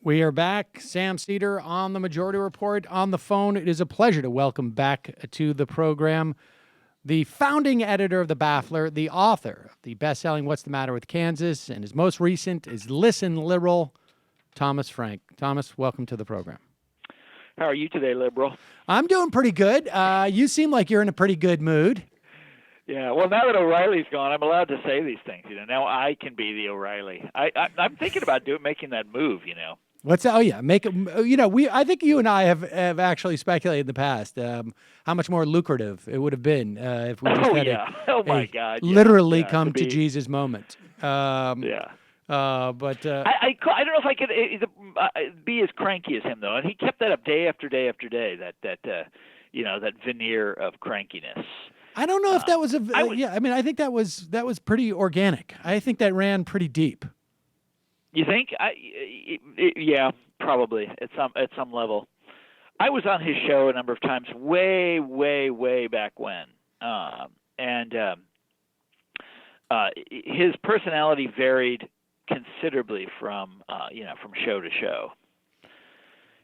We are back. Sam Seder on the Majority Report on the phone. It is a pleasure to welcome back to the program the founding editor of The Baffler, the author of the best-selling What's the Matter with Kansas, and his most recent is Listen Liberal, Thomas Frank. Thomas, welcome to the program. How are you today, Liberal? I'm doing pretty good. You seem like you're in a pretty good mood. Yeah, well, now that O'Reilly's gone, I'm allowed to say these things. Now I can be the O'Reilly. I'm thinking about making that move. What's that? Oh yeah, make it. I think you and I have actually speculated in the past how much more lucrative it would have been if we just had literally come to Jesus moment. Yeah. But I don't know if I could be as cranky as him though, and he kept that up day after day after day. That veneer of crankiness. I don't know if that was I think that was pretty organic. I think that ran pretty deep. You think? Yeah, probably at some level. I was on his show a number of times, way, way, way back when, and his personality varied considerably from show to show.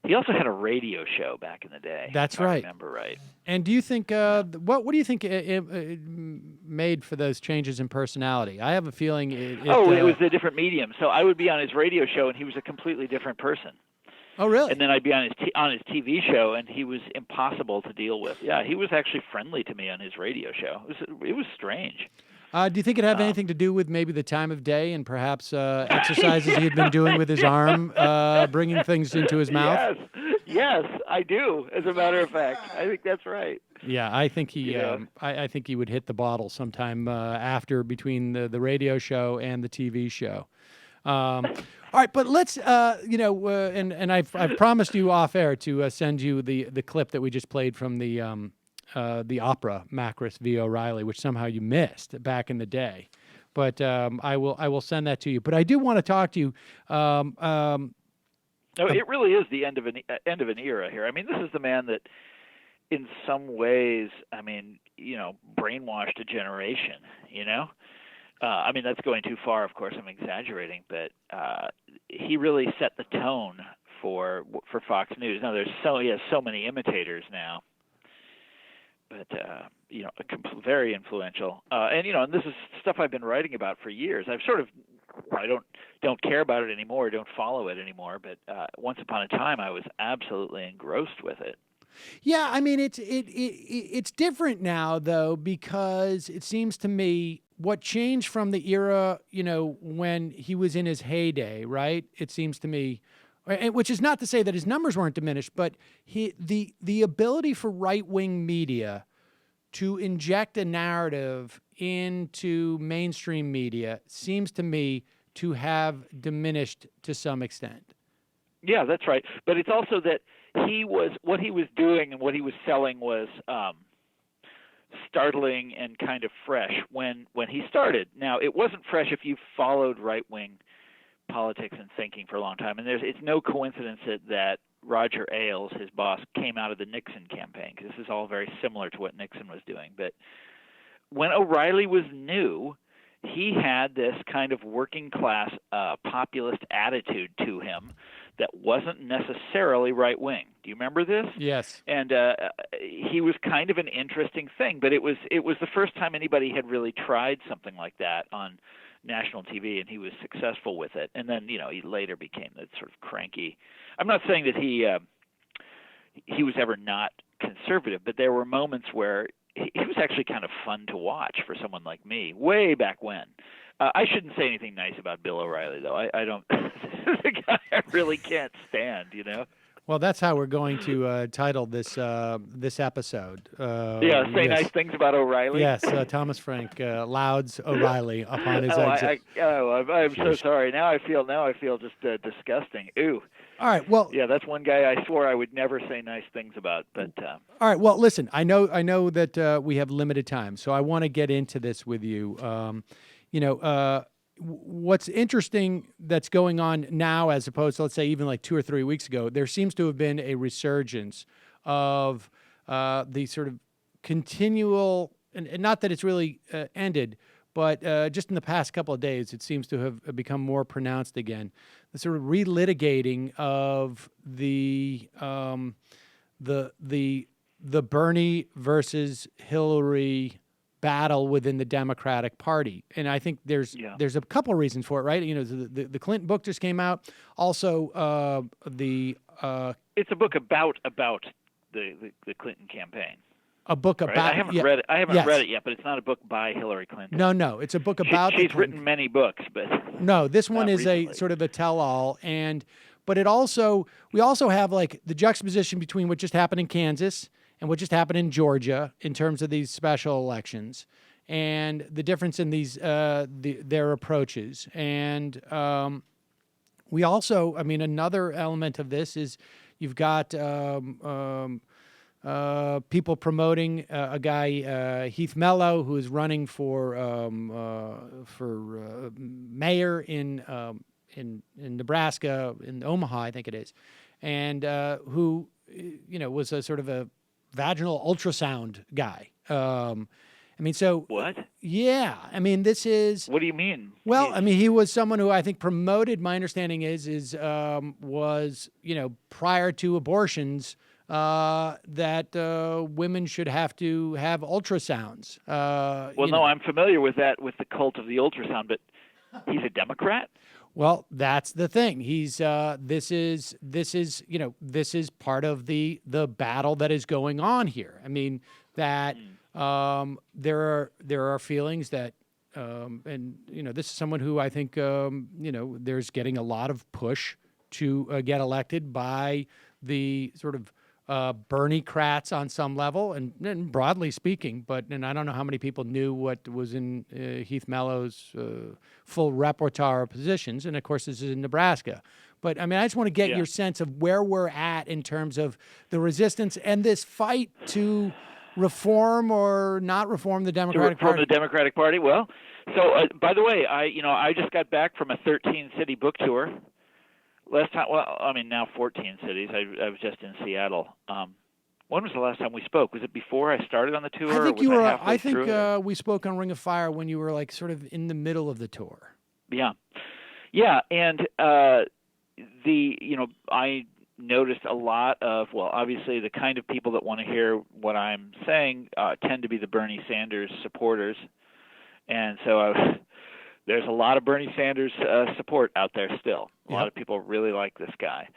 He also had a radio show back in the day. That's if right. I remember right. And do you think what do you think it made for those changes in personality? I have a feeling it was a different medium. So I would be on his radio show, and he was a completely different person. Oh, really? And then I'd be on his TV show, and he was impossible to deal with. Yeah, he was actually friendly to me on his radio show. It was strange. Do you think it had anything to do with maybe the time of day and perhaps exercises he had been doing with his arm, bringing things into his mouth? Yes, I do. As a matter of fact, I think that's right. Yeah, I think he. I think he would hit the bottle sometime between the radio show and the TV show. All right, but let's and I've promised you off air to send you the clip that we just played from the opera Macris v. O'Reilly, which somehow you missed back in the day. But I will send that to you. But I do want to talk to you. No, it really is the end of an era here. I mean, this is the man that, in some ways, brainwashed a generation. That's going too far. Of course, I'm exaggerating, but he really set the tone for Fox News. Now, he has so many imitators now. But very influential, and this is stuff I've been writing about for years. I don't care about it anymore, don't follow it anymore. But once upon a time, I was absolutely engrossed with it. Yeah, I mean it's different now though, because it seems to me what changed from the era, when he was in his heyday, right? It seems to me. Which is not to say that his numbers weren't diminished, but the ability for right-wing media to inject a narrative into mainstream media seems to me to have diminished to some extent. Yeah, that's right. But it's also that what he was doing and what he was selling was startling and kind of fresh when he started. Now, it wasn't fresh if you followed right-wing politics and thinking for a long time, and it's no coincidence that Roger Ailes, his boss, came out of the Nixon campaign, because this is all very similar to what Nixon was doing. But when O'Reilly was new, he had this kind of working class populist attitude to him that wasn't necessarily right wing. Do you remember this? Yes. And he was kind of an interesting thing, but it was the first time anybody had really tried something like that on national TV, and he was successful with it. And then, he later became that sort of cranky. I'm not saying that he was ever not conservative, but there were moments where he was actually kind of fun to watch for someone like me, way back when. I shouldn't say anything nice about Bill O'Reilly, though. I don't. The guy I really can't stand, Well, that's how we're going to title this episode. Say nice things about O'Reilly. Yes, Thomas Frank lauds O'Reilly upon his exit. I'm so sorry. Now I feel just disgusting. Ooh. All right. Well. Yeah, that's one guy I swore I would never say nice things about. But. All right. Well, listen. I know that we have limited time, so I want to get into this with you. What's interesting that's going on now, as opposed to, let's say, even like 2 or 3 weeks ago, there seems to have been a resurgence of the sort of continual, and not that it's really ended, but just in the past couple of days, it seems to have become more pronounced again. The sort of relitigating of the Bernie versus Hillary battle within the Democratic Party, and I think there's a couple of reasons for it, right? You know, the Clinton book just came out. Also, it's a book about the Clinton campaign. A book about. Right? I haven't read it. I haven't yes. read it yet, but it's not a book by Hillary Clinton. No, it's a book about. She's written many books, but no, this one is recently. a sort of a tell-all, but we also have like the juxtaposition between what just happened in Kansas and what just happened in Georgia in terms of these special elections, and the difference in these their approaches. And we also, I mean, another element of this is you've got people promoting a guy, Heath Mello, who is running for mayor in Nebraska, in Omaha, I think it is, and who, you know, was a sort of a vaginal ultrasound guy. I mean, so what? Yeah, I mean, this is. What do you mean? Well, I mean, he was someone who I think promoted. My understanding was, you know, prior to abortions, that women should have to have ultrasounds. Well, no, I'm familiar with that, with the cult of the ultrasound, but he's a Democrat? Well, that's the thing. He's this is you know, this is part of the battle that is going on here. I mean that there are feelings that and you know, this is someone who I think you know, there's getting a lot of push to get elected by the sort of Bernie-crats on some level, and broadly speaking, and I don't know how many people knew what was in Heath Mello's full repertoire of positions, and of course this is in Nebraska. But I mean, I just want to get your sense of where we're at in terms of the resistance and this fight to reform or not reform the Democratic Party. Reform the Democratic Party? Well, so by the way, I just got back from a 13-city book tour. Last time, well, I mean, now 14 cities. I was just in Seattle. When was the last time we spoke? Was it before I started on the tour? I think you were. I think we spoke on Ring of Fire when you were like sort of in the middle of the tour. Yeah, and I noticed a lot of, well, obviously the kind of people that want to hear what I'm saying tend to be the Bernie Sanders supporters, and so there's a lot of Bernie Sanders support out there still. A lot of people really like this guy.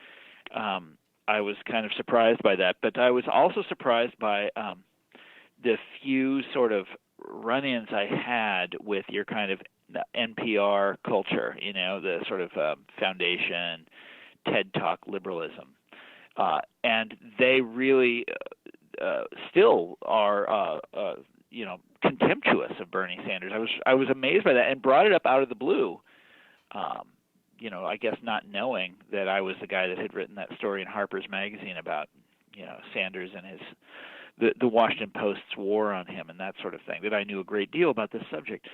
I was kind of surprised by that, but I was also surprised by the few sort of run-ins I had with your kind of NPR culture, you know, the sort of foundation, TED Talk liberalism. And they really still are, you know, contemptuous of Bernie Sanders. I was amazed by that and brought it up out of the blue. You know, I guess not knowing that I was the guy that had written that story in Harper's Magazine about, you know, Sanders and the Washington Post's war on him and that sort of thing, that I knew a great deal about this subject.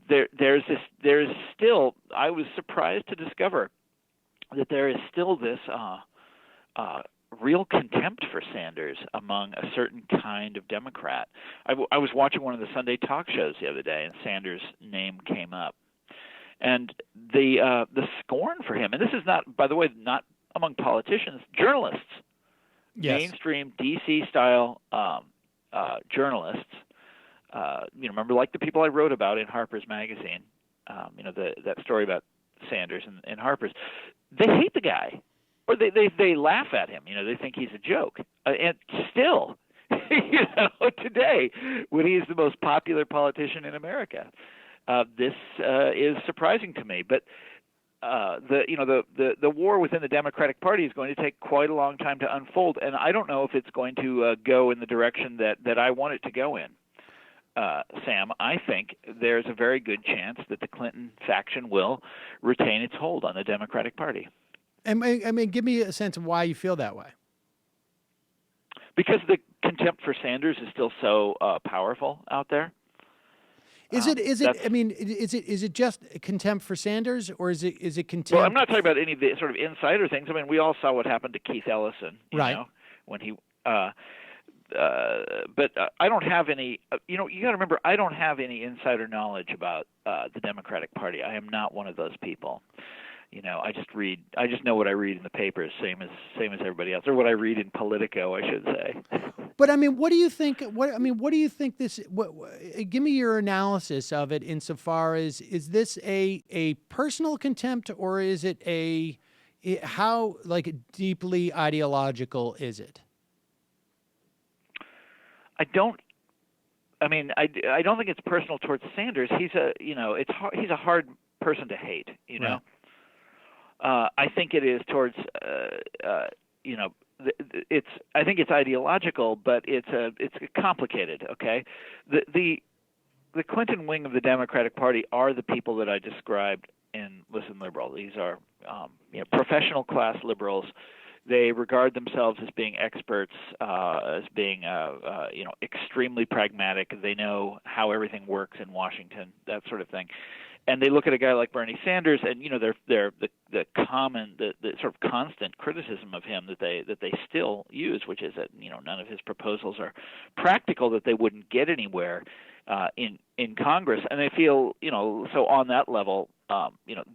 There's still, I was surprised to discover that there is still this real contempt for Sanders among a certain kind of Democrat. I was watching one of the Sunday talk shows the other day, and Sanders' name came up. And the scorn for him, and this is not, by the way, not among politicians, journalists, mainstream DC-style journalists. You know, remember, like the people I wrote about in Harper's Magazine, you know, that story about Sanders and Harper's. They hate the guy, or they laugh at him. You know, they think he's a joke. And still, you know, today, when he's the most popular politician in America. This is surprising to me, but the war within the Democratic Party is going to take quite a long time to unfold, and I don't know if it's going to go in the direction that I want it to go in. Sam, I think there's a very good chance that the Clinton faction will retain its hold on the Democratic Party. I mean, give me a sense of why you feel that way. Because the contempt for Sanders is still so powerful out there. Is it? I mean, is it just contempt for Sanders, or is it contempt? Well, I'm not talking about any of the sort of insider things. I mean, we all saw what happened to Keith Ellison, you right? know, when he. but I don't have any. You know, you got to remember, I don't have any insider knowledge about the Democratic Party. I am not one of those people. You know, I just know what I read in the papers, same as everybody else, or what I read in Politico, I should say. But I mean, what do you think? What do you think this? Give me your analysis of it. Insofar as, is this a personal contempt, or is it how like deeply ideological is it? I don't think it's personal towards Sanders. He's a hard person to hate. You know. Right. I think it is towards I think it's ideological, but it's complicated. Okay, the Clinton wing of the Democratic Party are the people that I described in Listen Liberal. These are professional class liberals. They regard themselves as being experts, as being extremely pragmatic. They know how everything works in Washington, that sort of thing. And they look at a guy like Bernie Sanders, and they're the sort of constant criticism of him that they still use, which is that none of his proposals are practical, that they wouldn't get anywhere in Congress, and they feel so on that level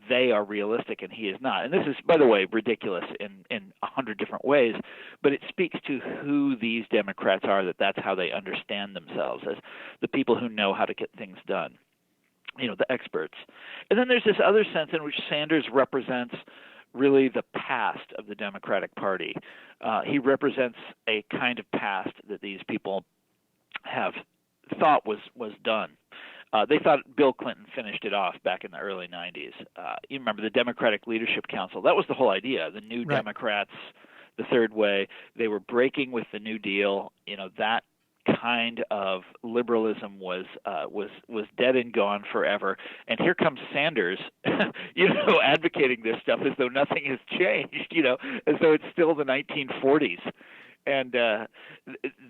they are realistic and he is not. And this is, by the way, ridiculous in 100 different ways, but it speaks to who these Democrats are, that's how they understand themselves, as the people who know how to get things done. The experts. And then there's this other sense in which Sanders represents really the past of the Democratic Party. He represents a kind of past that these people have thought was done. They thought Bill Clinton finished it off back in the early 90s. You remember the Democratic Leadership Council. That was the whole idea. The New Right. Democrats, the Third Way, they were breaking with the New Deal. That kind of liberalism was dead and gone forever, and here comes Sanders, advocating this stuff as though nothing has changed, as though it's still the 1940s, and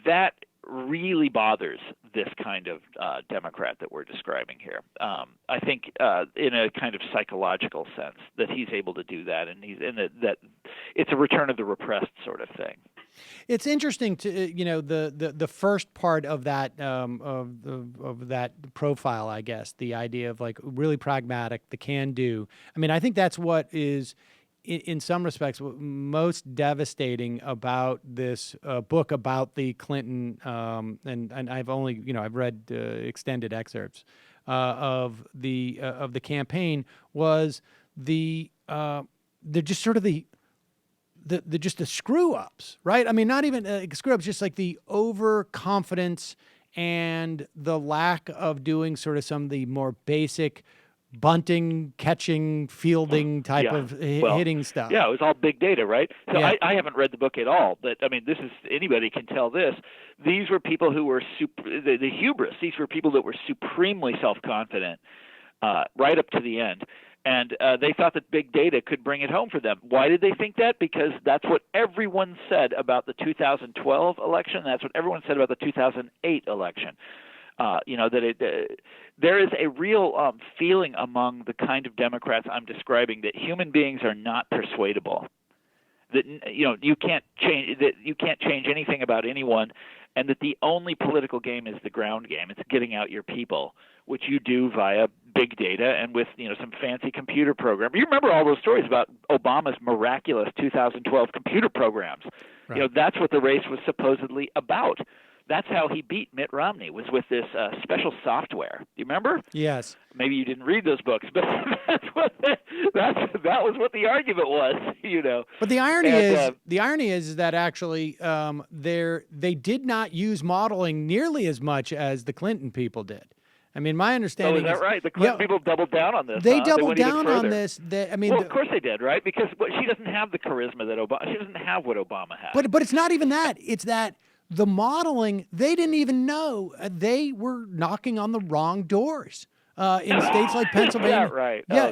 that really bothers this kind of Democrat that we're describing here. I think in a kind of psychological sense that he's able to do that, and that it's a return of the repressed sort of thing. It's interesting to the first part of that of that profile, I guess, the idea of like really pragmatic, the can do. I mean, I think that's what is in some respects most devastating about this book about the Clinton and I've only I've read extended excerpts of the campaign was the just sort of the screw ups, right? I mean, not even screw ups, just like the overconfidence and the lack of doing sort of some of the more basic bunting, catching, fielding type of hitting stuff. Yeah, it was all big data, right? So Yeah. I haven't read the book at all, but I mean, anybody can tell this. These were people who were the hubris. These were people that were supremely self-confident right up to the end. And they thought that big data could bring it home for them. Why did they think that? Because that's what everyone said about the 2012 election. That's what everyone said about the 2008 election. There is a real feeling among the kind of Democrats I'm describing that human beings are not persuadable. That you can't change anything about anyone, and that the only political game is the ground game. It's getting out your people, which you do via big data and with some fancy computer program. You remember all those stories about Obama's miraculous 2012 computer programs. Right. That's what the race was supposedly about. That's how he beat Mitt Romney, was with this special software. Do you remember? Yes. Maybe you didn't read those books, but that was what the argument was, But the irony is that actually they did not use modeling nearly as much as the Clinton people did. I mean, my understanding is that right? The Clinton people doubled down on this. They doubled down on this. Of course they did, right? Because she doesn't have the charisma that Obama. She doesn't have what Obama had. But it's not even that. It's that the modeling, they didn't even know they were knocking on the wrong doors in states like Pennsylvania. Is that right? Yeah,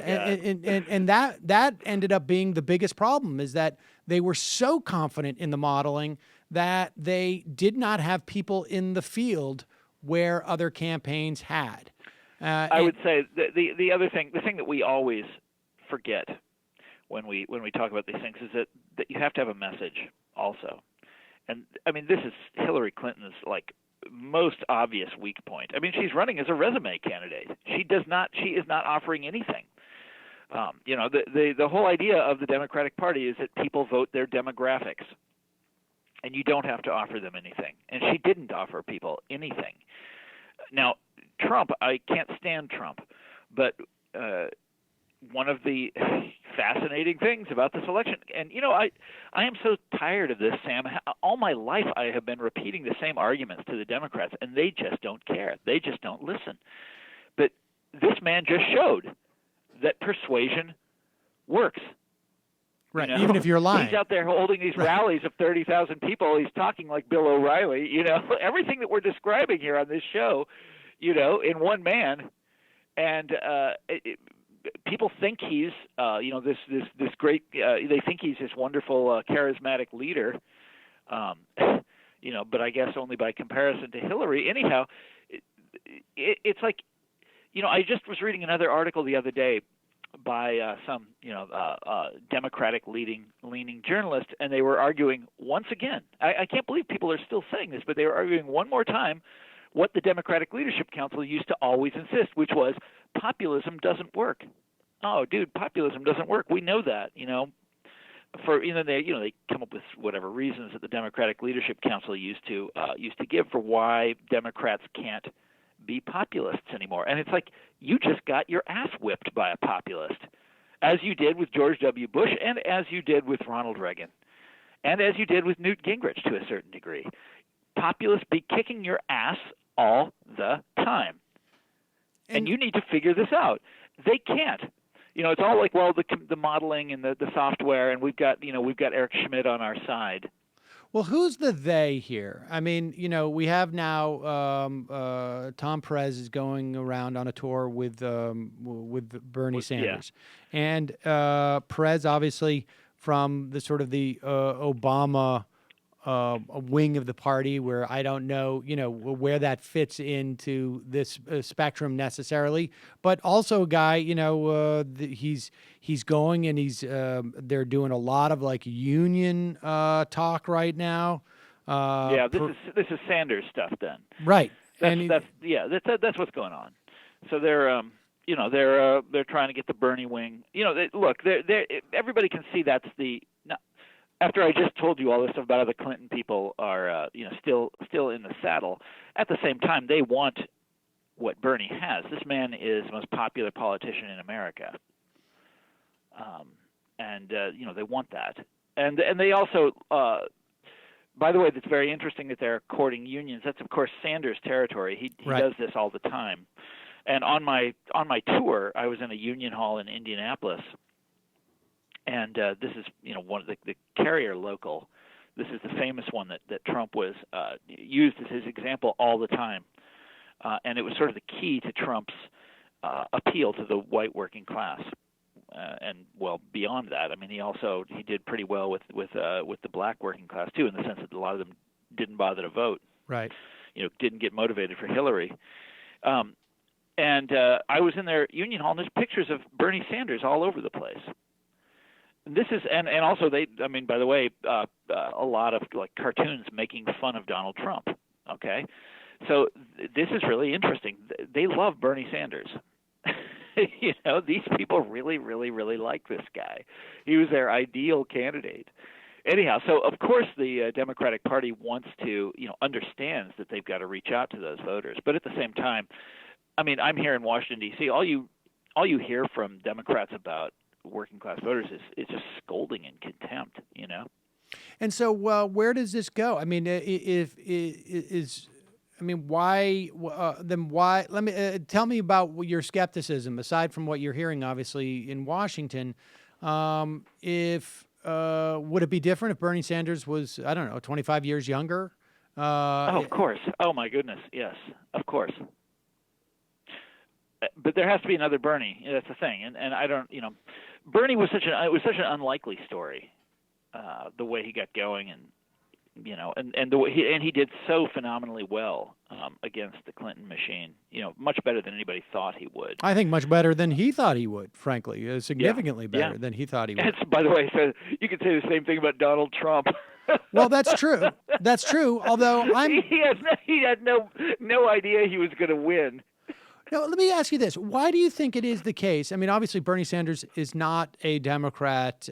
and that ended up being the biggest problem, is that they were so confident in the modeling that they did not have people in the field where other campaigns had. I would say the other thing, the thing that we always forget when we talk about these things is that you have to have a message also. and I mean, this is Hillary Clinton's like most obvious weak point. I mean, she's running as a resume candidate. She is not offering anything. The whole idea of the Democratic Party is that people vote their demographics, and you don't have to offer them anything. And she didn't offer people anything. Now, Trump, I can't stand Trump, but one of the fascinating things about this election, and I am so tired of this, Sam. All my life I have been repeating the same arguments to the Democrats, and they just don't care. They just don't listen. But this man just showed that persuasion works. Right, even if you're lying. He's out there holding these rallies of 30,000 people. He's talking like Bill O'Reilly. Everything that we're describing here on this show, in one man. And people think he's, this great. They think he's this wonderful, charismatic leader. But I guess only by comparison to Hillary. Anyhow, it's like, I just was reading another article the other day by some Democratic leaning journalist, and they were arguing once again. I can't believe people are still saying this, but they were arguing one more time what the Democratic Leadership Council used to always insist, which was populism doesn't work. Oh, dude, populism doesn't work. We know that. They come up with whatever reasons that the Democratic Leadership Council used to give for why Democrats can't be populists anymore. And it's like, you just got your ass whipped by a populist, as you did with George W. Bush, and as you did with Ronald Reagan, and as you did with Newt Gingrich to a certain degree. Populists be kicking your ass all the time. And you need to figure this out. They can't. It's all like, well, the modeling and the software, and we've got Eric Schmidt on our side. Well, who's the they here? I mean, we have now Tom Perez is going around on a tour with Bernie Sanders, and Perez obviously from the sort of the Obama wing of the party, where I don't know, where that fits into this spectrum necessarily, but also a guy, he's going and they're doing a lot of like union talk right now. This is Sanders stuff then. Right. That's what's going on. So they're trying to get the Bernie wing. Everybody can see that's the. After I just told you all this stuff about how the Clinton people are, still in the saddle, at the same time, they want what Bernie has. This man is the most popular politician in America. They want that. And they also, by the way, it's very interesting that they're courting unions. That's, of course, Sanders' territory. He right. does this all the time. And on my tour, I was in a union hall in Indianapolis. And this is, one of the Carrier local. This is the famous one that Trump was used as his example all the time, and it was sort of the key to Trump's appeal to the white working class. And well, beyond that, I mean, he did pretty well with the black working class too, in the sense that a lot of them didn't bother to vote. Right. Didn't get motivated for Hillary. And I was in their union hall, and there's pictures of Bernie Sanders all over the place. This is and also by the way, a lot of like cartoons making fun of Donald Trump. Okay, so this is really interesting. They love Bernie Sanders. These people really, really, really like this guy. He was their ideal candidate. Anyhow, so of course the Democratic Party wants to, understands that they've got to reach out to those voters, but at the same time, I mean, I'm here in Washington D.C. All you hear from Democrats about working class voters is just scolding and contempt, And so, where does this go? I mean, why? Then why? Let me tell me about your skepticism. Aside from what you're hearing, obviously in Washington, if would it be different if Bernie Sanders was, I don't know, 25 years younger? Of course. Oh my goodness, yes, of course. But there has to be another Bernie. That's the thing, and I don't, Bernie was such an unlikely story, the way he got going, and and the way he did so phenomenally well against the Clinton machine. Much better than anybody thought he would. I think much better than he thought he would. Frankly, significantly better than he thought he would. By the way, so you could say the same thing about Donald Trump. Well, that's true. That's true. Although he had no idea he was going to win. now, let me ask you this: why do you think it is the case? I mean, obviously, Bernie Sanders is not a Democrat.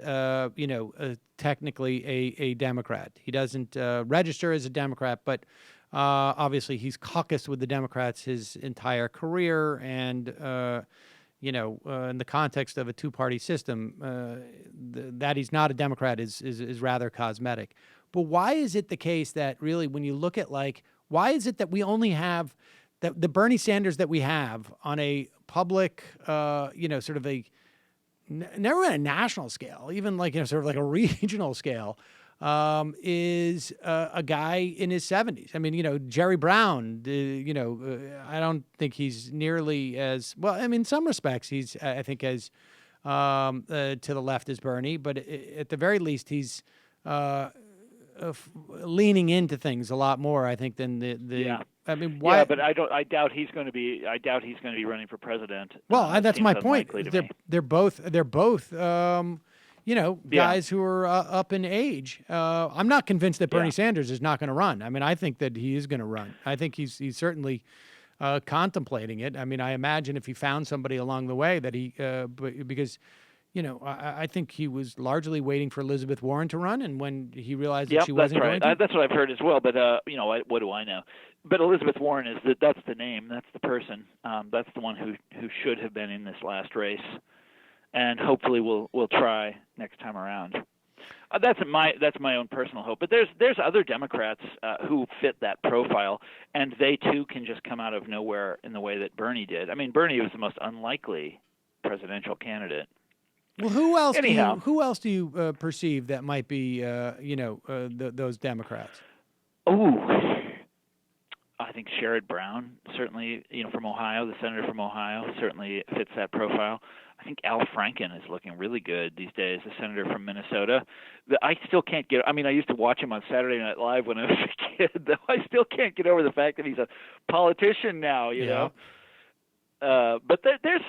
Technically, a Democrat. He doesn't register as a Democrat, but obviously, he's caucused with the Democrats his entire career, and in the context of a two-party system, that he's not a Democrat is rather cosmetic. But why is it the case that really, when you look at why is it that we only have the Bernie Sanders that we have on a public, sort of never on a national scale, even sort of like a regional scale, is a guy in his 70s. I mean, Jerry Brown, I don't think he's nearly as well. I mean, in some respects, he's, I think, as to the left as Bernie, but at the very least, he's leaning into things a lot more, I think, than the. Yeah. I mean, why? Yeah, but I doubt he's going to be running for president. Well, that's my point. They're both guys who are up in age. I'm not convinced that Bernie Sanders is not going to run. I mean, I think that he is going to run. I think he's certainly contemplating it. I mean, I imagine if he found somebody along the way that because, I think he was largely waiting for Elizabeth Warren to run, and when he realized that she wasn't going to. That's what I've heard as well. But what do I know? But Elizabeth Warren that's the name. That's the person. That's the one who should have been in this last race. And hopefully we'll try next time around. That's my own personal hope. But there's other Democrats who fit that profile, and they too can just come out of nowhere in the way that Bernie did. I mean, Bernie was the most unlikely presidential candidate. Well, who else do you perceive that might be those Democrats? Oh, I think Sherrod Brown, certainly, from Ohio, the senator from Ohio, certainly fits that profile. I think Al Franken is looking really good these days, the senator from Minnesota. I still can't I used to watch him on Saturday Night Live when I was a kid, though I still can't get over the fact that he's a politician now, you know. But there's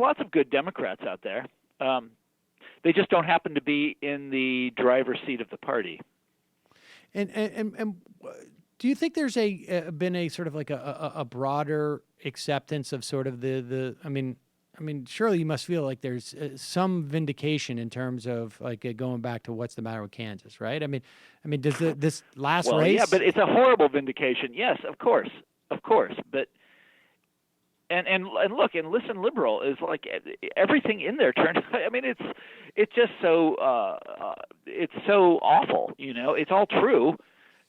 lots of good Democrats out there. They just don't happen to be in the driver's seat of the party. And do you think there's been a sort of like a broader acceptance of sort of I mean, surely you must feel like there's some vindication in terms of going back to what's the matter with Kansas, right? I mean, does this last race? Yeah, but it's a horrible vindication. Yes, of course, but. And look, and Listen Liberal is like everything in there turned. I mean, it's just so it's so awful. It's all true,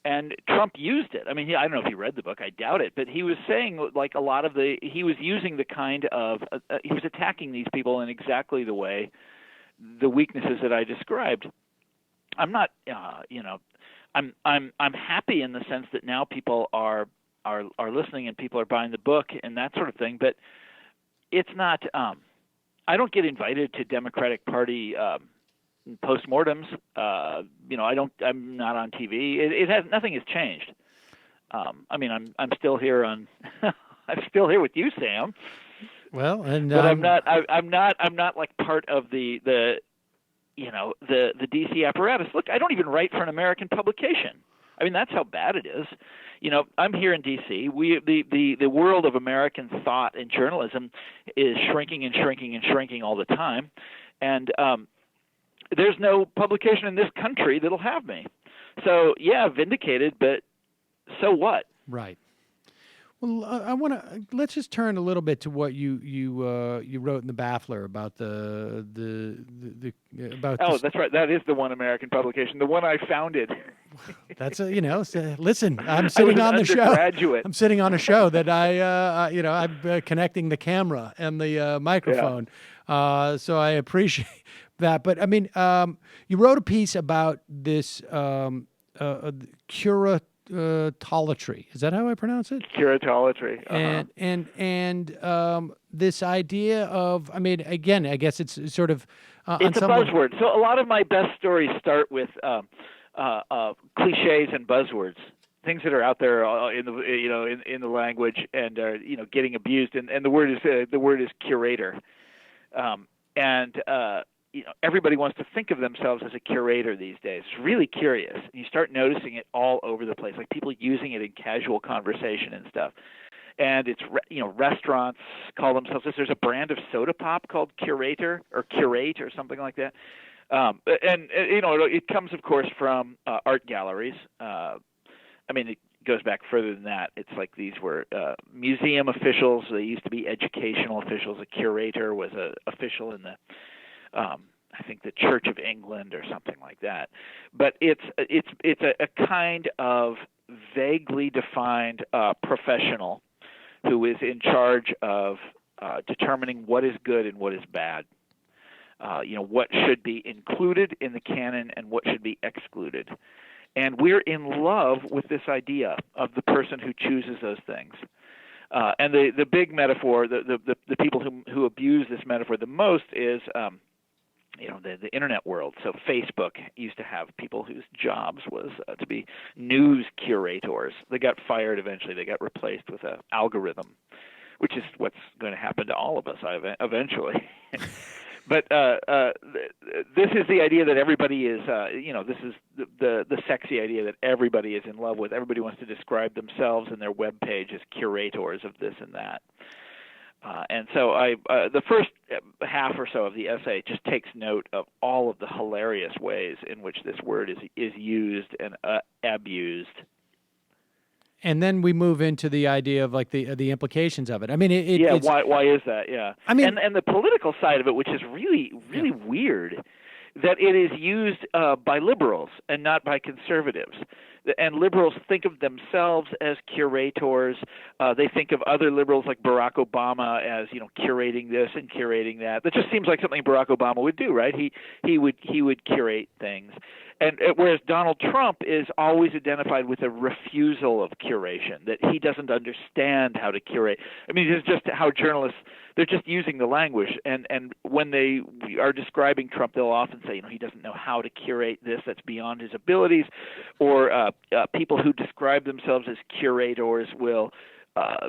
and Trump used it. I mean, I don't know if he read the book. I doubt it, but he was saying like a lot of he was using the kind of he was attacking these people in exactly the way, the weaknesses that I described. I'm not, I'm happy in the sense that now people are listening and people are buying the book and that sort of thing, but it's not I don't get invited to Democratic Party postmortems. I'm not on TV. Nothing has changed. I mean, I'm still here I'm still here with you, Sam. Well, and but I'm not like part of the DC apparatus. Look, I don't even write for an American publication. I mean, that's how bad it is. I'm here in D.C. The world of American thought and journalism is shrinking and shrinking and shrinking all the time, and there's no publication in this country that'll have me. So yeah, vindicated, but so what? Right. Well, let's just turn a little bit to what you wrote in the Baffler about about. Oh, that's right. That is the one American publication, the one I founded. That's listen, I'm sitting on the show. I'm sitting on a show that I'm connecting the camera and the microphone. Yeah. So I appreciate that. But I mean, you wrote a piece about this Curatology. Is that how I pronounce it? Curatology. Uh-huh. And this idea of, I mean, again, I guess it's sort of it's a buzzword. So a lot of my best stories start with cliches and buzzwords, things that are out there in the language and are getting abused. And the word is curator. everybody wants to think of themselves as a curator these days. It's really curious. And you start noticing it all over the place, like people using it in casual conversation and stuff. And it's, restaurants call themselves this. There's a brand of soda pop called Curator or Curate or something like that. It comes, of course, from art galleries. It goes back further than that. It's like these were museum officials. They used to be educational officials. A curator was an official in the, I think, the Church of England or something like that. But it's a kind of vaguely defined professional who is in charge of determining what is good and what is bad. What should be included in the canon and what should be excluded. And we're in love with this idea of the person who chooses those things. And the big metaphor, the people who abuse this metaphor the most is the internet world. So Facebook used to have people whose jobs was to be news curators. They got fired eventually. They got replaced with an algorithm, which is what's going to happen to all of us eventually. But this is the idea that everybody is, this is the sexy idea that everybody is in love with. Everybody wants to describe themselves and their web page as curators of this and that. And so the first half or so of the essay just takes note of all of the hilarious ways in which this word is used and abused. And then we move into the idea of like the implications of it. I mean, why is that? Yeah. I mean, and the political side of it, which is really weird, that it is used by liberals and not by conservatives. And liberals think of themselves as curators. They think of other liberals like Barack Obama as, curating this and curating that. That just seems like something Barack Obama would do, right? He would curate things. And whereas Donald Trump is always identified with a refusal of curation, that he doesn't understand how to curate. I mean, it's just how journalists, they're just using the language. And when they are describing Trump, they'll often say, he doesn't know how to curate this, that's beyond his abilities. Or people who describe themselves as curators will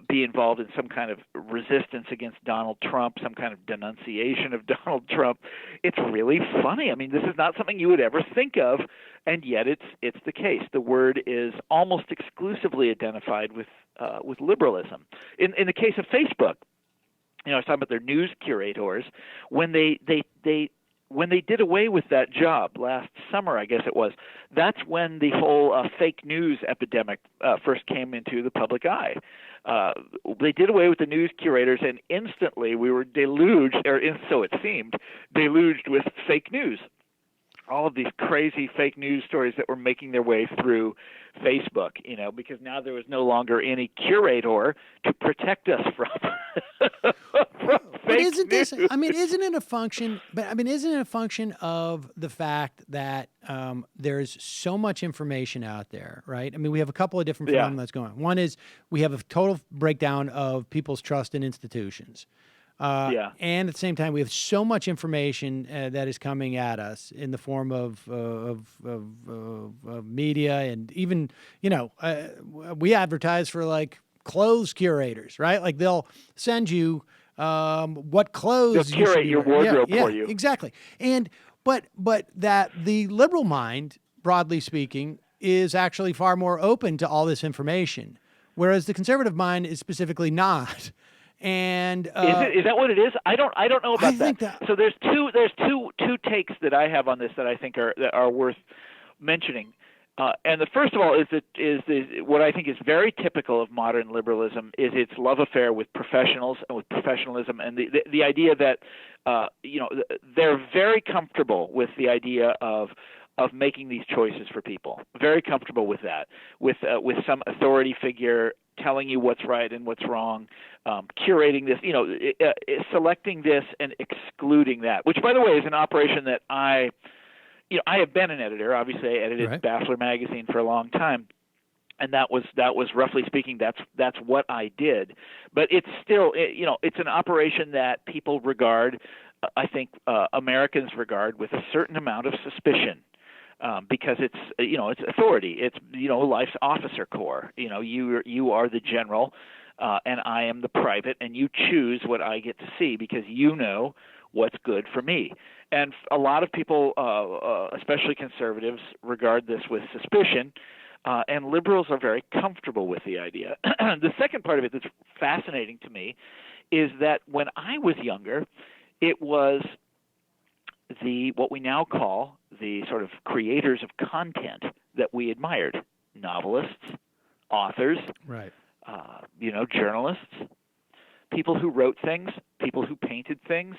be involved in some kind of resistance against Donald Trump, some kind of denunciation of Donald Trump. It's really funny. I mean, this is not something you would ever think of, and yet it's the case. The word is almost exclusively identified with liberalism. In the case of Facebook, I was talking about their news curators. When they did away with that job last summer, I guess it was, that's when the whole fake news epidemic first came into the public eye. They did away with the news curators, and instantly we were deluged, or so it seemed, deluged with fake news. All of these crazy fake news stories that were making their way through Facebook, because now there was no longer any curator to protect us from fake isn't news. Isn't it a function? Isn't it a function of the fact that there's so much information out there, right? I mean, we have a couple of different phenomena that's going on. One is we have a total breakdown of people's trust in institutions. And at the same time, we have so much information that is coming at us in the form of media, and even we advertise for like clothes curators, right? Like they'll send you what clothes they'll curate your wardrobe for you. Exactly. And but that the liberal mind, broadly speaking, is actually far more open to all this information, whereas the conservative mind is specifically not. And is that what it is? I don't know about that. So there's two takes that I have on this that I think are worth mentioning. And the first of all is what I think is very typical of modern liberalism is its love affair with professionals and with professionalism, and the idea that they're very comfortable with the idea of making these choices for people. Very comfortable with that, with some authority figure telling you what's right and what's wrong, curating this, selecting this and excluding that, which, by the way, is an operation that I have been an editor. Obviously, I edited Bachelor magazine for a long time, and that was roughly speaking, that's what I did. But it's still, it's an operation that people regard, I think Americans regard with a certain amount of suspicion. Because it's authority. It's life's officer corps. You are the general, and I am the private, and you choose what I get to see because you know what's good for me. And a lot of people, especially conservatives, regard this with suspicion, and liberals are very comfortable with the idea. The second part of it that's fascinating to me is that when I was younger, it was what we now call the sort of creators of content that we admired: novelists, authors, Right. Journalists, people who wrote things, people who painted things,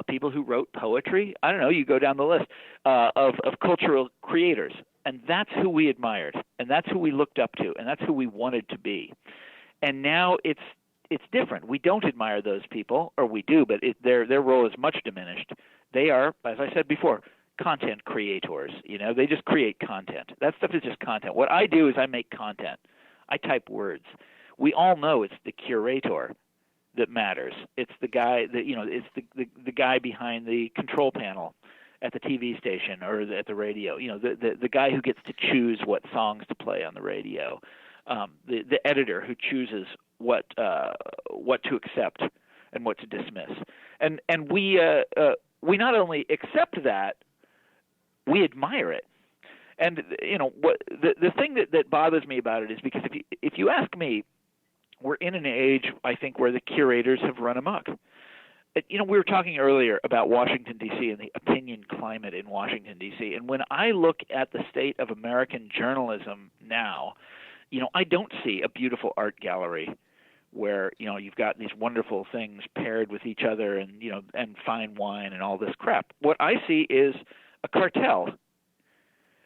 people who wrote poetry. I don't know, you go down the list of cultural creators. And that's who we admired, and that's who we looked up to, and that's who we wanted to be. And now it's different. We don't admire those people, or we do, but their role is much diminished. They are, as I said before, content creators. They just create content. That stuff is just content. What I do is I make content. I type words. We all know it's the curator that matters. It's the guy that it's the guy behind the control panel at the TV station or at the radio. The guy who gets to choose what songs to play on the radio. The editor who chooses what to accept and what to dismiss. And we not only accept that, we admire it. And what the thing that bothers me about it is because if you ask me, we're in an age, I think, where the curators have run amok. We were talking earlier about Washington, D.C. and the opinion climate in Washington, D.C. And when I look at the state of American journalism now, I don't see a beautiful art gallery where, you've got these wonderful things paired with each other and, and fine wine and all this crap. What I see is a cartel.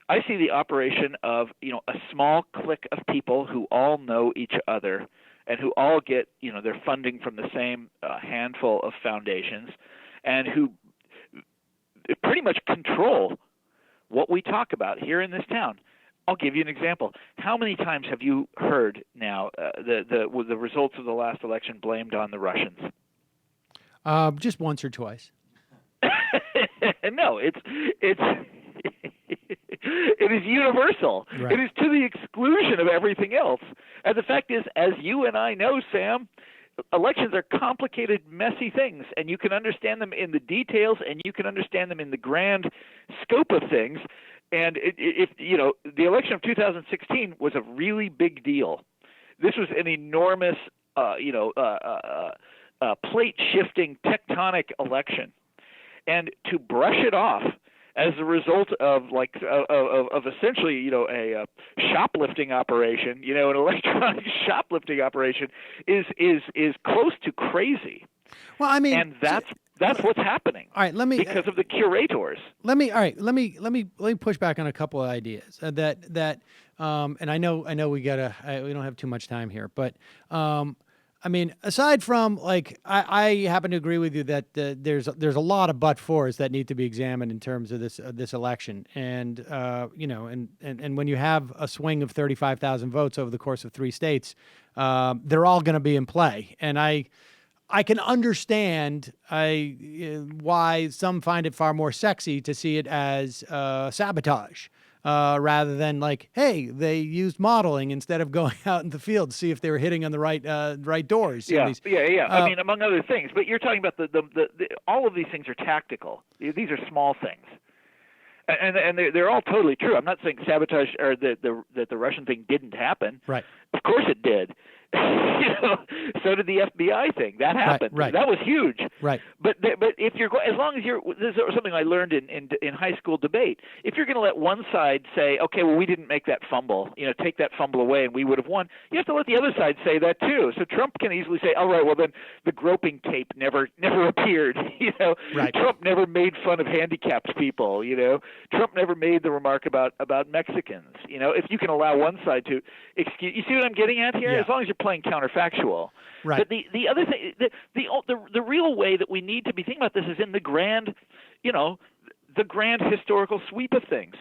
I see the operation of, a small clique of people who all know each other and who all get, their funding from the same handful of foundations, and who pretty much control what we talk about here in this town. I'll give you an example. How many times have you heard now the results of the last election blamed on the Russians? Just once or twice. No, it's it is universal. Right. It is to the exclusion of everything else. And the fact is, as you and I know, Sam, elections are complicated, messy things, and you can understand them in the details, and you can understand them in the grand scope of things. And if the election of 2016 was a really big deal. This was an enormous, plate-shifting, tectonic election, and to brush it off as a result of essentially a shoplifting operation, an electronic shoplifting operation is close to crazy. Well, I mean, and that's what's happening. All right, because of the curators. Let me push back on a couple of ideas and I know we don't have too much time here, but I mean, aside from I happen to agree with you that there's a lot of but-fors that need to be examined in terms of this election, and and when you have a swing of 35,000 votes over the course of 3 states, they're all going to be in play, and I can understand why some find it far more sexy to see it as sabotage. Rather than hey, they used modeling instead of going out in the field to see if they were hitting on the right doors. Yeah. I mean, among other things. But you're talking about the all of these things are tactical. These are small things, and they're all totally true. I'm not saying sabotage or that the Russian thing didn't happen. Right. Of course it did. So did the FBI thing. That happened. Right. That was huge. Right. But if you're as long as this is something I learned in high school debate. If you're going to let one side say, okay, well, we didn't make that fumble, take that fumble away, and we would have won, you have to let the other side say that too. So Trump can easily say, all right, well then the groping tape never appeared. Right. Trump never made fun of handicapped people. Trump never made the remark about Mexicans. If you can allow one side to excuse, you see what I'm getting at here? Yeah. As long as you're playing counterfactual. Right. But the other thing, the real way that we need to be thinking about this is in the grand historical sweep of things.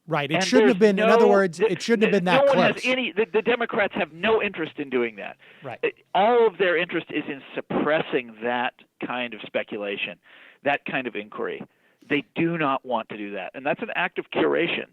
Right. It shouldn't have been. In other words, it shouldn't have been that close. No one has any. The Democrats have no interest in doing that. Right. All of their interest is in suppressing that kind of speculation, that kind of inquiry. They do not want to do that, and that's an act of curation.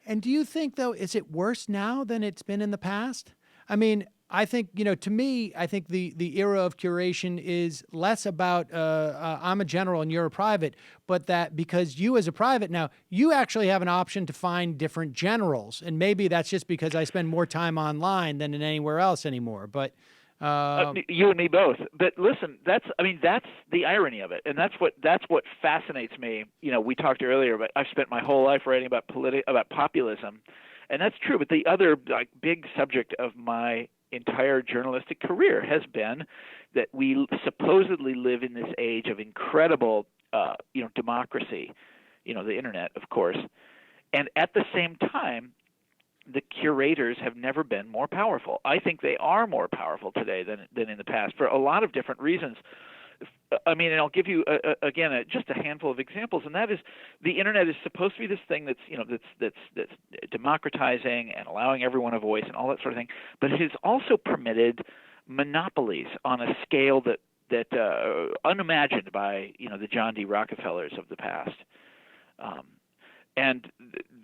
And do you think, though, is it worse now than it's been in the past? I mean, I think, to me, I think the era of curation is less about I'm a general and you're a private, but that because you as a private now, you actually have an option to find different generals. And maybe that's just because I spend more time online than in anywhere else anymore. But you and me both. But listen, that's the irony of it, and that's what fascinates me. We talked earlier about I've spent my whole life writing about populism, and that's true. But the other big subject of my entire journalistic career has been that we supposedly live in this age of incredible, democracy, the internet, of course, and at the same time, the curators have never been more powerful. I think they are more powerful today than in the past for a lot of different reasons. And I'll give you again just a handful of examples, and that is the internet is supposed to be this thing that's democratizing and allowing everyone a voice and all that sort of thing, but it has also permitted monopolies on a scale that unimagined by the John D. Rockefellers of the past. And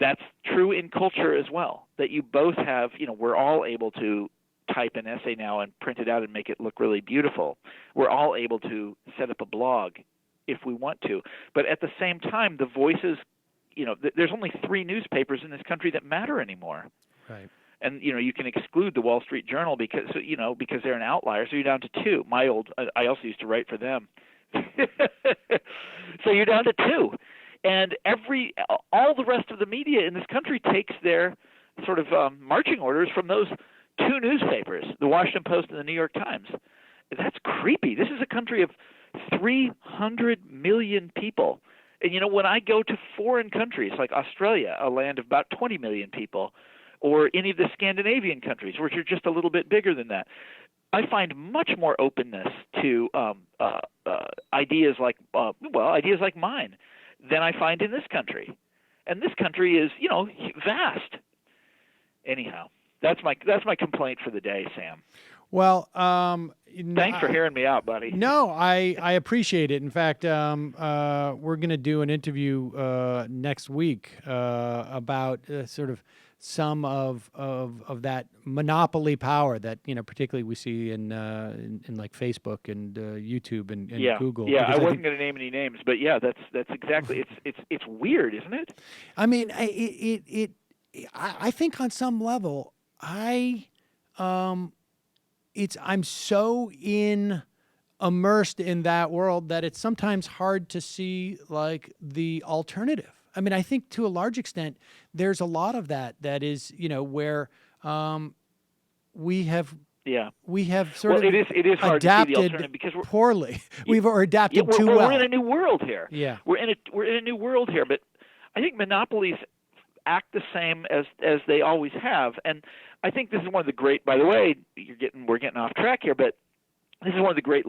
that's true in culture as well, that you both have, we're all able to type an essay now and print it out and make it look really beautiful. We're all able to set up a blog if we want to. But at the same time, the voices, there's only 3 newspapers in this country that matter anymore. Right. And, you can exclude the Wall Street Journal because they're an outlier, so you're down to 2. I also used to write for them. So you're down to 2. And all the rest of the media in this country takes their sort of marching orders from those 2 newspapers, the Washington Post and the New York Times. That's creepy. This is a country of 300 million people. And, when I go to foreign countries like Australia, a land of about 20 million people, or any of the Scandinavian countries, which are just a little bit bigger than that, I find much more openness to ideas like mine than I find in this country. And this country is, vast. Anyhow, that's my complaint for the day, Sam. Well, thanks for hearing me out, buddy. No, I appreciate it. In fact, we're going to do an interview next week about sort of some of that monopoly power that particularly we see in like Facebook and YouTube and Google. Yeah, I wasn't going to name any names, but yeah, that's exactly. It's weird, isn't it? I mean, I think on some level, I'm so immersed in that world that it's sometimes hard to see like the alternative. I mean, I think to a large extent, there's a lot of that is, where we have sort of it is hard to see the alternative because we're poorly. We've adapted too well. We're in a new world here. Yeah, we're in a new world here. But I think monopolies act the same as they always have, and I think this is one of the great. By the way, we're getting off track here, but this is one of the great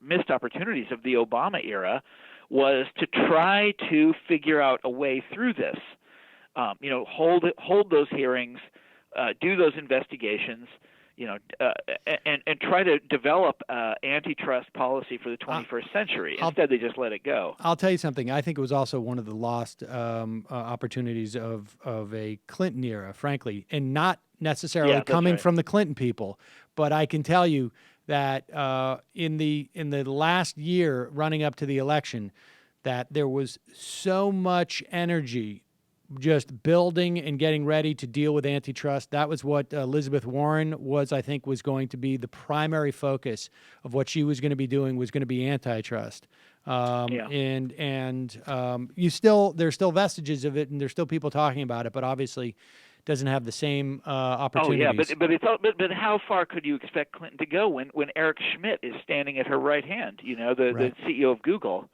missed opportunities of the Obama era. Was to try to figure out a way through this, hold those hearings, do those investigations, and try to develop antitrust policy for the 21st century. Instead, they just let it go. I'll tell you something. I think it was also one of the lost opportunities of a Clinton era, frankly, and not necessarily coming from the Clinton people, but I can tell you that in the last year running up to the election, that there was so much energy just building and getting ready to deal with antitrust. That was what Elizabeth Warren was going to be the primary focus of what she was going to be doing was going to be antitrust. And there's still vestiges of it, and there's still people talking about it, but obviously doesn't have the same opportunities. Oh yeah, but how far could you expect Clinton to go when Eric Schmidt is standing at her right hand? The CEO of Google.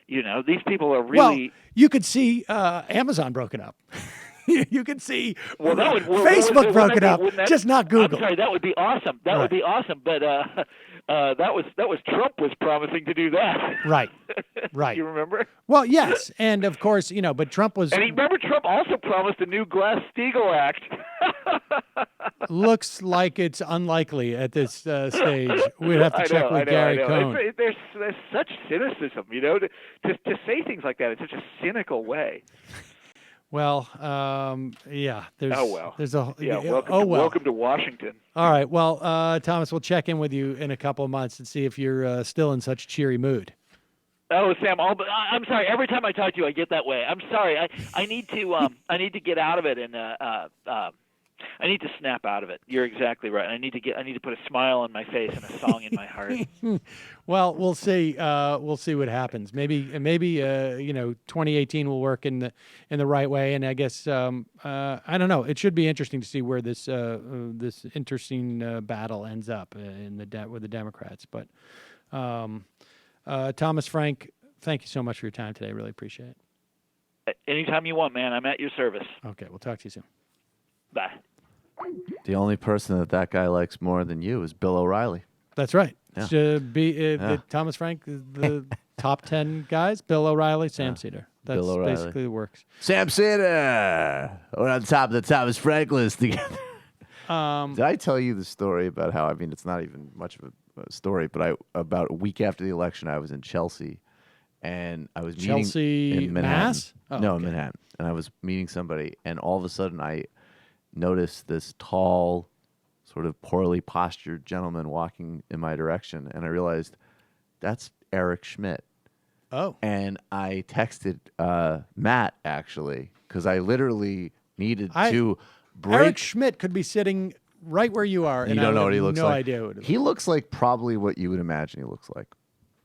These people are really. Well, you could see Amazon broken up. You could see Facebook broken up, just not Google. I'm sorry, that would be awesome. That would be awesome, but that was Trump was promising to do that. Right. You remember? Well, yes, and of course, but Trump was. And remember, Trump also promised a new Glass-Steagall Act. Looks like it's unlikely at this stage. We'd have to check with Gary Cohn. There's such cynicism, to say things like that in such a cynical way. Well, yeah. Oh well. There's a Yeah. Well. Welcome to Washington. All right. Well, Thomas, we'll check in with you in a couple of months and see if you're still in such cheery mood. Oh, Sam, I'm sorry. Every time I talk to you, I get that way. I'm sorry. I need to get out of it, and I need to snap out of it. You're exactly right. I need to put a smile on my face and a song in my heart. Well, we'll see. We'll see what happens. Maybe 2018 will work in the right way. And I guess I don't know. It should be interesting to see where this interesting battle ends up with the Democrats. But Thomas Frank, thank you so much for your time today. Really appreciate it. Anytime you want, man. I'm at your service. Okay, we'll talk to you soon. Bye. The only person that guy likes more than you is Bill O'Reilly. That's right. Yeah. Thomas Frank, the top 10 guys, Bill O'Reilly, Sam Seder. That's Bill O'Reilly. basically the works. Sam Seder! We're on top of the Thomas Frank list together. Did I tell you the story about how, it's not even much of a story, but about a week after the election, I was in Chelsea, and I was meeting in Manhattan. Mass? Oh, no, okay. in Manhattan. And I was meeting somebody, and all of a sudden I noticed this tall, sort of poorly postured gentleman walking in my direction, and I realized that's Eric Schmidt. Oh. And I texted Matt, actually, because I literally needed to break. Eric Schmidt could be sitting right where you are, and You don't know what he looks no like? idea what He looks like probably what you would imagine he looks like.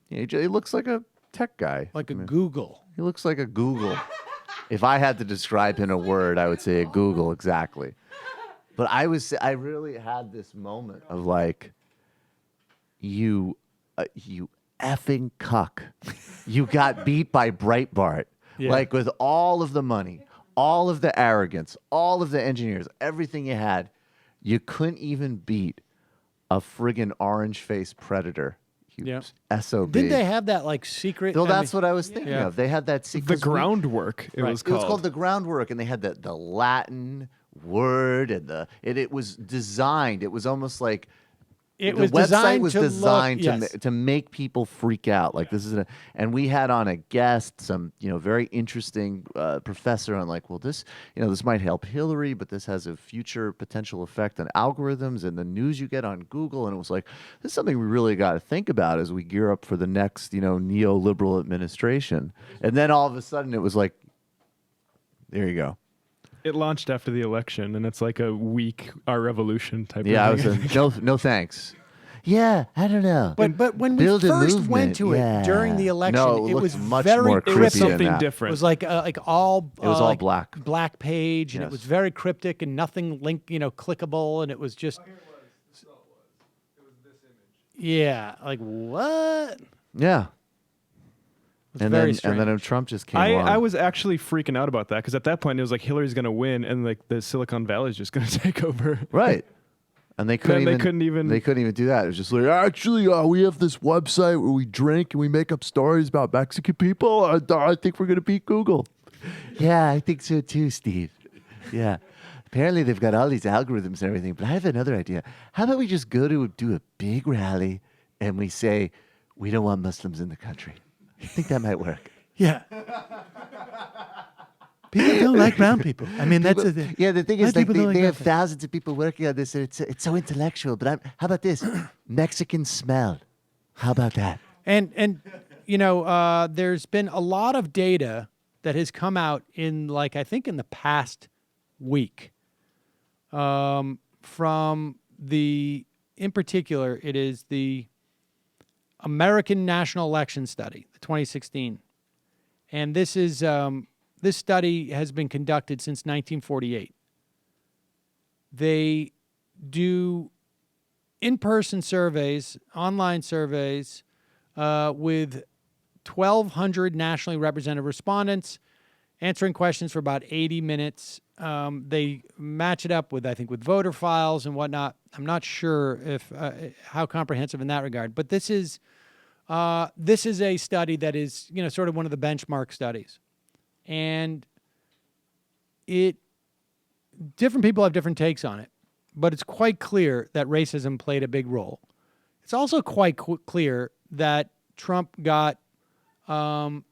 He looks like a tech guy. like a Google. He looks like a Google. If I had to describe him in a word, I would say a Google, exactly. But I really had this moment of like, you effing cuck. You got beat by Breitbart. Yeah. Like, with all of the money, all of the arrogance, all of the engineers, everything you had, you couldn't even beat a friggin' orange-faced predator. You SOB. Didn't they have that like secret? Well, that's what I was thinking of. They had that The secret. groundwork, it was It called. was called The Groundwork, and they had the Latin word, and it was designed. It was almost like It the was website designed was to designed look, to make people freak out. Like, this is and we had on a guest, some very interesting professor on, like, well, this this might help Hillary, but this has a future potential effect on algorithms and the news you get on Google. And it was like, this is something we really got to think about as we gear up for the next neoliberal administration. And then all of a sudden it was like, there you go. It launched after the election, and it's like a weak Our Revolution type Yeah, I of was thing. no thanks. Yeah, I don't know. But when we Build a first movement, went to yeah. it during the election, No, it it looked was much very more It was creepy than something that. It different. was like all. It was all like black. black page, and it Yes. was very cryptic and nothing clickable, and it was just. Yeah, like what? Yeah. It's And very then strange. Trump just came along. I was actually freaking out about that because at that point it was like Hillary's going to win and like the Silicon Valley is just going to take over. Right. And they couldn't They even couldn't even- do that. It was just like, actually, we have this website where we drink and we make up stories about Mexican people. I think we're going to beat Google. Yeah, I think so too, Steve. Yeah. Apparently they've got all these algorithms and everything, but I have another idea. How about we just go to do a big rally and we say, we don't want Muslims in the country. I think that might work. Yeah. People don't like brown people. I mean, that's People- the thing is, Most like, people don't they like have that. thousands of people working on this, and it's so intellectual. But how about this? Mexican smell. How about that? And there's been a lot of data that has come out in I think in the past week, in particular, it is the American National Election Study, the 2016, and this study has been conducted since 1948. They do in-person surveys, online surveys, with 1,200 nationally represented respondents, answering questions for about 80 minutes. They match it up with voter files and whatnot. I'm not sure if how comprehensive in that regard, but this is a study that is sort of one of the benchmark studies, and different people have different takes on it, but it's quite clear that racism played a big role. It's also quite clear that Trump got an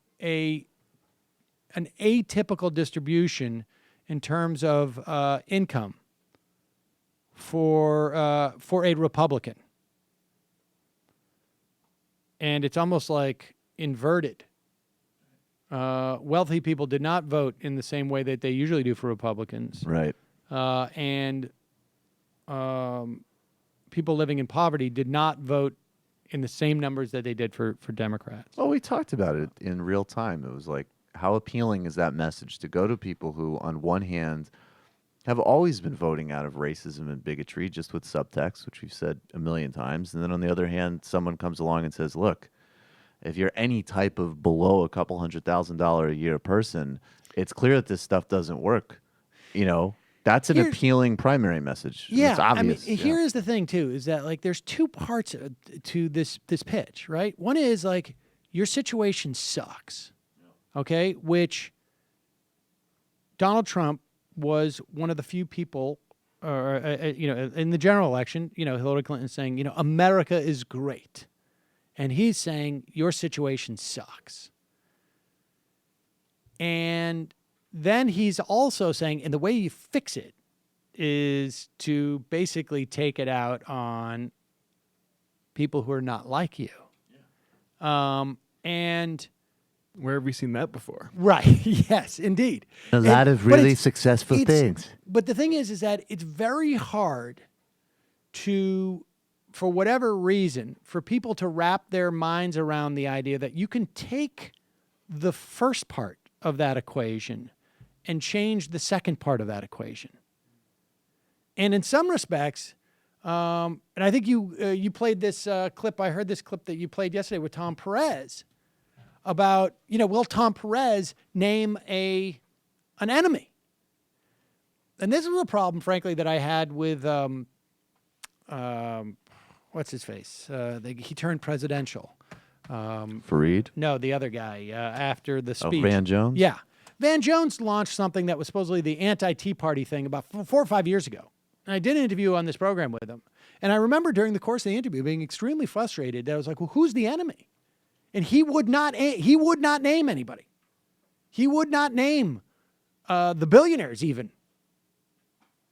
an atypical distribution in terms of income for a Republican, and it's almost like inverted. Wealthy people did not vote in the same way that they usually do for Republicans, Right. and people living in poverty did not vote in the same numbers that they did for Democrats. Well, we talked about it in real time. It was like, how appealing is that message to go to people who, on one hand, have always been voting out of racism and bigotry, just with subtext, which we've said a million times. And then on the other hand, someone comes along and says, look, if you're any type of below a couple $100,000 a year person, it's clear that this stuff doesn't work. You know, that's an appealing primary message. Yeah, It's obvious. I mean, here is the thing too: is that like there's two parts to this pitch, right? One is like your situation sucks, okay, which Donald Trump was one of the few people, in the general election, Hillary Clinton saying, America is great. And he's saying, your situation sucks. And then he's also saying, and the way you fix it is to basically take it out on people who are not like you. Yeah. And where have we seen that before? right, yes, indeed. A lot of really successful things. But the thing is that it's very hard to, for whatever reason, for people to wrap their minds around the idea that you can take the first part of that equation and change the second part of that equation. And in some respects, and I think you played this clip, I heard this clip that you played yesterday with Tom Perez about, will Tom Perez name an enemy? And this was a problem, frankly, that I had with, what's his face? He turned presidential. Fareed? No, the other guy, after the speech. Oh, Van Jones? Yeah. Van Jones launched something that was supposedly the anti-Tea Party thing about 4 or 5 years ago. And I did an interview on this program with him. And I remember during the course of the interview being extremely frustrated that I was like, well, who's the enemy? And he would not name anybody. He would not name the billionaires even,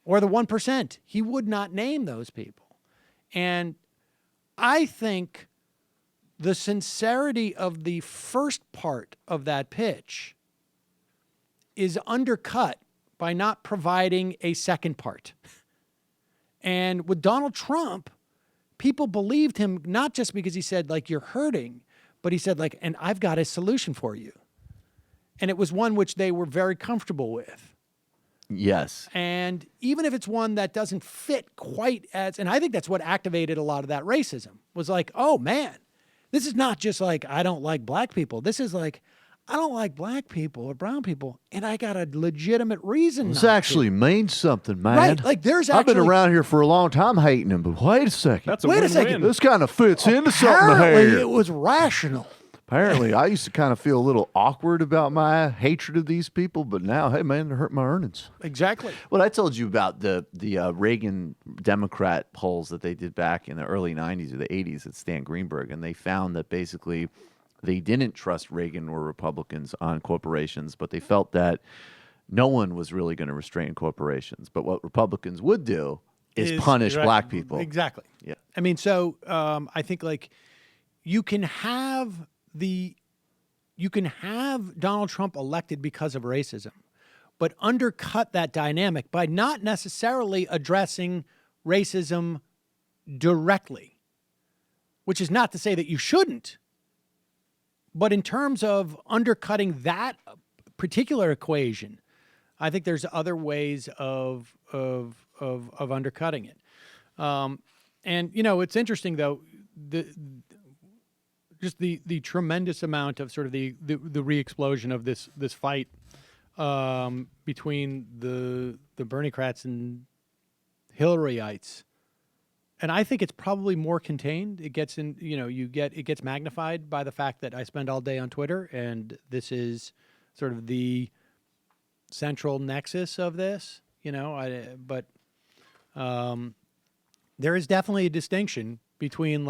or the 1%. He would not name those people. And I think the sincerity of the first part of that pitch is undercut by not providing a second part. And with Donald Trump, people believed him not just because he said, like, you're hurting, but he said, like, and I've got a solution for you. And it was one which they were very comfortable with. Yes. And even if it's one that doesn't fit quite as, and I think that's what activated a lot of that racism, was like, oh man, this is not just like, I don't like black people. This is like, I don't like black people or brown people, and I got a legitimate reason This not actually to. means something, man. Right, like there's I've been actually- around here for a long time hating him, but wait a second. That's a Wait a win-win. second. This kind of fits into something Apparently here. it was rational. Apparently, I used to kind of feel a little awkward about my hatred of these people, but now, hey, man, it hurt my earnings. Exactly. What I told you about the Reagan Democrat polls that they did back in the early 90s or the 80s at Stan Greenberg, and they found that basically they didn't trust Reagan or Republicans on corporations, but they felt that no one was really going to restrain corporations. But what Republicans would do is punish right, black people. Exactly. Yeah. I mean, so I think like you can have Donald Trump elected because of racism, but undercut that dynamic by not necessarily addressing racism directly, which is not to say that you shouldn't. But in terms of undercutting that particular equation, I think there's other ways of undercutting it. And it's interesting though, just the tremendous amount of sort of the re-explosion of this fight between the Bernie-crats and Hillaryites. And I think it's probably more contained. It gets in, it gets magnified by the fact that I spend all day on Twitter, and this is sort of the central nexus of this, but there is definitely a distinction between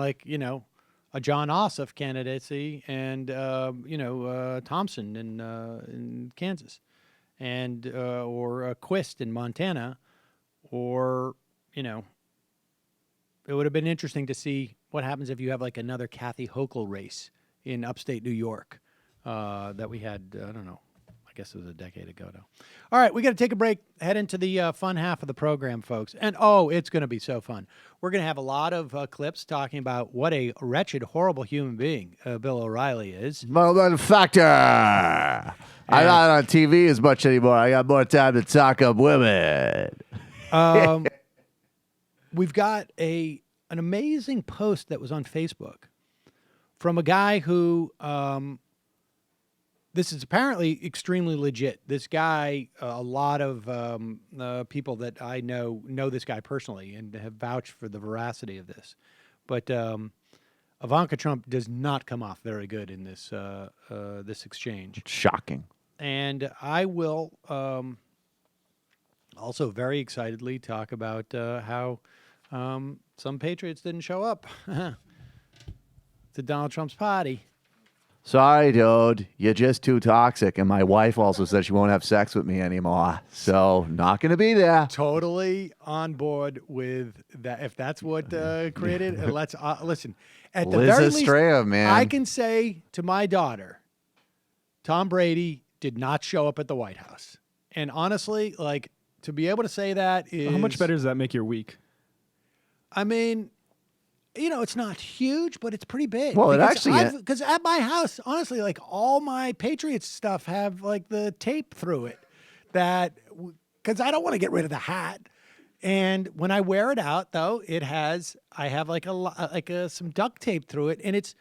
a John Ossoff candidacy and Thompson in Kansas, and or Quist in Montana, or it would have been interesting to see what happens if you have like another Kathy Hochul race in upstate New York that we had. I don't know. I guess it was a decade ago now. All right, we got to take a break. Head into the fun half of the program, folks. And it's going to be so fun. We're going to have a lot of clips talking about what a wretched, horrible human being Bill O'Reilly is. Motherfucker! I'm not on TV as much anymore. I got more time to talk up women. We've got an amazing post that was on Facebook from a guy who, this is apparently extremely legit. This guy, a lot of people that I know this guy personally and have vouched for the veracity of this. But Ivanka Trump does not come off very good in this this exchange. Shocking. And I will also very excitedly talk about how some patriots didn't show up to Donald Trump's party. Sorry, dude. You're just too toxic. And my wife also said she won't have sex with me anymore. So, not going to be there. Totally on board with that. If that's what created, let's listen. At the Liz very least, Estrella, man. I can say to my daughter, Tom Brady did not show up at the White House. And honestly, like, to be able to say that is... How much better does that make your week? I mean... it's not huge, but it's pretty big. Well, because at my house, honestly, like all my Patriots stuff have like the tape through it because I don't want to get rid of the hat. And when I wear it out, though, I have like some duct tape through it, and it's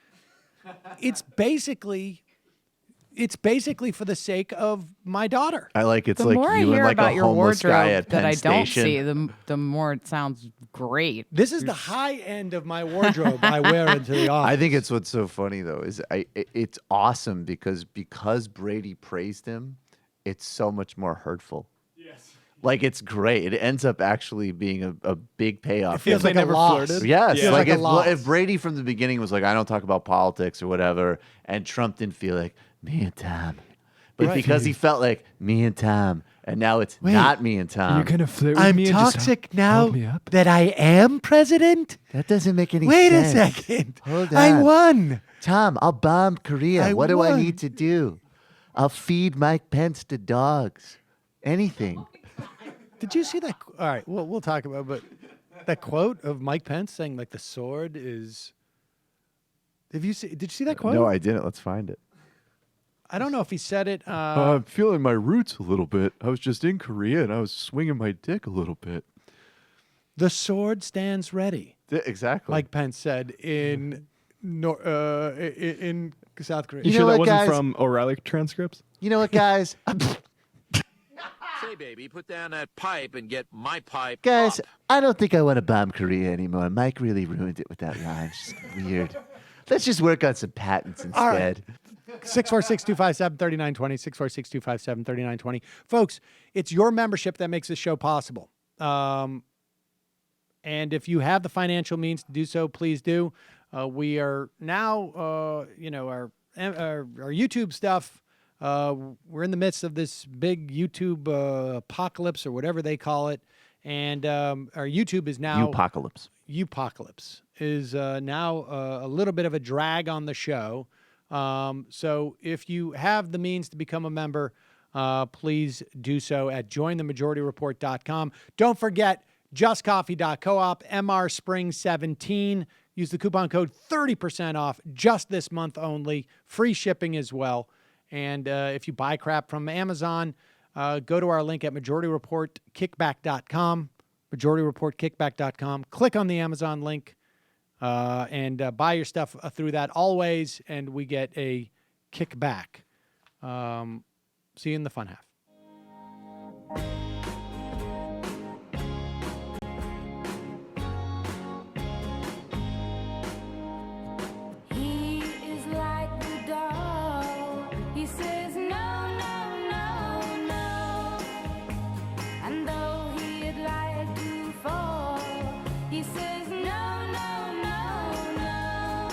basically for the sake of my daughter. I like it's the like more I you hear and like about a your homeless guy wardrobe at Penn that I don't Station. see, the more it sounds great. This is the high end of my wardrobe I wear into the office. I think it's what's so funny though is it's awesome because Brady praised him, it's so much more hurtful. Yes. Like it's great. It ends up actually being a big payoff. It feels They like a never loss. flirted? Yes, Yeah. like Like a loss. if Brady from the beginning was like, I don't talk about politics or whatever, and Trump didn't feel like me and Tom, but Right. because he felt like me and Tom, and now it's not me and Tom. You're gonna flirt with I'm me and just toxic hold me now up? that I am president? That doesn't make any Wait sense. a second. Hold I on. won. Tom, I'll bomb Korea. What do I won. need to do? I'll feed Mike Pence to dogs. Anything. Did you see that? All right, we'll talk about it, but that quote of Mike Pence saying like the sword is. Did you see that quote? No, I didn't. Let's find it. I don't know if he said it. I'm feeling my roots a little bit. I was just in Korea and I was swinging my dick a little bit. The sword stands ready. Exactly. Mike Pence said in South Korea. You, You sure know that what, wasn't guys? from O'Reilly transcripts? You know what, guys? Say, baby, put down that pipe and get my pipe Guys, up. I don't think I want to bomb Korea anymore. Mike really ruined it with that line. It's just weird. Let's just work on some patents All right. instead. 646-257-3920, 646-257-3920. Folks, it's your membership that makes this show possible. And if you have the financial means to do so, please do. We are now, our YouTube stuff. We're in the midst of this big YouTube apocalypse or whatever they call it. And our YouTube is now... Apocalypse. Upocalypse is now a little bit of a drag on the show. So if you have the means to become a member, please do so at jointhemajorityreport.com. Don't forget justcoffee.coop, MR Spring 17. Use the coupon code 30% off just this month only. Free shipping as well. And if you buy crap from Amazon, go to our link at majorityreportkickback.com, majorityreportkickback.com. Click on the Amazon link and buy your stuff through that always, and we get a kickback. See you in the fun half. He is like the dog. He says no, no, no, no. And though he'd like to fall, he says no, no, no, no.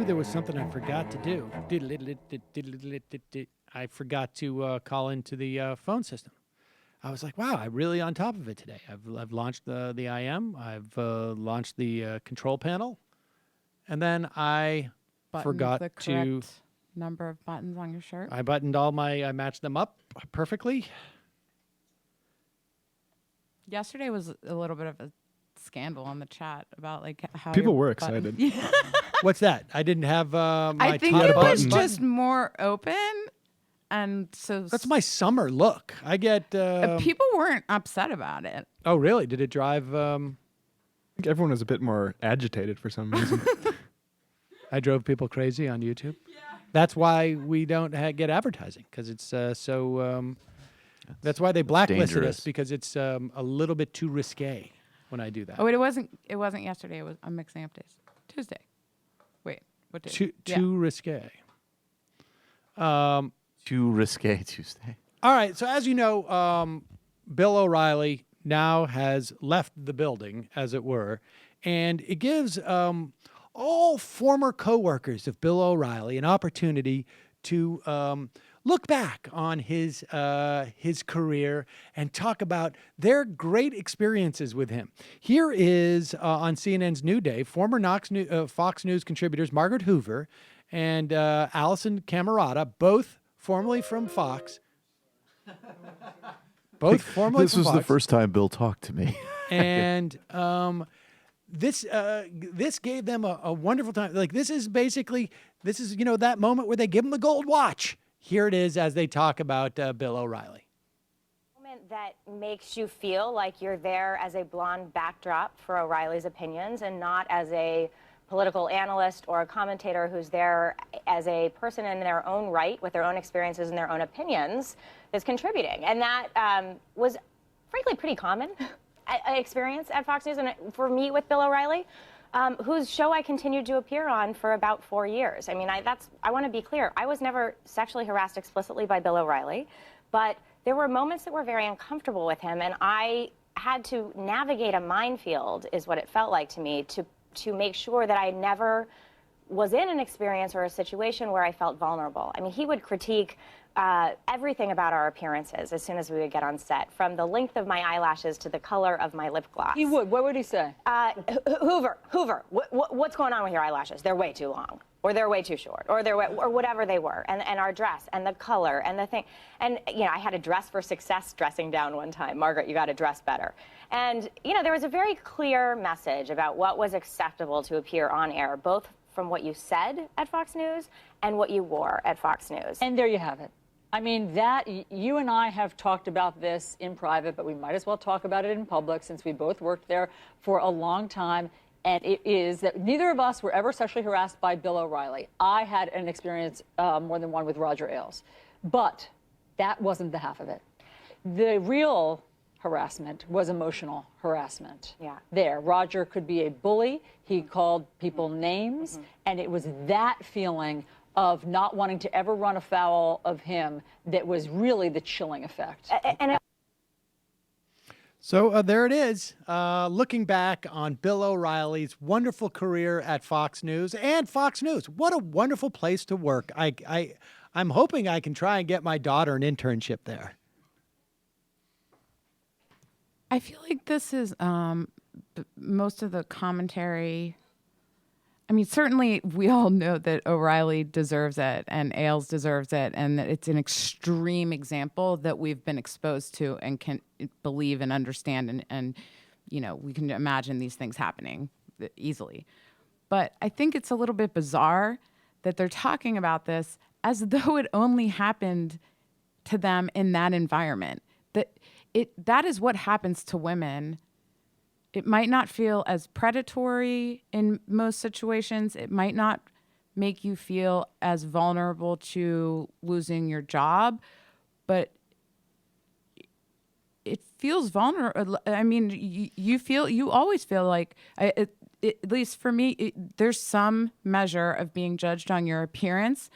knew there was something I forgot to do. I forgot to call into the phone system. I was like, wow, I'm really on top of it today. I've launched the IM. I've launched the control panel. And then I Buttoned forgot the to... correct number of buttons on your shirt. I matched them up perfectly. Yesterday was a little bit of a scandal on the chat about like how People your were button- excited. What's that? I didn't have my I think top it was button. just more open, and so That's my summer look. I get... people weren't upset about it. Oh, really? Did it drive... I think everyone was a bit more agitated for some reason. I drove people crazy on YouTube. Yeah. That's why we don't get advertising, because it's so... that's why they blacklisted dangerous. us, because it's a little bit too risque when I do that. Oh wait, it wasn't yesterday. I'm mixing up days. Tuesday. Wait, what day? Too risque. Too risque Tuesday. All right. So as you know, Bill O'Reilly now has left the building, as it were, and it gives all former coworkers of Bill O'Reilly an opportunity to look back on his career and talk about their great experiences with him. Here is on CNN's New Day, former Fox News contributors Margaret Hoover and Allison Camerata, both formerly from Fox. Both formerly This from was Fox. the first time Bill talked to me. And this gave them a wonderful time. Like this is that moment where they give him the gold watch. Here it is as they talk about Bill O'Reilly. Moment that makes you feel like you're there as a blonde backdrop for O'Reilly's opinions and not as a political analyst or a commentator who's there as a person in their own right with their own experiences and their own opinions is contributing. And that was frankly pretty common experience at Fox News and for me with Bill O'Reilly, whose show I continued to appear on for about 4 years. I mean, I want to be clear. I was never sexually harassed explicitly by Bill O'Reilly, but there were moments that were very uncomfortable with him, and I had to navigate a minefield, is what it felt like to me, to make sure that I never was in an experience or a situation where I felt vulnerable. I mean, he would critique everything about our appearances as soon as we would get on set, from the length of my eyelashes to the color of my lip gloss. He would. What would he say? Hoover, what's going on with your eyelashes? They're way too long, or they're way too short, or or whatever they were, and our dress, and the color, and the thing. And, I had a dress for success dressing down one time. Margaret, you got to dress better. And, there was a very clear message about what was acceptable to appear on air, both from what you said at Fox News and what you wore at Fox News. And there you have it. I mean, that you and I have talked about this in private, but we might as well talk about it in public since we both worked there for a long time. And it is that neither of us were ever sexually harassed by Bill O'Reilly. I had an experience, more than one, with Roger Ailes. But that wasn't the half of it. The real harassment was emotional harassment. Yeah. There. Roger could be a bully. He called people names. And it was that feeling of not wanting to ever run afoul of him that was really the chilling effect. So there it is, looking back on Bill O'Reilly's wonderful career at Fox News and Fox News. What a wonderful place to work. I'm hoping I can try and get my daughter an internship there. I feel like this is most of the commentary. I mean, certainly we all know that O'Reilly deserves it and Ailes deserves it, and that it's an extreme example that we've been exposed to and can believe and understand, and we can imagine these things happening easily. But I think it's a little bit bizarre that they're talking about this as though it only happened to them in that environment. That is what happens to women. It might not feel as predatory in most situations. It might not make you feel as vulnerable to losing your job, but it feels vulnerable. I mean, you always feel like, at least for me, there's some measure of being judged on your appearance.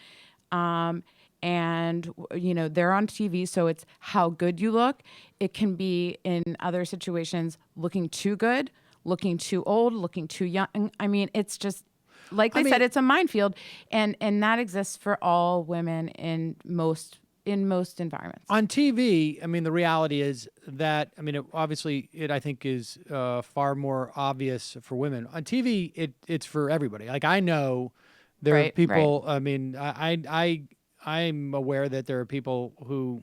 And, they're on TV, so it's how good you look. It can be, in other situations, looking too good, looking too old, looking too young. I mean, it's just... like they I said, mean- it's a minefield, and that exists for all women in most environments. On TV, I mean, the reality is that, I mean, I think is far more obvious for women. On TV, it's for everybody. Like, I know there are Right, people, I mean, I'm aware that there are people who,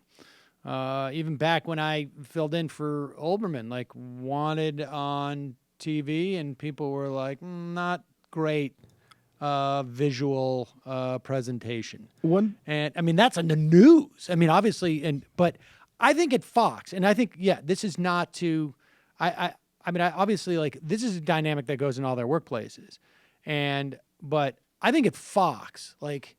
even back when I filled in for Olbermann, like, wanted on TV, and people were like, not great visual presentation. And I mean, that's in the news. I mean, obviously, but I think at Fox, and I think, this is not to, I mean, obviously, like, this is a dynamic that goes in all their workplaces. But I think at Fox, like,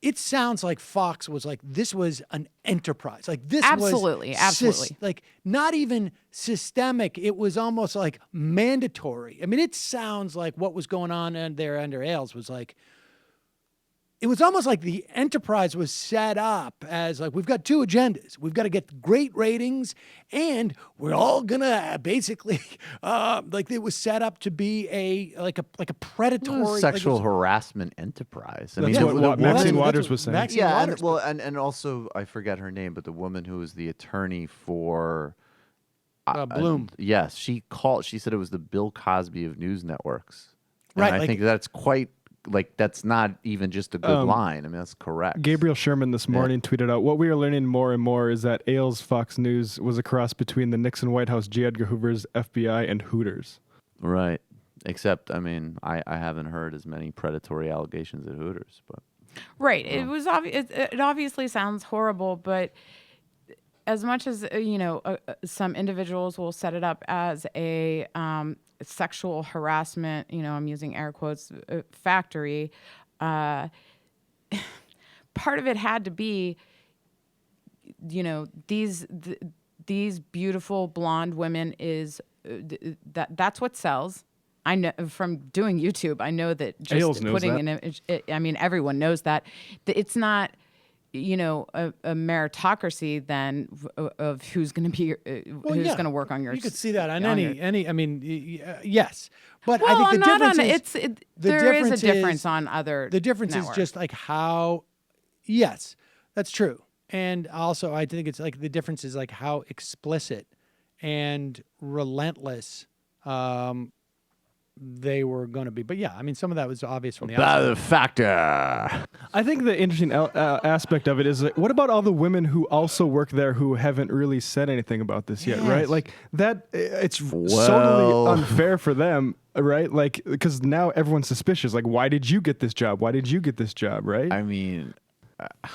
it sounds like Fox was like, this was an enterprise. Like, this Absolutely, was absolutely. like, not even systemic. It was almost like mandatory. I mean, it sounds like what was going on there under Ailes was like, it was almost like the enterprise was set up as like, we've got two agendas. We've got to get great ratings, and we're all gonna basically like, it was set up to be a predatory sexual like, harassment enterprise. I That's mean, what Maxine that's Waters what was saying. Maxine yeah, Waters and also I forget her name, but the woman who was the attorney for Bloom. yes, she said it was the Bill Cosby of news networks. And Right, I like- think that's quite like, that's not even just a good line. I mean, that's correct. Gabriel Sherman this morning tweeted out, "What we are learning more and more is that Ailes Fox News was a cross between the Nixon White House, J. Edgar Hoover's FBI, and Hooters." Right. Except, I mean, I haven't heard as many predatory allegations at Hooters, but Right. It was it obviously sounds horrible, but as much as some individuals will set it up as a sexual harassment, I'm using air quotes, factory. Part of it had to be, these beautiful blonde women is that's what sells. I know from doing YouTube. I know that just Ailes knows putting that. an image. I mean, everyone knows that. It's not, a meritocracy then of who's going to be who's going to work on your. You could see that on on any. I mean, yes, but Well, I think the not difference on is the the there is difference a difference is- on other. The difference networks. is just like how. Yes, that's true, and also I think it's like the difference is like how explicit and relentless they were going to be. But yeah, I mean, some of that was obvious from the outside. the factor. I think the interesting aspect of it is, like, what about all the women who also work there who haven't really said anything about this yet, right? Yes. Like that, it's Well- totally unfair for them, right? Like, because now everyone's suspicious. Like, why did you get this job? Why did you get this job, right? I mean,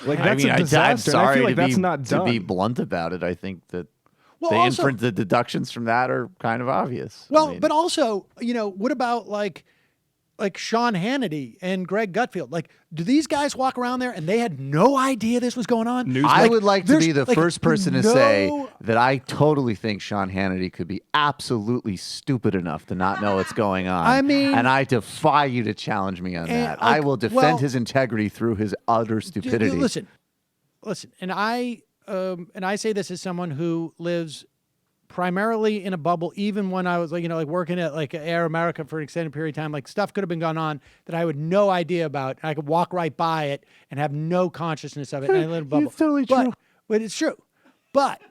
Like, I that's mean, a I'm disaster. and I sorry feel like to that's be, not to done. be blunt about it. I think that Well, the also- the deductions from that are kind of obvious. I Well, mean, but also, what about like Sean Hannity and Greg Gutfield? Like, do these guys walk around there and they had no idea this was going on? I would like to there's, be the like, first person to say no- that I totally think Sean Hannity could be absolutely stupid enough to not know what's going on. I mean- and I defy you to challenge me on And, that. I like, will defend well- his integrity through his utter stupidity. Listen, and I say this as someone who lives primarily in a bubble. Even when I was like, working at like Air America for an extended period of time, like stuff could have been going on that I had no idea about. I could walk right by it and have no consciousness of it. And I live in a bubble. It's totally true. But it's true. But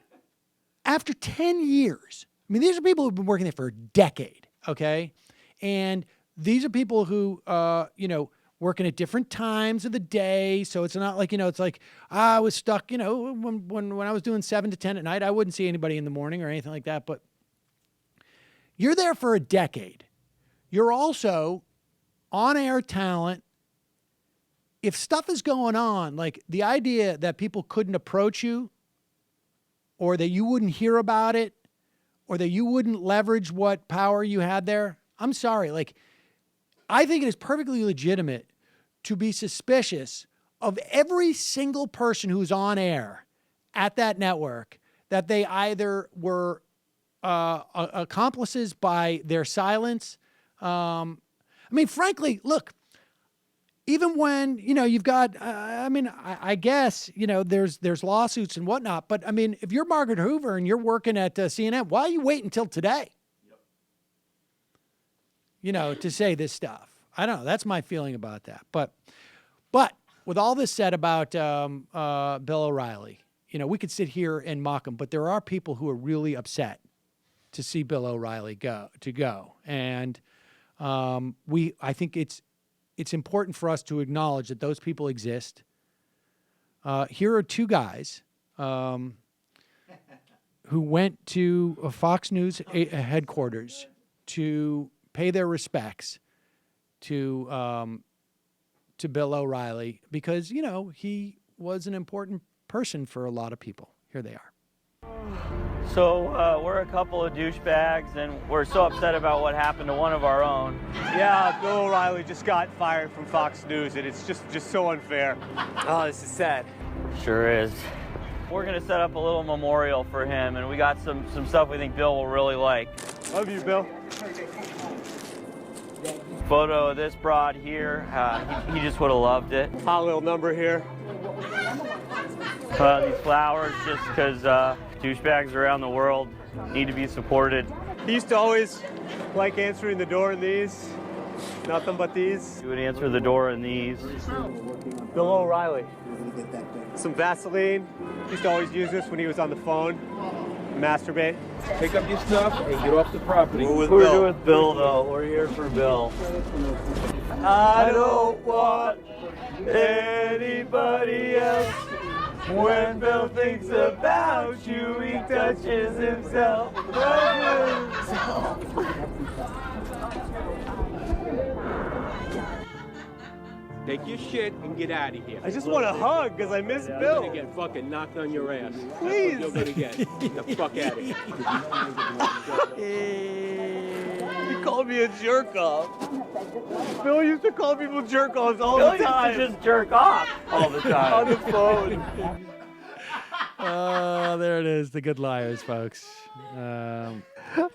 after 10 years, I mean, these are people who've been working there for a decade, okay? And these are people who, working at different times of the day. So it's not like, it's like I was stuck, when I was doing 7 to 10 at night, I wouldn't see anybody in the morning or anything like that. But you're there for a decade. You're also on-air talent. If stuff is going on, like the idea that people couldn't approach you or that you wouldn't hear about it or that you wouldn't leverage what power you had there, I'm sorry. Like, I think it is perfectly legitimate to be suspicious of every single person who's on air at that network, that they either were accomplices by their silence. I mean, frankly, look, even when, you've got, I guess, there's lawsuits and whatnot, but I mean, if you're Margaret Hoover and you're working at CNN, why are you waiting until today? To say this stuff. I don't know. That's my feeling about that. But with all this said about Bill O'Reilly, we could sit here and mock him, but there are people who are really upset to see Bill O'Reilly go. And I think it's important for us to acknowledge that those people exist. Here are two guys who went to Fox News headquarters to pay their respects to Bill O'Reilly because, he was an important person for a lot of people. Here they are. So we're a couple of douchebags, and we're so upset about what happened to one of our own. Yeah, Bill O'Reilly just got fired from Fox News, and it's just so unfair. Oh, this is sad. Sure is. We're gonna set up a little memorial for him, and we got some stuff we think Bill will really like. Love you, Bill. Photo of this broad here. He just would have loved it. Hot little number here. These flowers, just because douchebags around the world need to be supported. He used to always like answering the door in these. Nothing but these. He would answer the door in these. Bill O'Reilly. Some Vaseline. He used to always use this when he was on the phone. Masturbate. Pick up your stuff and get off the property. We're with Bill, though. We're here for Bill. I don't want anybody else. When Bill thinks about you, he touches himself. Take your shit and get out of here. I just want a hug because I miss You're Bill. gonna get fucking knocked on your ass. Please. That's what you're gonna get. Get the fuck out of here. He called me a jerk off. Bill used to call people jerk offs all Bill the used time. to just jerk off all the time. On the phone. Oh, there it is. The Good Liars, folks.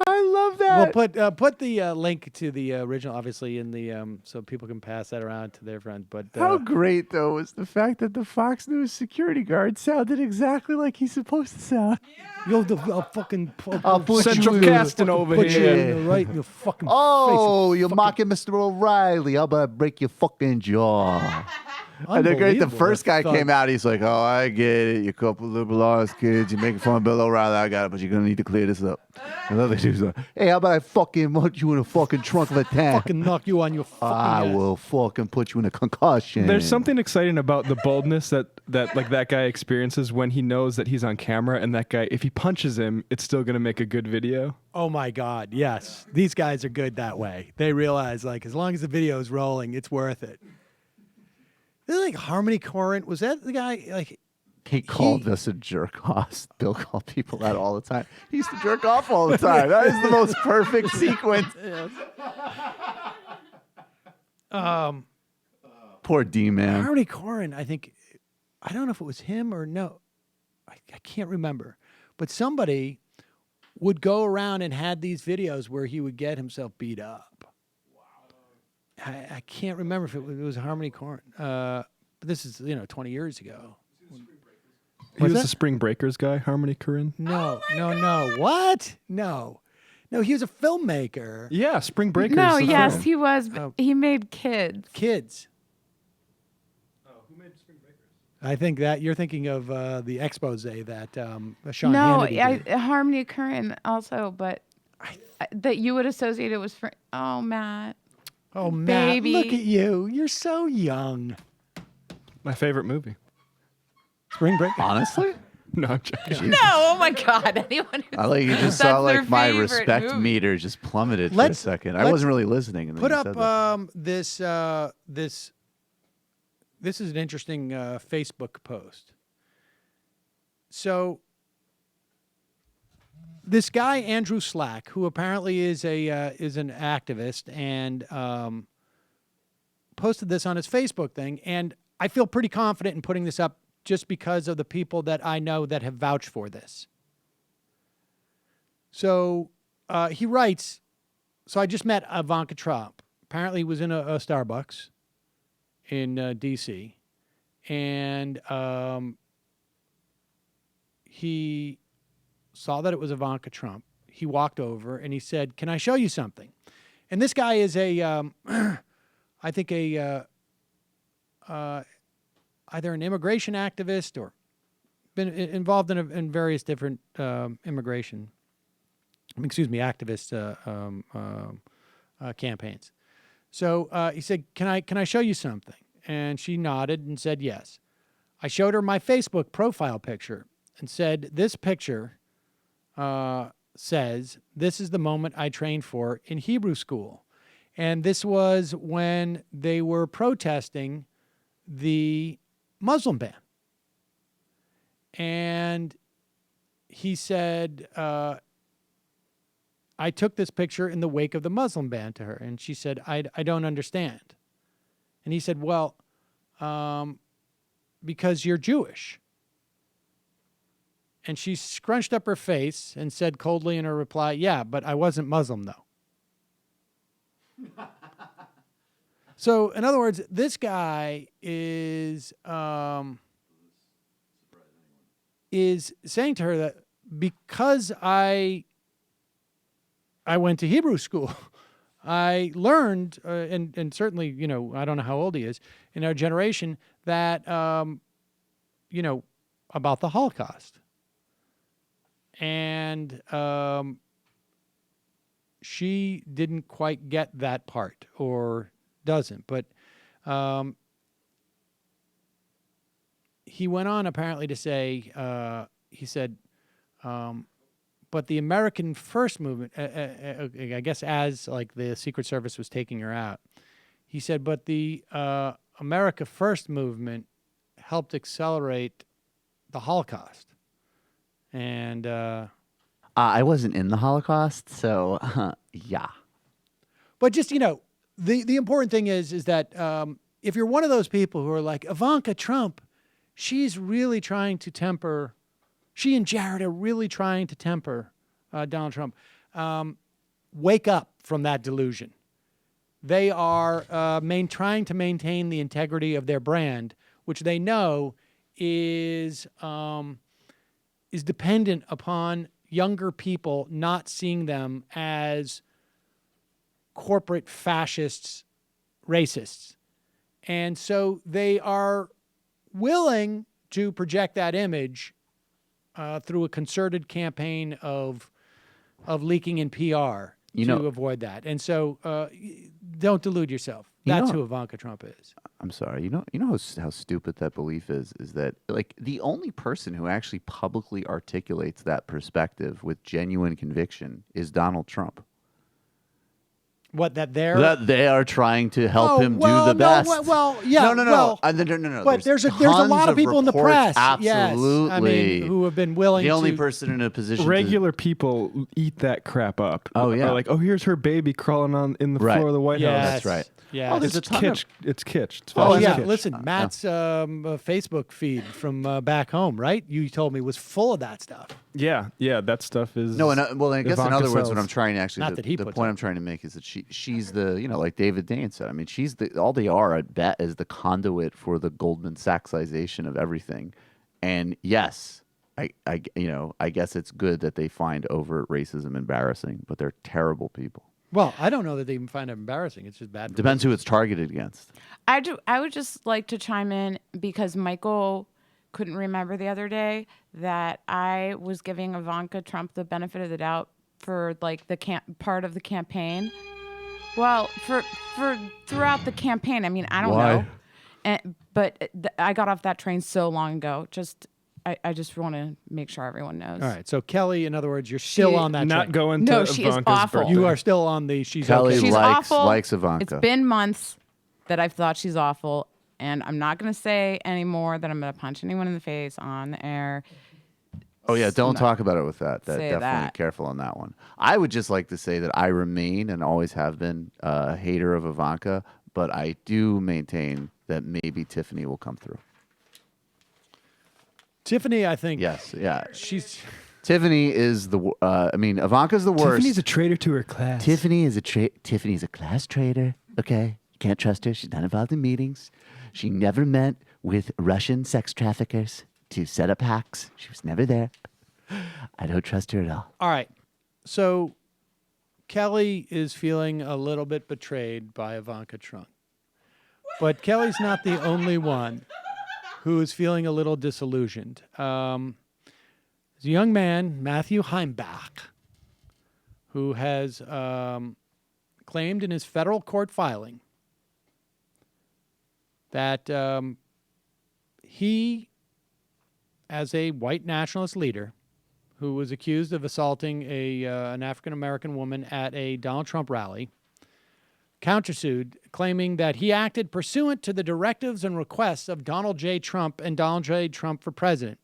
I love that. We'll put the link to the original, obviously, in the so people can pass that around to their friends. But How great, though, was the fact that the Fox News security guard sounded exactly like he's supposed to sound. I'll fucking I'll put Central you casting over put you here. right in your fucking Oh, face. you're mocking Mr. O'Reilly. How about I break your fucking jaw? And they're great. The Unbelievable, first that guy came out. He's like, "Oh, I get it. You couple liberal arts kids. You're making fun of Bill O'Reilly. I got it, but you're gonna need to clear this up." Another dude's like, "Hey, how about I fucking put you in a fucking trunk of a tank? fucking knock you on your fucking I ass. will fucking put you in a concussion." There's something exciting about the boldness that like that guy experiences when he knows that he's on camera, and that guy, if he punches him, it's still gonna make a good video. Oh my God, yes. These guys are good that way. They realize, like, as long as the video is rolling, it's worth it. They're like Harmony Korine. Was that the guy? Like, He called us a jerk off. Bill called people that all the time. He used to jerk off all the time. That is the most perfect sequence. Poor D man. Harmony Korine, I think, I don't know if it was him or no. I can't remember. But somebody would go around and had these videos where he would get himself beat up. I can't remember if it was Harmony Korine. But this is, 20 years ago. He was the Spring Breakers guy, Harmony Korine. No. What? No, he was a filmmaker. Yeah, Spring Breakers. No, the yes, film. he was. But he made kids. Kids. Oh, who made Spring Breakers? I think that you're thinking of the expose that Sean Hannity did. Harmony Korine also, but that you would associate it was for. Oh, Matt. Oh, Matt, baby. look at you. You're so young. My favorite movie. Spring Break. Honestly? No, I'm joking. No, oh my God. Anyone who I like you just saw like my respect meter just plummeted for a second. I wasn't really listening. And then Put you up said that. this is an interesting Facebook post. So this guy Andrew Slack, who apparently is an activist, and posted this on his Facebook thing, and I feel pretty confident in putting this up just because of the people that I know that have vouched for this. So he writes, so I just met Ivanka Trump. Apparently he was in a Starbucks in D.C., and he saw that it was Ivanka Trump. He walked over and he said, "Can I show you something?" And this guy is a I think either an immigration activist or been involved in various different activist campaigns. So he said, "Can I show you something?" And she nodded and said yes. I showed her my Facebook profile picture and said, "This picture says this is the moment I trained for in Hebrew school." And this was when they were protesting the Muslim ban. And he said, I took this picture in the wake of the Muslim ban to her. And she said, I don't understand. And he said, well, because you're Jewish. And she scrunched up her face and said coldly in her reply, yeah, but I wasn't Muslim, though. So, in other words, this guy is saying to her that because I went to Hebrew school, I learned, and certainly, you know, I don't know how old he is, in our generation, that, you know, about the Holocaust. And she didn't quite get that part, or doesn't. But he went on apparently to say, he said, but the American First movement, I guess as like the Secret Service was taking her out, he said, but the America First movement helped accelerate the Holocaust. And I wasn't in the Holocaust, so yeah. But just, you know, the important thing is that if you're one of those people who are like, Ivanka Trump, she's really trying to temper, she and Jared are really trying to temper Donald Trump, wake up from that delusion. They are trying to maintain the integrity of their brand, which they know is dependent upon younger people not seeing them as corporate fascists, racists. And so they are willing to project that image through a concerted campaign of leaking in PR to avoid that. And so don't delude yourself. That's who Ivanka Trump is. I'm sorry. You know how stupid that belief is that like the only person who actually publicly articulates that perspective with genuine conviction is Donald Trump. What, that they are trying to help him do the best. Yeah. No. But there's a lot of people in the press, absolutely, yes, I mean, who have been willing. The only person in a position. Regular people eat that crap up. Oh yeah, like here's her baby crawling in the floor of the White House. That's right. Yeah, it's kitsch. It's kitsch. It's kitsch. Listen, Matt's Facebook feed from back home, right? You told me was full of that stuff. Yeah, that stuff is. No, I guess in other words, what I'm trying to Not that he the puts point up. I'm trying to make is that she's the, you know, like David Dane said. I mean, she's all they are at bet is the conduit for the Goldman Sachsization of everything. And yes, I guess it's good that they find overt racism embarrassing, but they're terrible people. Well, I don't know that they even find it embarrassing. It's just bad. Depends who it's targeted against. I would just like to chime in because Michael couldn't remember the other day that I was giving Ivanka Trump the benefit of the doubt for like the part of the campaign. Well, for throughout the campaign, I mean, I don't know, but I got off that train so long ago. I just want to make sure everyone knows. All right. So Kelly, in other words, you're still on that not train. going to No, she is Ivanka's awful. birthday. You are still on the she's Kelly okay. She's awful. likes Ivanka. It's been months that I've thought she's awful, and I'm not going to say anymore that I'm going to punch anyone in the face on the air. Oh yeah, don't talk about it with that. Say Definitely that. careful on that one. I would just like to say that I remain and always have been a hater of Ivanka, but I do maintain that maybe Tiffany will come through. Tiffany, I think. Yes, yeah. Tiffany is the. I mean, Ivanka's the worst. Tiffany's a traitor to her class. Tiffany's a class traitor. Okay, you can't trust her. She's not involved in meetings. She never met with Russian sex traffickers to set up hacks. She was never there. I don't trust her at all. All right. So Kelly is feeling a little bit betrayed by Ivanka Trump. But Kelly's not the only one who is feeling a little disillusioned. There's a young man, Matthew Heimbach, who has claimed in his federal court filing that he, as a white nationalist leader who was accused of assaulting an African-American woman at a Donald Trump rally, countersued, claiming that he acted pursuant to the directives and requests of Donald J. Trump and Donald J. Trump for president,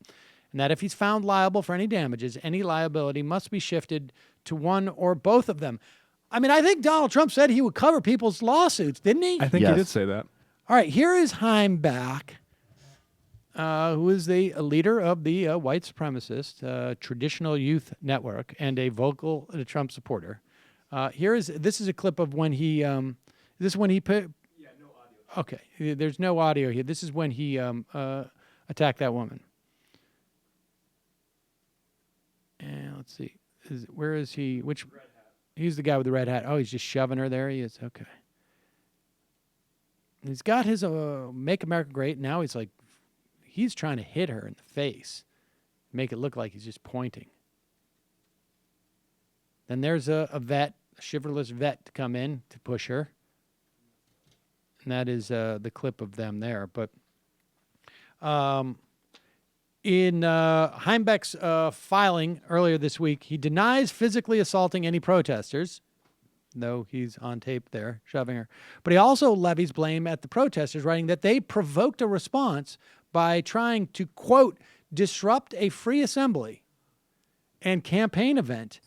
and that if he's found liable for any damages, any liability must be shifted to one or both of them. I mean, I think Donald Trump said he would cover people's lawsuits, didn't he? I think he did say that. All right, here is Heimbach, who is the leader of the white supremacist Traditional Youth Network and a vocal Trump supporter. This is a clip of when he this is when he put. Yeah, no audio. Okay, there's no audio here. This is when he attacked that woman. And let's see, where is he? Which? Red hat. He's the guy with the red hat. Oh, he's just shoving her. There he is. Okay. He's got his "Make America Great." Now he's trying to hit her in the face, make it look like he's just pointing. Then there's a vet, a chivalrous vet, to come in to push her. And that is the clip of them there. But in Heimbach's filing earlier this week, he denies physically assaulting any protesters, though he's on tape there shoving her. But he also levies blame at the protesters, writing that they provoked a response by trying to, quote, disrupt a free assembly and campaign event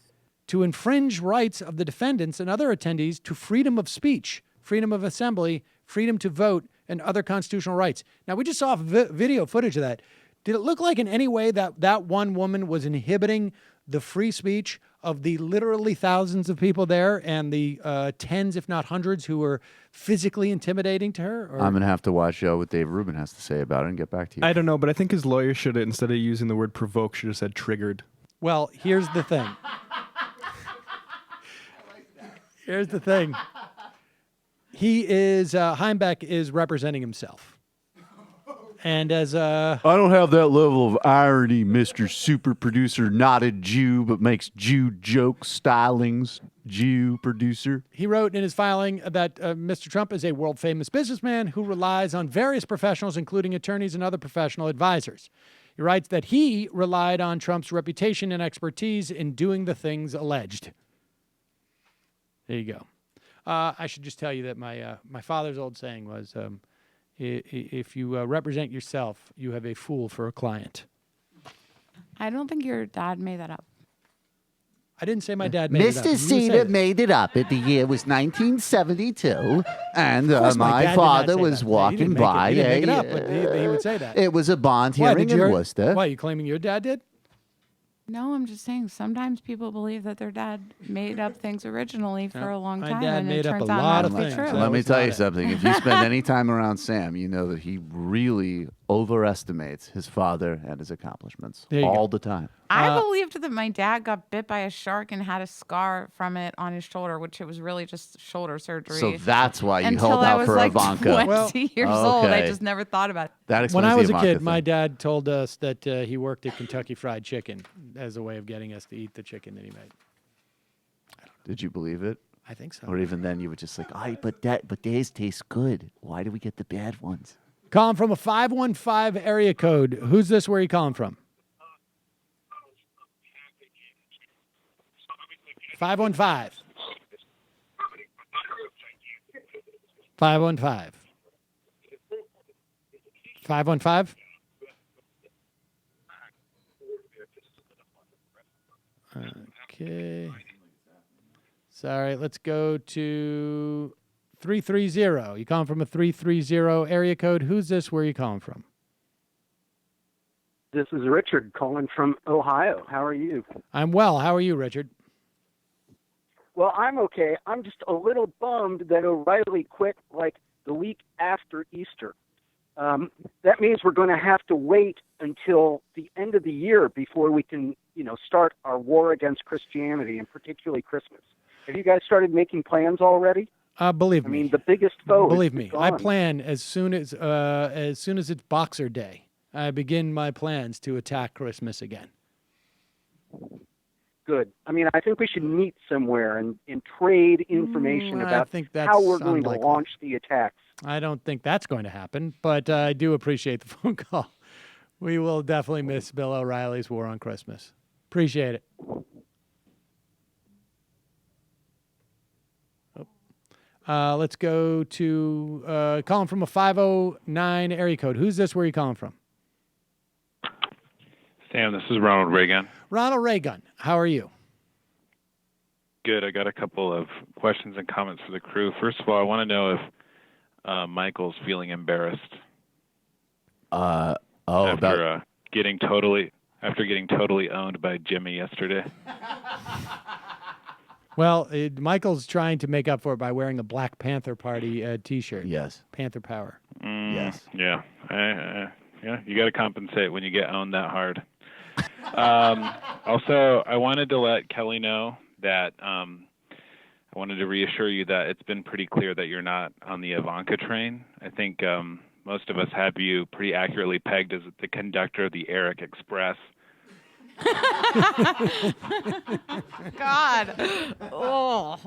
to infringe rights of the defendants and other attendees to freedom of speech, freedom of assembly, freedom to vote, and other constitutional rights. Now, we just saw video footage of that. Did it look like in any way that that one woman was inhibiting the free speech of the literally thousands of people there and the tens, if not hundreds, who were physically intimidating to her? Or? I'm going to have to watch what Dave Rubin has to say about it and get back to you. I don't know, but I think his lawyer should have, instead of using the word provoke, should have said triggered. Well, here's the thing. Here's the thing. Heimbach is representing himself. And as I don't have that level of irony, Mr. Super Producer, not a Jew, but makes Jew joke stylings, Jew producer. He wrote in his filing that Mr. Trump is a world-famous businessman who relies on various professionals, including attorneys and other professional advisors. He writes that he relied on Trump's reputation and expertise in doing the things alleged. There you go. I should just tell you that my father's old saying was, if you represent yourself, you have a fool for a client. I don't think your dad made that up. I didn't say my dad made it up. Mr. Seder made it up. The year was 1972, and my father was walking by. He didn't make it up, but he would say that. It was a bond hearing in Worcester. Why, are you claiming your dad did? No, I'm just saying sometimes people believe that their dad made up things originally for a long time. My dad and made it up a turns out lot not of to be things. true. Let me tell you something. If you spend any time around Sam, you know that he really overestimates his father and his accomplishments all the time. I believed that my dad got bit by a shark and had a scar from it on his shoulder, which it was really just shoulder surgery. So that's why you Until held I out was for like Ivanka. 20 years old. I just never thought about it. That explains when I was the a Ivanka kid, my thing. dad told us that he worked at Kentucky Fried Chicken as a way of getting us to eat the chicken that he made. Did you believe it? I think so. Or even then, you were just like, but theirs taste good. Why do we get the bad ones? Calling from a 515 area code. Who's this? Where are you calling from? 515. 515. 515. Okay. Sorry, let's go to 330. You calling from a 330 area code? Who's this? Where are you calling from? This is Richard calling from Ohio. How are you? I'm well. How are you, Richard? Well, I'm okay. I'm just a little bummed that O'Reilly quit like the week after Easter. That means we're going to have to wait until the end of the year before we can, start our war against Christianity, and particularly Christmas. Have you guys started making plans already? Believe I me. mean, the biggest foe. Believe is me, I gone. plan as soon as it's Boxer Day, I begin my plans to attack Christmas again. Good. I mean, I think we should meet somewhere and trade information I about think that's how we're going unlikely. to launch the attacks. I don't think that's going to happen, but I do appreciate the phone call. We will definitely miss Bill O'Reilly's War on Christmas. Appreciate it. Let's go to calling from a 509 area code. Who's this? Where are you calling from? Sam, this is Ronald Reagan. Ronald Reagan. How are you? Good. I got a couple of questions and comments for the crew. First of all, I want to know if Michael's feeling embarrassed after getting totally owned by Jimmy yesterday. Well, Michael's trying to make up for it by wearing a Black Panther Party T-shirt. Yes. Panther Power. Yes. Yeah. Yeah. You got to compensate when you get owned that hard. Also, I wanted to let Kelly know that I wanted to reassure you that it's been pretty clear that you're not on the Ivanka train. I think most of us have you pretty accurately pegged as the conductor of the Eric Express. God. Oh.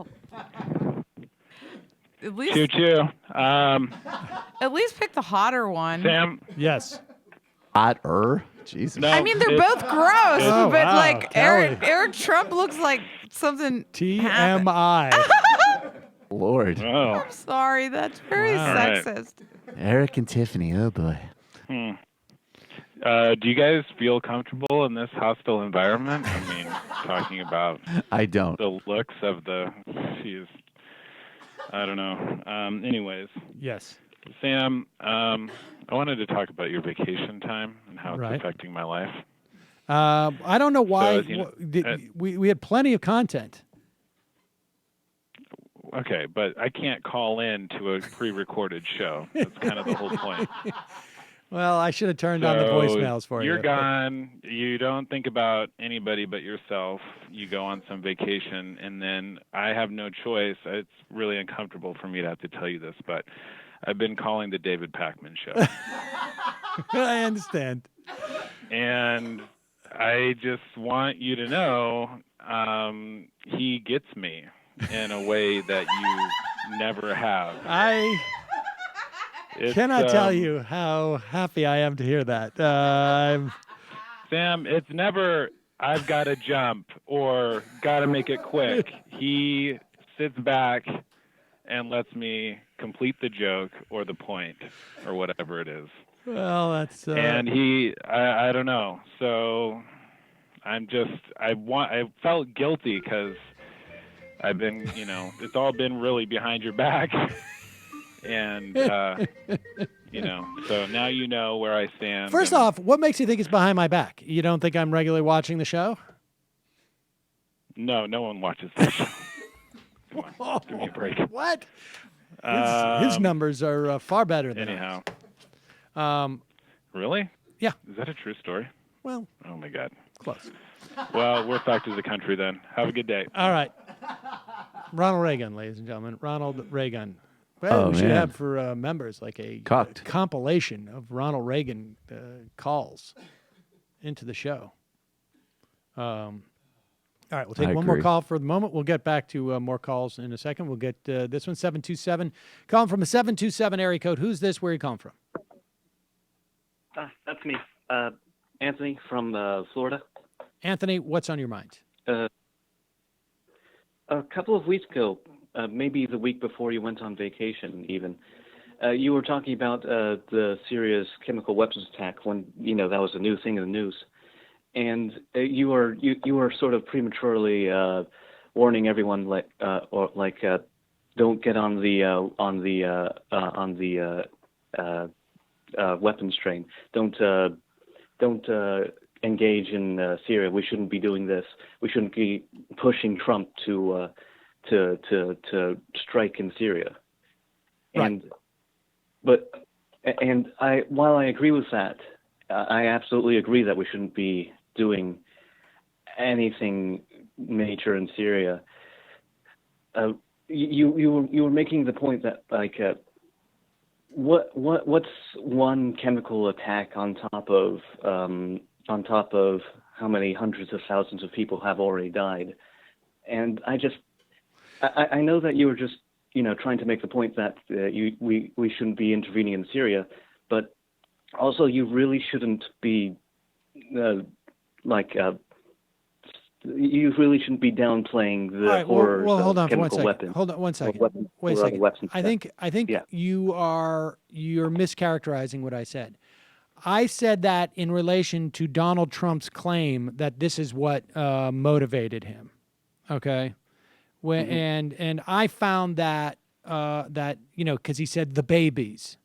At least, Choo choo. at least pick the hotter one. Sam. Yes. Hotter. Jesus. No, I mean, they're both gross, Oh, but wow, like Kelly. Eric Trump looks like something. TMI. Lord. Oh. I'm sorry, that's very Wow. All right. sexist. Eric and Tiffany. Oh boy. Do you guys feel comfortable in this hostile environment? I mean, talking about I don't. the looks of the, she's, I don't know. Anyways, Yes. Sam, I wanted to talk about your vacation time and how it's Right. affecting my life. I don't know why. as you know, we had plenty of content. Okay, but I can't call in to a pre-recorded show. That's kind of the whole point. Well, I should have turned on the voicemails for you. You're gone. You don't think about anybody but yourself. You go on some vacation, and then I have no choice. It's really uncomfortable for me to have to tell you this, but I've been calling the David Pakman Show. I understand. And I just want you to know he gets me in a way that you never have. I cannot tell you how happy I am to hear that. Sam, it's never, I've got to jump or got to make it quick. He sits back and lets me complete the joke or the point or whatever it is. Well, that's... And I don't know. So I'm just, I felt guilty because I've been, it's all been really behind your back. And, so now you know where I stand. First off, what makes you think it's behind my back? You don't think I'm regularly watching the show? No one watches this show. Come on, give me a break. What? His numbers are far better than Anyhow. ours. Really? Yeah. Is that a true story? Well. Oh, my God. Close. Well, we're fucked as a country then. Have a good day. All right. Ronald Reagan, ladies and gentlemen. Ronald Reagan. Well, we should have for members like a compilation of Ronald Reagan calls into the show. All right, we'll take one more call for the moment. We'll get back to more calls in a second. We'll get this one, 727. Calling from a 727 area code. Who's this? Where are you calling from? That's me. Anthony from Florida. Anthony, what's on your mind? A couple of weeks ago, maybe the week before you went on vacation even, you were talking about the Syria's chemical weapons attack when, that was a new thing in the news. And you were sort of prematurely warning everyone don't get on the weapons train. Don't engage in Syria. We shouldn't be doing this. We shouldn't be pushing Trump to strike in Syria. Right. While I agree with that, I absolutely agree that we shouldn't be doing anything major in Syria. you were making the point that like what's one chemical attack on top of how many hundreds of thousands of people have already died, and I know that you were just trying to make the point that we shouldn't be intervening in Syria, but also you really shouldn't be you really shouldn't be downplaying the All right, horrors hold of on for one chemical second. weapons. Hold on one second. Weapons, Wait a or other second. weapons I that- think yeah. you're mischaracterizing what I said. I said that in relation to Donald Trump's claim that this is what motivated him. Okay, and I found that because he said the babies,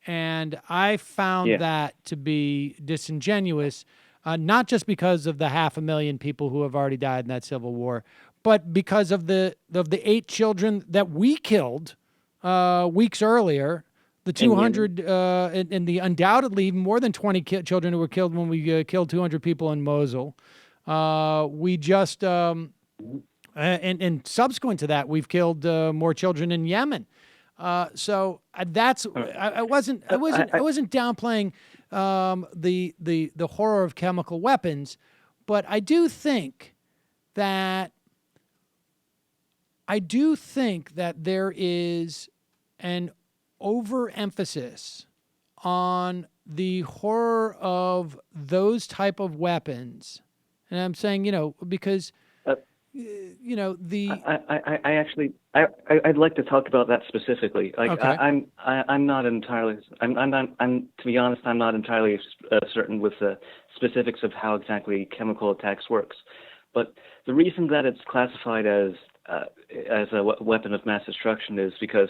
and I found that to be disingenuous, not just because of the 500,000 people who have already died in that civil war, but because of the 8 children that we killed weeks earlier. The 200 and the undoubtedly more than 20 children who were killed when we killed 200 people in Mosul. We just and subsequent to that, we've killed more children in Yemen. So that's I wasn't downplaying the horror of chemical weapons, but I do think that there is an overemphasis on the horror of those type of weapons, and I'm saying because I'd like to talk about that specifically. Like Okay. I'm not entirely to be honest, I'm not entirely certain with the specifics of how exactly chemical attacks works, but the reason that it's classified as a weapon of mass destruction is because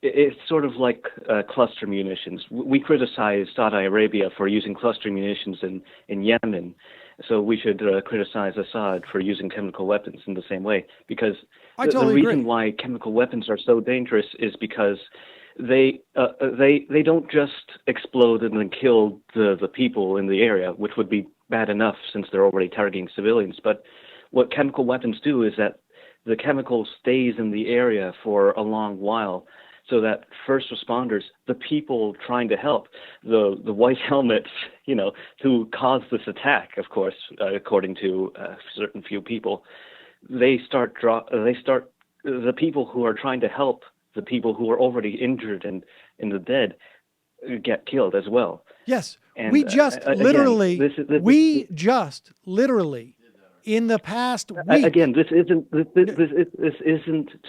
it's sort of like cluster munitions. We criticize Saudi Arabia for using cluster munitions in Yemen, so we should criticize Assad for using chemical weapons in the same way. Because the reason why chemical weapons are so dangerous is because they don't just explode and then kill the people in the area, which would be bad enough since they're already targeting civilians. But what chemical weapons do is that the chemical stays in the area for a long while, so that first responders, the people trying to help, the white helmets, who caused this attack, of course, according to certain few people, the people who are trying to help the people who are already injured and in the dead get killed as well. Yes, And, we just literally in the past week. Again, this isn't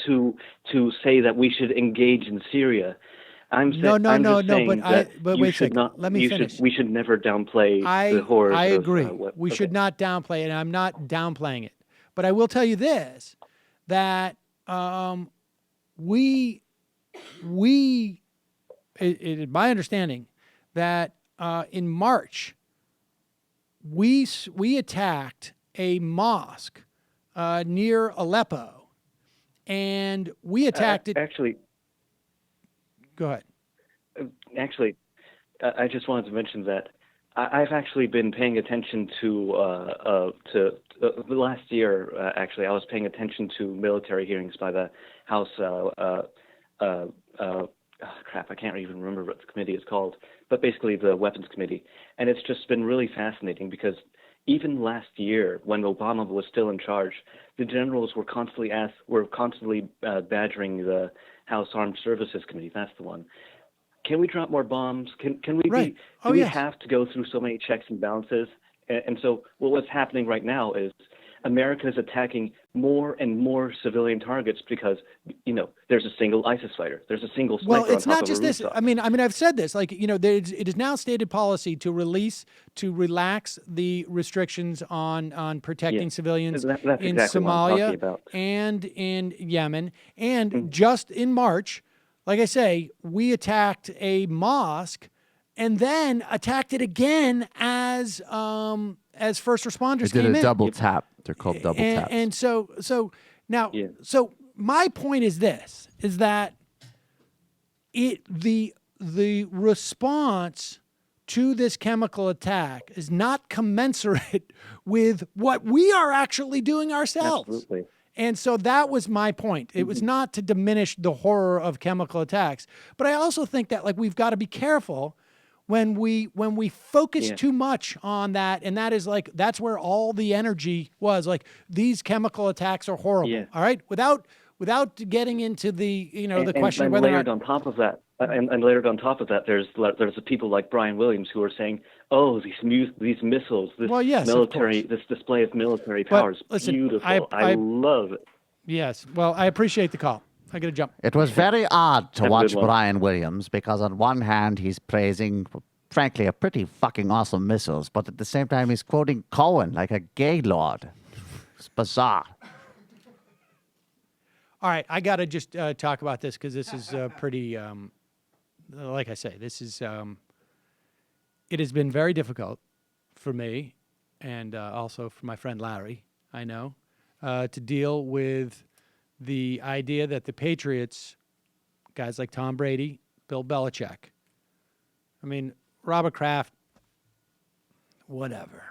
to say that we should engage in Syria. I'm just saying But wait a second. Let me finish. We should never downplay the horrors. I agree. We okay. should not downplay it, and I'm not downplaying it. But I will tell you this: that it is my understanding that in March we attacked a mosque near Aleppo, and we attacked it. Actually, go ahead. Actually, I just wanted to mention that I've actually been paying attention to last year. Actually, I was paying attention to military hearings by the House. I can't even remember what the committee is called, but basically the Weapons Committee, and it's just been really fascinating because even last year, when Obama was still in charge, the generals were constantly badgering the House Armed Services Committee. That's the one. Can we drop more bombs? Can we right. do we have to go through so many checks and balances? And so what's happening right now is America is attacking more and more civilian targets because there's a single ISIS fighter, there's a single sniper. Well, it's on top not of just a this. rooftop. I mean, I've said this. Like it is now stated policy to relax the restrictions on protecting civilians that's in exactly what I'm talking Somalia about. and in Yemen, and just in March, like I say, we attacked a mosque, and then attacked it again as first responders They came did a in. double tap. They're called double taps. And so now, so my point is this: is that the response to this chemical attack is not commensurate with what we are actually doing ourselves. Absolutely. And so that was my point. It was not to diminish the horror of chemical attacks, but I also think that like we've got to be careful when we focus too much on that, and that is like that's where all the energy was. Like these chemical attacks are horrible. All right, without getting into the the question of whether layered or on top of that, and layered on top of that, there's people like Brian Williams who are saying, "Oh, these missiles, this military, this display of military power is beautiful. I love it." Yes. Well, I appreciate the call. I got to jump. It was very odd to Have a watch good one. Brian Williams because on one hand he's praising, frankly, a pretty fucking awesome missiles, but at the same time he's quoting Cohen like a gay lord. It's bizarre. All right, I got to just talk about this because this is pretty. Like I say, this is. It has been very difficult for me, and also for my friend Larry. I know to deal with the idea that the Patriots, guys like Tom Brady, Bill Belichick. I mean, Robert Kraft. Whatever.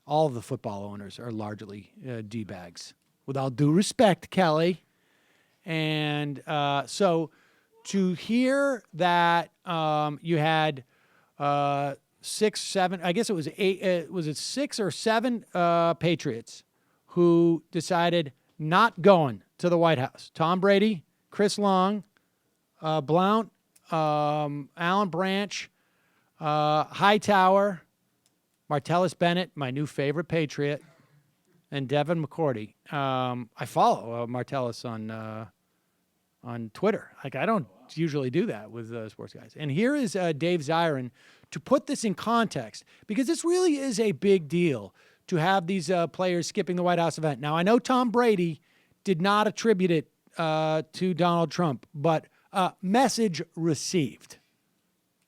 All of the football owners are largely D-bags. With all due respect, Kelly. And so to hear that you had 6, 7, I guess it was 8, was it 6 or 7 Patriots who decided not going to the White House? Tom Brady, Chris Long, Blount, Alan Branch, Hightower, Martellus Bennett, my new favorite Patriot, and Devin McCourty. I follow Martellus on Twitter. Like, I don't usually do that with sports guys. And here is Dave Zirin to put this in context, because this really is a big deal to have these players skipping the White House event. Now, I know Tom Brady did not attribute it to Donald Trump, but message received.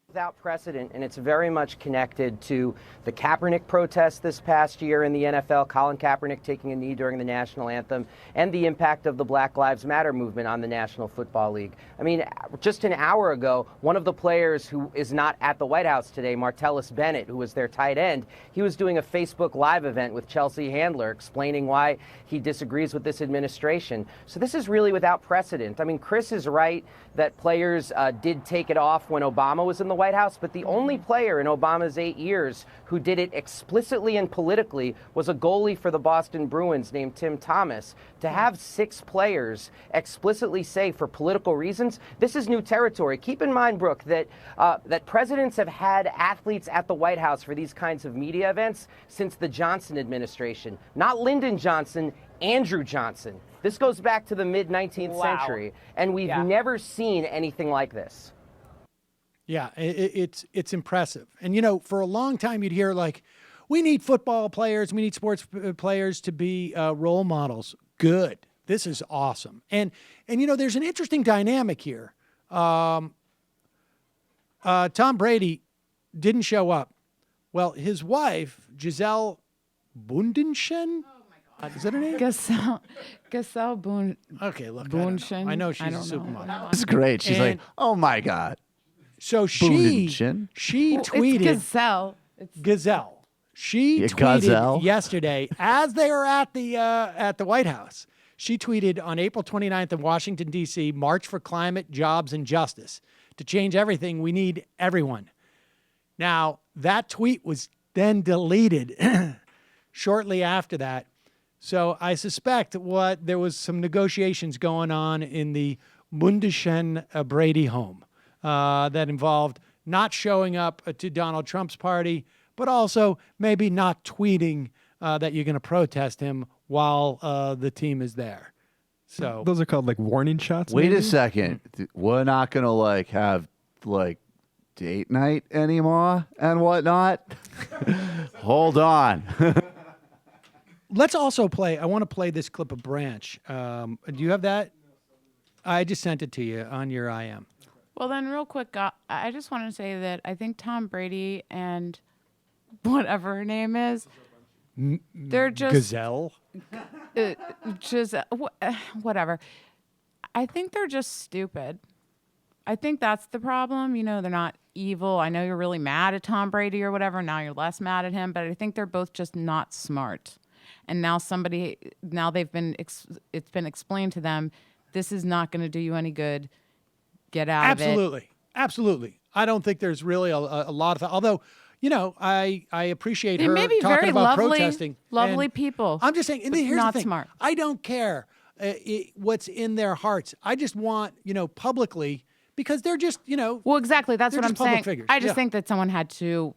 Without precedent, and it's very much connected to the Kaepernick protest this past year in the NFL, Colin Kaepernick taking a knee during the national anthem, and the impact of the Black Lives Matter movement on the National Football League. I mean, just an hour ago, one of the players who is not at the White House today, Martellus Bennett, who was their tight end, he was doing a Facebook Live event with Chelsea Handler explaining why he disagrees with this administration. So this is really without precedent. I mean, Chris is right that players did take it off when Obama was in the White House, but the only player in Obama's 8 years who did it explicitly and politically was a goalie for the Boston Bruins named Tim Thomas. To have 6 players explicitly say for political reasons, this is new territory. Keep in mind, Brooke, that that presidents have had athletes at the White House for these kinds of media events since the Johnson administration. Not Lyndon Johnson, Andrew Johnson. This goes back to the mid-19th century, and we've never seen anything like this. Yeah, it's impressive. And, you know, for a long time you'd hear like, we need football players, we need sports players to be role models. Good. This is awesome. And you know, there's an interesting dynamic here. Tom Brady didn't show up. Well, his wife, Giselle Bundchen. Is that her name? Giselle Bund. Okay, look, Bundchen. I know she's a supermodel. It's great. She's like, oh my God. So she Bundchen. tweeted. It's Gazelle. Gazelle. She tweeted Gazelle. yesterday as they were at the White House. She tweeted on April 29th in Washington, D.C., March for Climate, Jobs, and Justice. To change everything, we need everyone. Now, that tweet was then deleted shortly after that. So I suspect there was some negotiations going on in the Bundchen Brady home that involved not showing up to Donald Trump's party, but also maybe not tweeting that you're going to protest him while the team is there. So those are called like warning shots. Wait maybe? a second. We're not gonna like have like date night anymore and whatnot. Hold on. let's also play. I want to play this clip of Branch. Do you have that? I just sent it to you on your IM. Well, then, real quick, I just want to say that I think Tom Brady and whatever her name is, they're just Gazelle. Whatever. I think they're just stupid. I think that's the problem. You know, they're not evil. I know you're really mad at Tom Brady or whatever. Now you're less mad at him, but I think they're both just not smart. and now they've been it's been explained to them, this is not going to do you any good. Get out of it. Absolutely. I don't think there's really a lot of although, I appreciate They her may be talking very about lovely, protesting. lovely and people. I'm just saying, and but here's not the thing. smart. I don't care what's in their hearts. I just want, publicly, because they're just, Well, exactly. That's they're what I'm just public saying. figures. I just Yeah. think that someone had to,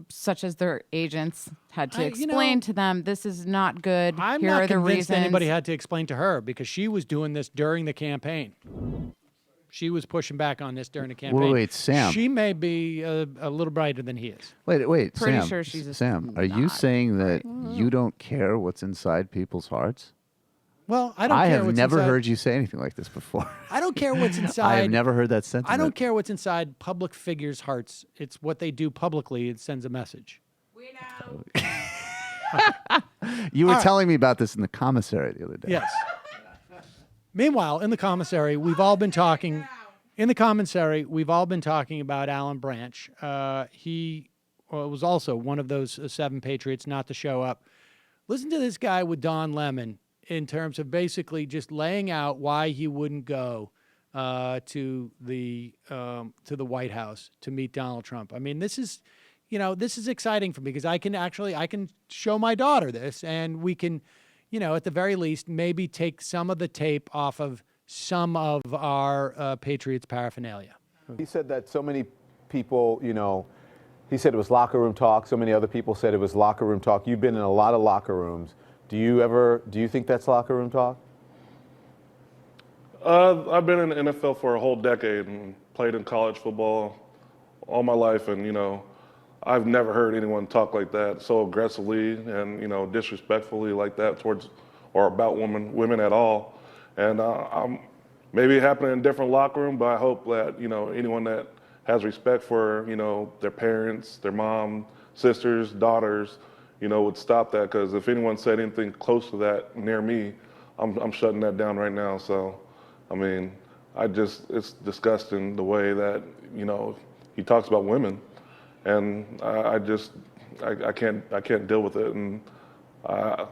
such as their agents, had to explain to them, this is not good. I'm Here not are the convinced reasons. anybody had to explain to her because she was doing this during the campaign. She was pushing back on this during the campaign. Wait, Sam. She may be a little brighter than he is. Wait, Pretty Sam. sure she's Sam, are you saying that you don't care what's inside people's hearts? Well, I don't I care have what's never inside. heard you say anything like this before. I don't care what's inside. I have never heard that sentiment. I don't care what's inside public figures' hearts. It's what they do publicly. It sends a message. You were All right. telling me about this in the commissary the other day. Yes. Meanwhile, in the commissary, we've all been talking. In the commissary, we've all been talking about Alan Branch. He was also one of those 7 patriots not to show up. Listen to this guy with Don Lemon in terms of basically just laying out why he wouldn't go to the White House to meet Donald Trump. I mean, this is exciting for me because I can show my daughter this, and we can, at the very least, maybe take some of the tape off of some of our Patriots paraphernalia. He said that so many people, he said it was locker room talk. So many other people said it was locker room talk. You've been in a lot of locker rooms. Do you think that's locker room talk? I've been in the NFL for a whole decade and played in college football all my life, and I've never heard anyone talk like that so aggressively and disrespectfully like that towards or about women at all. And maybe it happened in a different locker room, but I hope that anyone that has respect for their parents, their mom, sisters, daughters, would stop that. Because if anyone said anything close to that near me, I'm shutting that down right now. So, I mean, it's disgusting the way that he talks about women, and I can't deal with it, and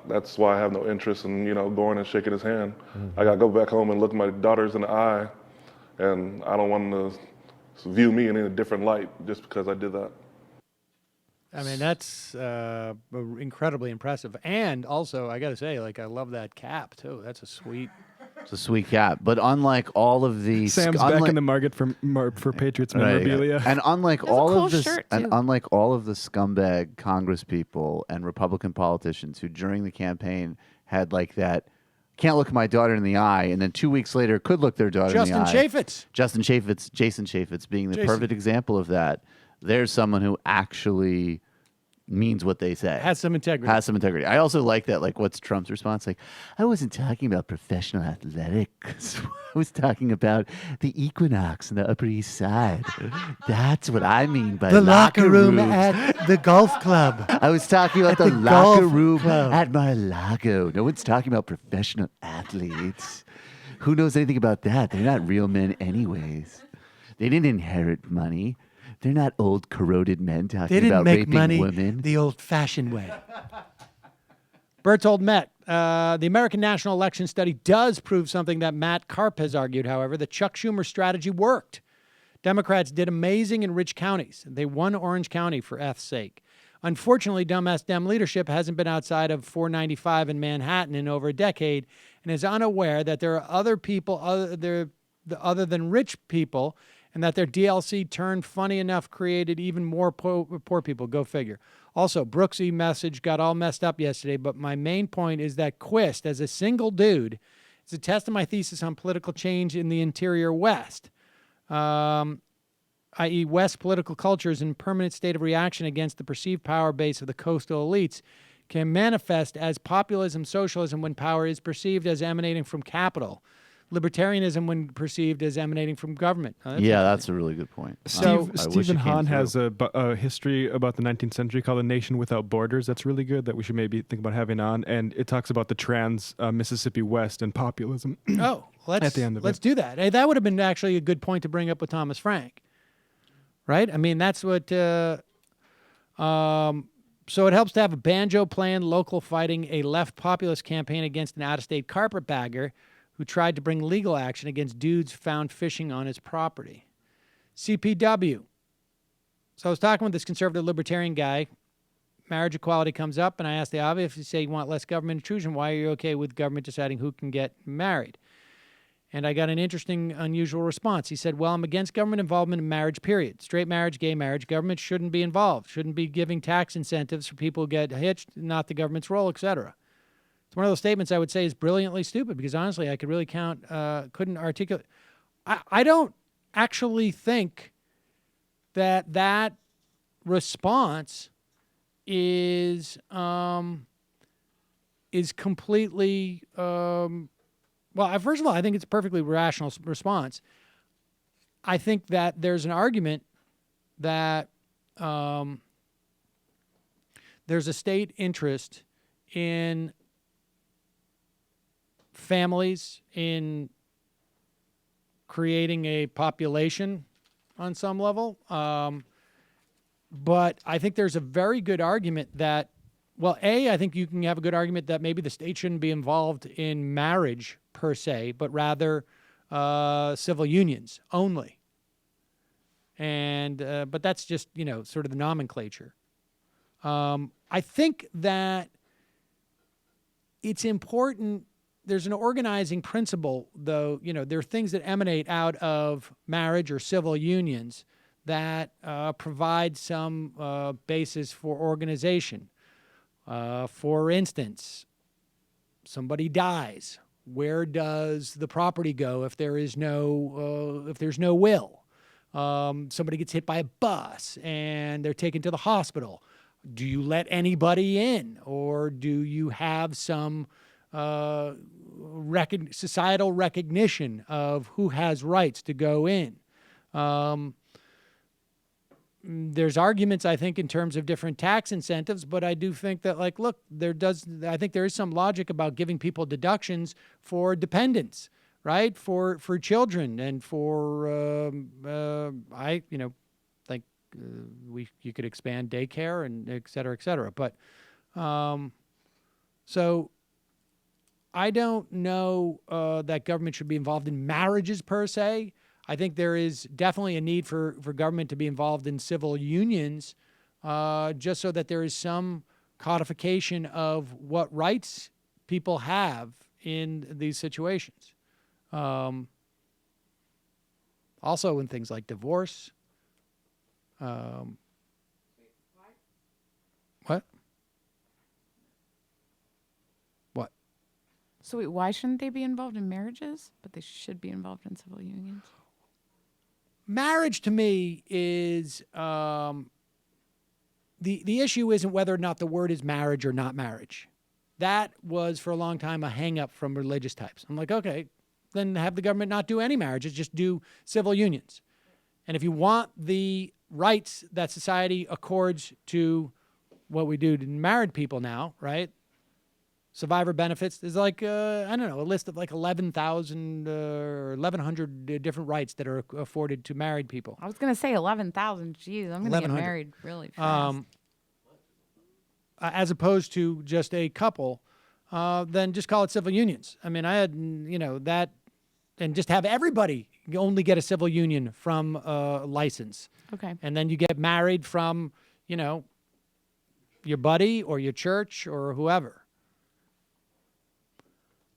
that's why I have no interest in going and shaking his hand. I gotta go back home and look my daughters in the eye, and I don't want them to view me in a different light just because I did that. I mean, that's incredibly impressive. And also, I got to say, I love that cap, too. That's a sweet... It's a sweet cap. But unlike all of the... Sam's back in the market for Patriots memorabilia. Right, and unlike all cool of this, shirt, and too. unlike all of the scumbag Congress people and Republican politicians who during the campaign had that... Can't look my daughter in the eye, and then 2 weeks later could look their daughter in the eye. Jason Chaffetz being the perfect example of that. There's someone who actually means what they say. Has some integrity. I also like that. What's Trump's response? I wasn't talking about professional athletics. I was talking about the Equinox and the Upper East Side. That's what I mean by The locker room rooms. at the golf club. I was talking about At the the locker golf room club. at Mar-a-Lago. No one's talking about professional athletes. Who knows anything about that? They're not real men anyways. They didn't inherit money. They're not old, corroded men They talking didn't about make raping money women. the old-fashioned way. Bertold Met. The American National Election Study does prove something that Matt Karp has argued, however. The Chuck Schumer strategy worked. Democrats did amazing in rich counties. They won Orange County for F's sake. Unfortunately, dumbass Dem leadership hasn't been outside of 495 in Manhattan in over a decade and is unaware that there are other people other than rich people, and that their DLC turned funny enough created even more poor people. Go figure. Also, Brooksy message got all messed up yesterday, but my main point is that Quist, as a single dude, is a test of my thesis on political change in the interior West, i.e. West political culture is in permanent state of reaction against the perceived power base of the coastal elites, can manifest as populism, socialism when power is perceived as emanating from capital. Libertarianism when perceived as emanating from government. That's a really good point. Stephen Hahn has a history about the 19th century called A Nation Without Borders. That's really good that we should maybe think about having on. And it talks about the trans Mississippi West and populism. At the end of let's do that. Hey, that would have been actually a good point to bring up with Thomas Frank. Right? I mean, that's what So it helps to have a banjo playing local fighting a left populist campaign against an out-of-state carpetbagger who tried to bring legal action against dudes found fishing on his property. CPW. So I was talking with this conservative libertarian guy. Marriage equality comes up, and I asked the obvious. If you say you want less government intrusion, why are you okay with government deciding who can get married? And I got an interesting, unusual response. He said, well, I'm against government involvement in marriage, period. Straight marriage, gay marriage, government shouldn't be involved, shouldn't be giving tax incentives for people who get hitched, not the government's role, etc. It's one of those statements I would say is brilliantly stupid because, honestly, I could really couldn't articulate. I don't actually think that response is completely... Well, first of all, I think it's a perfectly rational response. I think that there's an argument that there's a state interest in families, in creating a population on some level. But I think there's a very good argument that, well, I think you can have a good argument that maybe the state shouldn't be involved in marriage per se, but rather civil unions only. And but that's just, sort of the nomenclature. I think that it's important. There's an organizing principle, though. There are things that emanate out of marriage or civil unions that provide some basis for organization. For instance, somebody dies. Where does the property go if there's no will? Somebody gets hit by a bus and they're taken to the hospital. Do you let anybody in, or do you have some societal recognition of who has rights to go in? There's arguments, I think, in terms of different tax incentives, but I do think that, I think there is some logic about giving people deductions for dependents, right? For children and for, you could expand daycare and et cetera, et cetera. But, so I don't know that government should be involved in marriages per se. I think there is definitely a need for government to be involved in civil unions, just so that there is some codification of what rights people have in these situations. Also in things like divorce. What? What? So wait, why shouldn't they be involved in marriages, but they should be involved in civil unions? Marriage to me is the issue isn't whether or not the word is marriage or not marriage. That was for a long time a hang up from religious types. I'm like, okay, then have the government not do any marriages, just do civil unions. And if you want the rights that society accords to what we do to married people now, right? Survivor benefits. There's a list of 11,000 or 1,100 different rights that are afforded to married people. I was going to say 11,000. Jeez, I'm going to get married really fast. As opposed to just a couple, then just call it civil unions. I mean, I had, that, and just have everybody only get a civil union from a license. Okay. And then you get married from, your buddy or your church or whoever.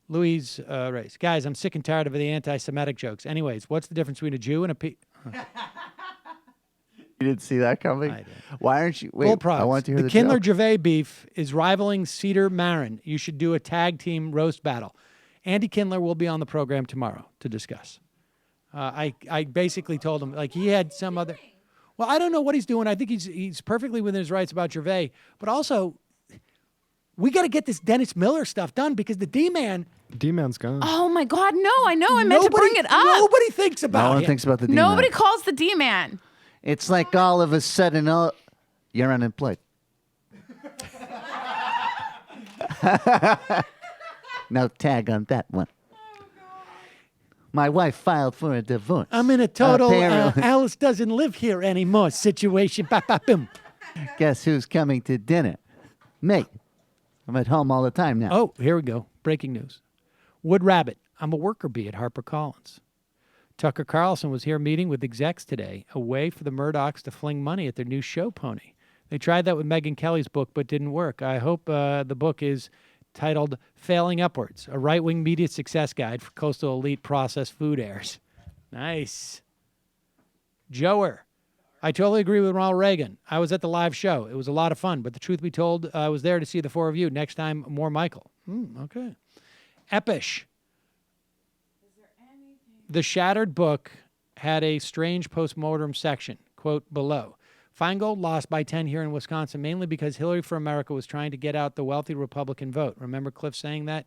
Louise Race. Guys, I'm sick and tired of the anti-Semitic jokes. Anyways, what's the difference between a Jew and a You didn't see that coming? I did. Why aren't you? Wait, Bull products. I want to hear the Kindler joke. Gervais beef is rivaling Cedar Marin. You should do a tag team roast battle. Andy Kindler will be on the program tomorrow to discuss. I basically told him, he had some other... Well, I don't know what he's doing. I think he's perfectly within his rights about Gervais. But also, we got to get this Dennis Miller stuff done because the D-Man... D-Man's gone. Oh, my God. No, I know. I meant to bring it up. Nobody thinks about No one him. thinks about the D-Man. Nobody calls the D-Man. It's like all of a sudden, you're unemployed. No tag on that one. My wife filed for a divorce. I'm in a total Apparently. Alice doesn't live here anymore situation. Ba, ba, boom. Guess who's coming to dinner? Me. I'm at home all the time now. Oh, here we go. Breaking news. Wood Rabbit. I'm a worker bee at HarperCollins. Tucker Carlson was here meeting with execs today, a way for the Murdochs to fling money at their new show pony. They tried that with Megyn Kelly's book, but didn't work. I hope the book is titled Failing Upwards, a right-wing media success guide for coastal elite processed food heirs. Nice. Joer. I totally agree with Ronald Reagan. I was at the live show. It was a lot of fun, but the truth be told, I was there to see the four of you. Next time, more Michael. Okay. Epish. The Shattered Book had a strange postmortem section, quote, below. Feingold lost by 10 here in Wisconsin, mainly because Hillary for America was trying to get out the wealthy Republican vote. Remember Cliff saying that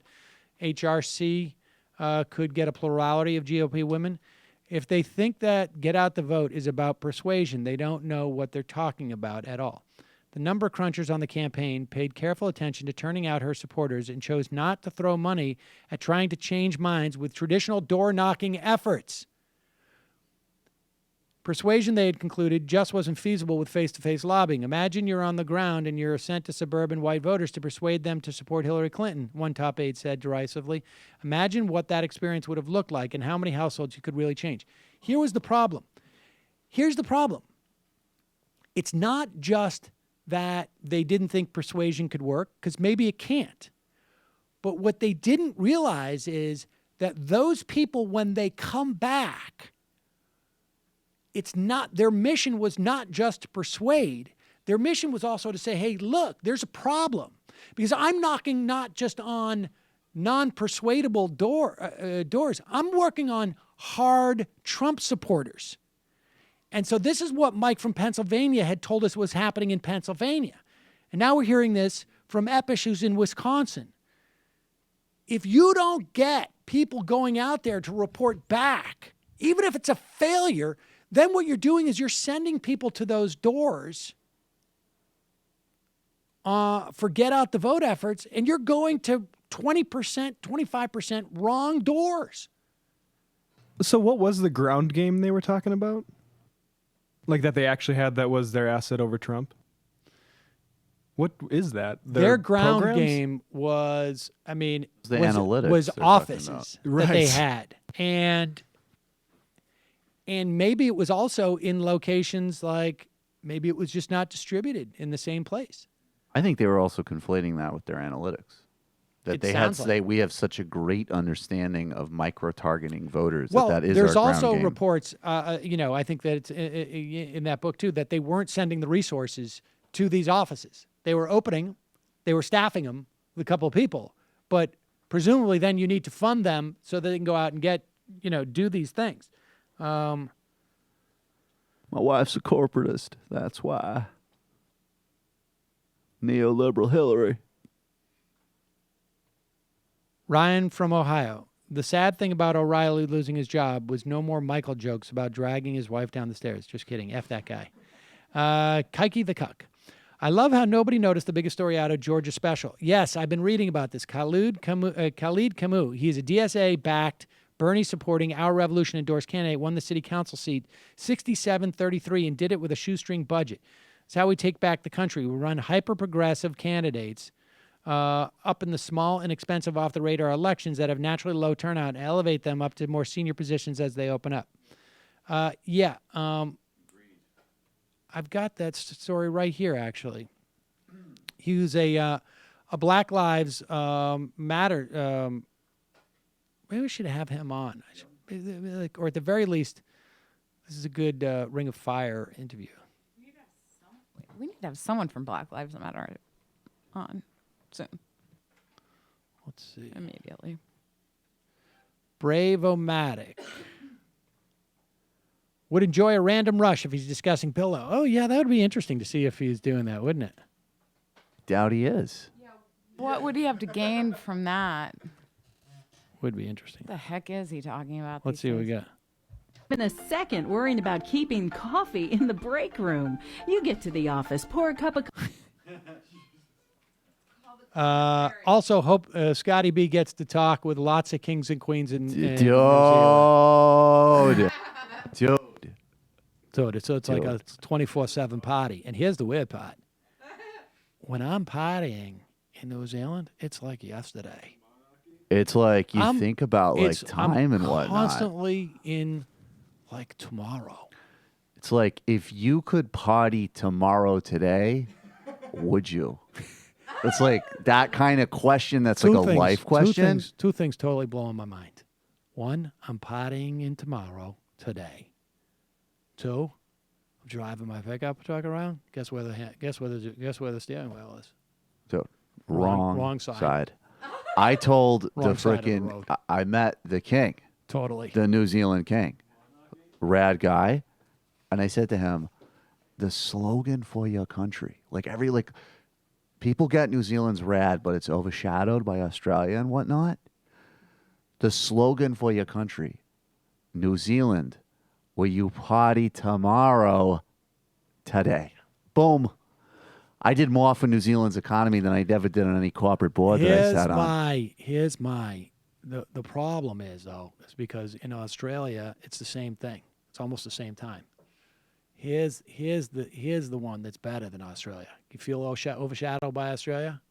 HRC could get a plurality of GOP women? If they think that get out the vote is about persuasion, they don't know what they're talking about at all. The number crunchers on the campaign paid careful attention to turning out her supporters and chose not to throw money at trying to change minds with traditional door-knocking efforts. Persuasion, they had concluded, just wasn't feasible with face-to-face lobbying. Imagine you're on the ground and you're sent to suburban white voters to persuade them to support Hillary Clinton, one top aide said derisively. Imagine what that experience would have looked like and how many households you could really change. Here was the problem. Here's the problem. It's not just that they didn't think persuasion could work, because maybe it can't. But what they didn't realize is that those people, when they come back, it's not, their mission was not just to persuade. Their mission was also to say, hey, look, there's a problem. Because I'm knocking not just on non-persuadable doors. I'm working on hard Trump supporters. And so this is what Mike from Pennsylvania had told us was happening in Pennsylvania. And now we're hearing this from Epish, who's in Wisconsin. If you don't get people going out there to report back, even if it's a failure, then what you're doing is you're sending people to those doors for get out the vote efforts, and you're going to 20%, 25% wrong doors. So what was the ground game they were talking about? Like that they actually had that was their asset over Trump? What is that? Their ground programs? game was, the analytics was they're offices talking that they had. And maybe it was also in locations like, maybe it was just not distributed in the same place. I think they were also conflating that with their analytics. That we have such a great understanding of micro-targeting voters. Well, that is there's our ground also game. reports, I think that it's in that book too, that they weren't sending the resources to these offices. They were staffing them with a couple of people, but presumably then you need to fund them so that they can go out and get, do these things. My wife's a corporatist. That's why. Neoliberal Hillary. Ryan from Ohio. The sad thing about O'Reilly losing his job was no more Michael jokes about dragging his wife down the stairs. Just kidding. F that guy. Kike the Cuck. I love how nobody noticed the biggest story out of Georgia special. Yes, I've been reading about this. Khalid Camus. He's a DSA-backed, Bernie-supporting, Our Revolution endorsed candidate, won the city council seat 67-33 and did it with a shoestring budget. It's how we take back the country. We run hyper-progressive candidates up in the small, inexpensive, off-the-radar elections that have naturally low turnout and elevate them up to more senior positions as they open up. I've got that story right here, actually. He was a Black Lives Matter. Maybe we should have him on. Or at the very least, this is a good Ring of Fire interview. We need to have someone from Black Lives Matter on soon. Let's see. Immediately. Brave-O-Matic. Would enjoy a random rush if he's discussing pillow. Oh, yeah, that would be interesting to see if he's doing that, wouldn't it? Doubt he is. What would he have to gain from that? Would be interesting. What the heck is he talking about? Let's see what we got. In a second, worrying about keeping coffee in the break room. You get to the office, pour a cup of Also, hope Scotty B gets to talk with lots of kings and queens in New Dude. So it's like a 24/7 party. And here's the weird part. when I'm partying in New Zealand, it's like yesterday. It's like you I'm- think about like time I'm and whatnot. constantly in like tomorrow. It's like if you could party tomorrow today, would you? It's like that kind of question that's like a life question. Two things totally blowing my mind. One, I'm partying in tomorrow today. Two, I'm driving my pickup truck around. Guess where the steering wheel is? So, Wrong wrong side. I told the Wrong side of the freaking, road. I met the king. Totally. The New Zealand king. Rad guy. And I said to him, the slogan for your country, people get New Zealand's rad, but it's overshadowed by Australia and whatnot. The slogan for your country, New Zealand, will you party tomorrow, today? Boom. I did more for New Zealand's economy than I ever did on any corporate board that I sat on. The problem is though, is because in Australia it's the same thing. It's almost the same time. Here's the one that's better than Australia. You feel overshadowed by Australia?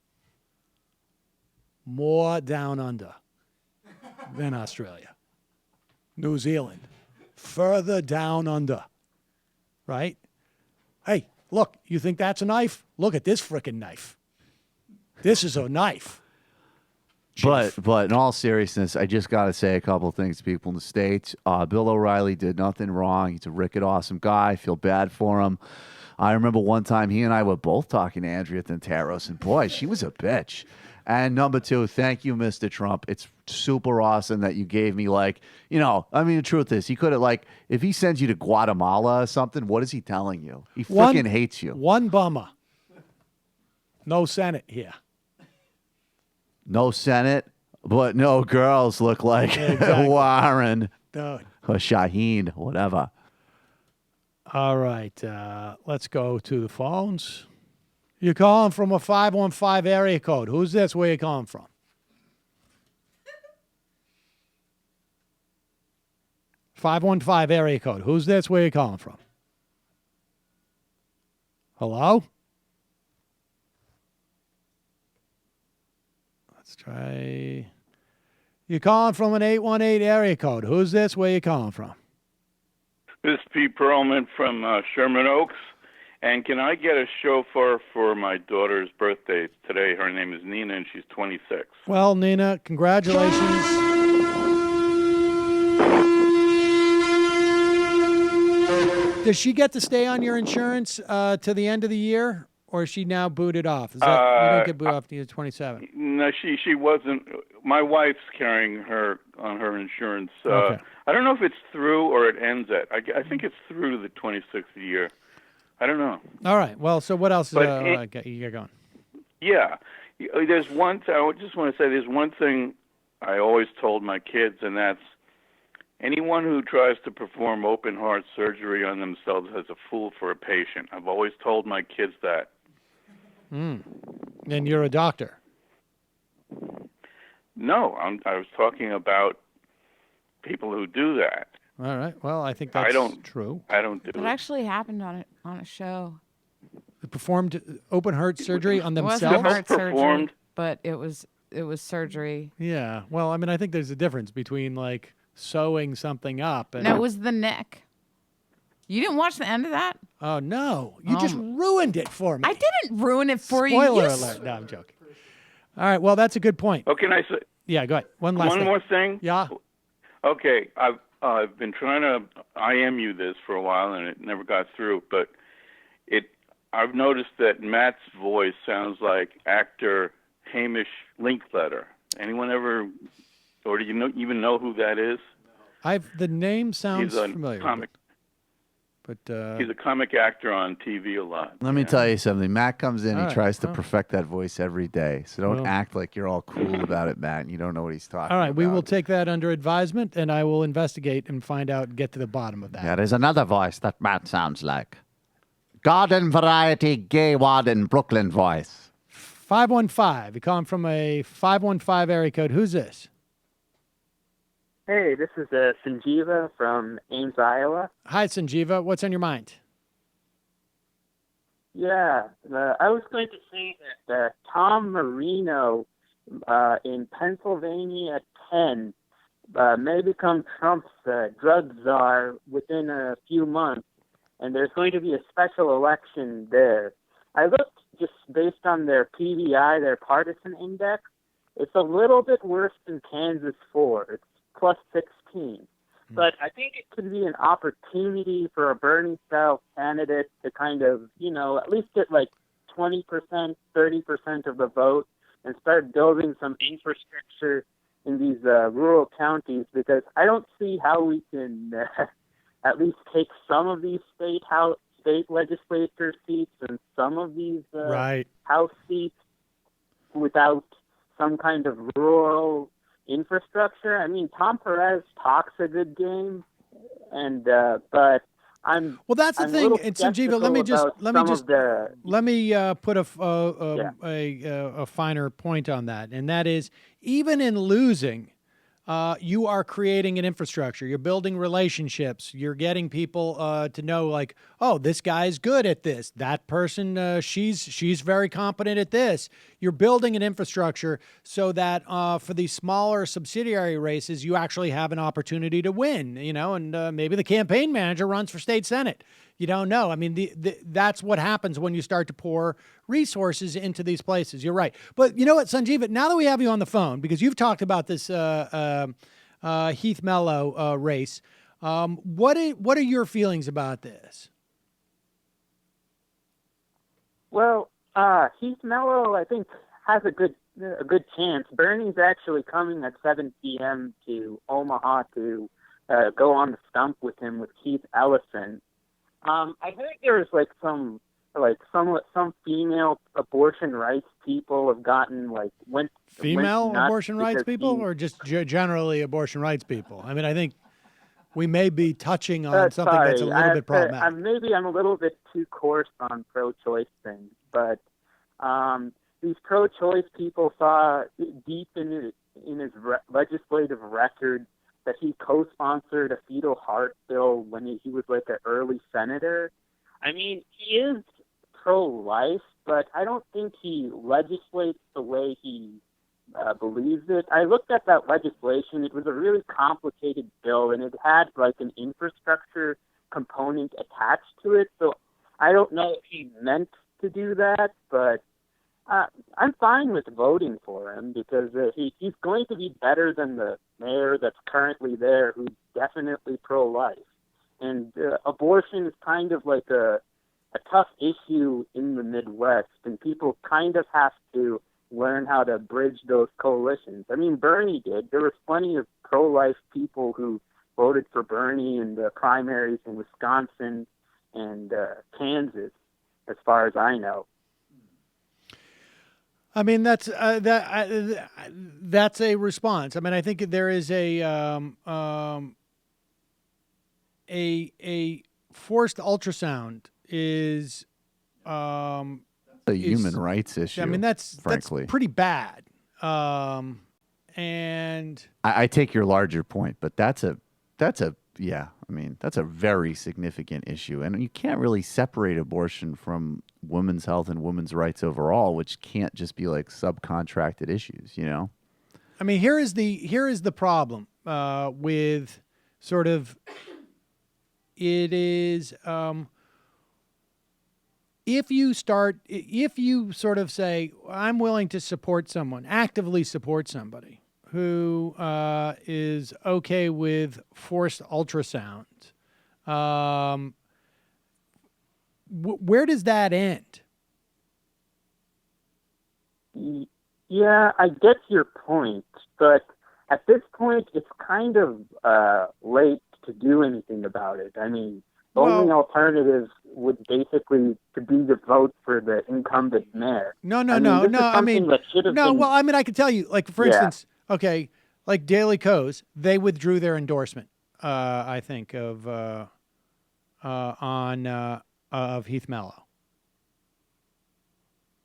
More down under than Australia. New Zealand, further down under. Right? Hey, look, you think that's a knife? Look at this frickin' knife. This is a knife. But in all seriousness, I just got to say a couple of things to people in the States. Bill O'Reilly did nothing wrong. He's a wicked awesome guy. I feel bad for him. I remember one time he and I were both talking to Andrea Tantaros, and boy, she was a bitch. And number two, thank you, Mr. Trump. It's super awesome that you gave me the truth is, he could have if he sends you to Guatemala or something, what is he telling you? He freaking hates you. One bummer. No Senate here. No Senate, but no girls look like Exactly. Warren Dude. or Shaheen, whatever. All right, let's go to the phones. You're calling from a 515 area code. Who's this? Where you calling from? (515) area code. Who's this? Where you calling from? Hello? Let's try. You're calling from an 818 area code. Who's this? Where you calling from? This is Pete Perlman from Sherman Oaks. And can I get a chauffeur for my daughter's birthday today? Her name is Nina, and she's 26. Well, Nina, congratulations. Does she get to stay on your insurance to the end of the year, or is she now booted off? Is that, you don't get booted off until you're 27. No, she wasn't. My wife's carrying her on her insurance. Okay. I don't know if it's through or it ends at. I think it's through the 26th year. I don't know. All right. Well, so what else But you got going? Yeah. There's one thing, I just want to say there's one thing I always told my kids, and that's anyone who tries to perform open heart surgery on themselves is a fool for a patient. I've always told my kids that. And you're a doctor. No, I was talking about people who do that. All right. Well, I think that's true. I don't do It actually happened on a show. They performed open heart surgery on It themselves. wasn't heart surgery, but it was surgery. Yeah. Well, I mean, I think there's a difference between sewing something up and. No, it was the neck. You didn't watch the end of that? Oh no! You just ruined it for me. I didn't ruin it for you. Spoiler You alert! No, I'm joking. All right. Well, that's a good point. Oh, can I say? Yeah. Go ahead. One more thing. Yeah. Okay. I've been trying to IMU this for a while, and it never got through. But I've noticed that Matt's voice sounds like actor Hamish Linkletter. Anyone ever, or do you even know who that is? The name sounds He's a familiar. comic. But he's a comic actor on TV a lot. Let me tell you something. Matt comes in, All he right, tries to well. perfect that voice every day. So don't Well. act like you're all cool about it, Matt, and you don't know what he's talking All right, about. we will take that under advisement, and I will investigate and find out and get to the bottom of that. Yeah, there's another voice that Matt sounds like. Garden variety gay wad in Brooklyn voice. 515. You calling from a 515 area code. Who's this? Hey, this is Sanjeeva from Ames, Iowa. Hi, Sanjeeva. What's on your mind? Yeah, I was going to say that Tom Marino in Pennsylvania 10 may become Trump's drug czar within a few months, and there's going to be a special election there. I looked just based on their PVI, their partisan index. It's a little bit worse than Kansas 4. It's plus 16. But I think it could be an opportunity for a Bernie-style candidate to kind of, at least get like 20%, 30% of the vote and start building some infrastructure in these rural counties, because I don't see how we can at least take some of these state legislature seats and some of these right. House seats without some kind of rural infrastructure. I mean, Tom Perez talks a good game, and but that's the thing. And Sanjeeva, let me put a finer point on that, and that is, even in losing, you are creating an infrastructure. You're building relationships. You're getting people to know, like, oh, this guy's good at this. That person, she's very competent at this. You're building an infrastructure so that for these smaller subsidiary races, you actually have an opportunity to win. And maybe the campaign manager runs for state senate. You don't know. I mean, that's what happens when you start to pour resources into these places. You're right. But you know what, Sanjeeva, now that we have you on the phone, because you've talked about this Heath Mello race, what are your feelings about this? Well, Heath Mello, I think, has a good chance. Bernie's actually coming at 7 p.m. to Omaha to go on the stump with him with Keith Ellison. I heard there's some female abortion rights people have gotten female went abortion rights people, or just generally abortion rights people. I mean, I think we may be touching on something that's a little bit problematic. Maybe I'm a little bit too coarse on pro-choice things, but these pro-choice people saw deep in his legislative record that he co-sponsored a fetal heart bill when he was like an early senator. I mean, he is pro-life, but I don't think he legislates the way he believes it. I looked at that legislation. It was a really complicated bill, and it had like an infrastructure component attached to it. So I don't know if he meant to do that, but I'm fine with voting for him because he's going to be better than the mayor that's currently there, who's definitely pro-life. And abortion is kind of like a tough issue in the Midwest, and people kind of have to learn how to bridge those coalitions. I mean, Bernie did. There was plenty of pro-life people who voted for Bernie in the primaries in Wisconsin and Kansas, as far as I know. I mean, that's a response. I mean, I think there is a forced ultrasound is a human rights issue. I mean, that's pretty bad. And I take your larger point, but that's a very significant issue, and you can't really separate abortion from women's health and women's rights overall, which can't just be like subcontracted issues, I mean, here is the problem with sort of it is if you sort of say, I'm willing to support someone, actively support somebody who is okay with forced ultrasound, where does that end? Yeah, I get your point, but at this point, it's kind of late to do anything about it. I mean, the only alternative would basically to be the vote for the incumbent mayor. No. I mean, well, I mean, I can tell you, like, for instance, okay, like Daily Kos, they withdrew their endorsement, I think, of Heath Mello.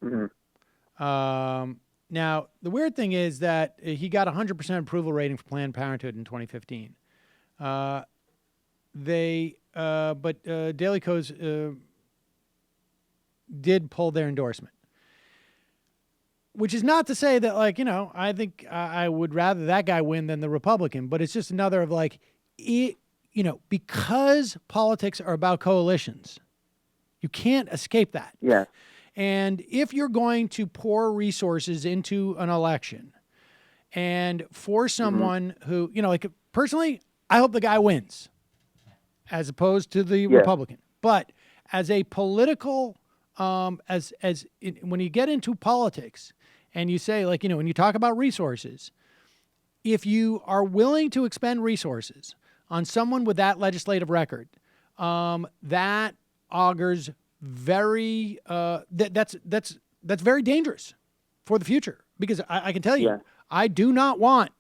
Mm-hmm. Now, the weird thing is that he got 100% approval rating for Planned Parenthood in 2015. But Daily Kos did pull their endorsement. Which is not to say that, like, I think I would rather that guy win than the Republican, but it's just another of like, because politics are about coalitions, you can't escape that. Yeah. And if you're going to pour resources into an election and for someone who, like personally, I hope the guy wins as opposed to the Republican. But as a political, when you get into politics and you say, like, when you talk about resources, if you are willing to expend resources on someone with that legislative record, that augurs very that's very dangerous for the future, because I can tell you, I do not want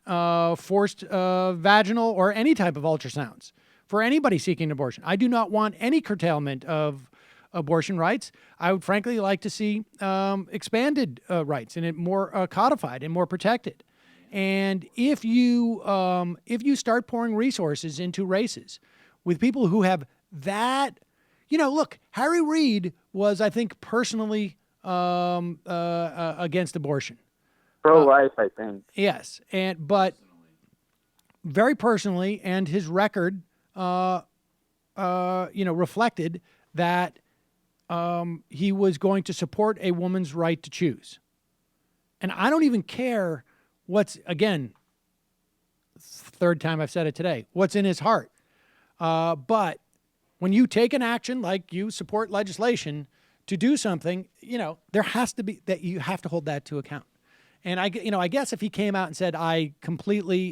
forced vaginal or any type of ultrasounds for anybody seeking an abortion. I do not want any curtailment of abortion rights. I would frankly like to see expanded rights and it more codified and more protected. And if you start pouring resources into races with people who have that, look, Harry Reid was, I think, personally against abortion. Pro-life, I think. Yes, but very personally, and his record, reflected that he was going to support a woman's right to choose. And I don't even care again, third time I've said it today, what's in his heart. But when you take an action, like you support legislation to do something, there has to be that you have to hold that to account. And I guess if he came out and said, I completely,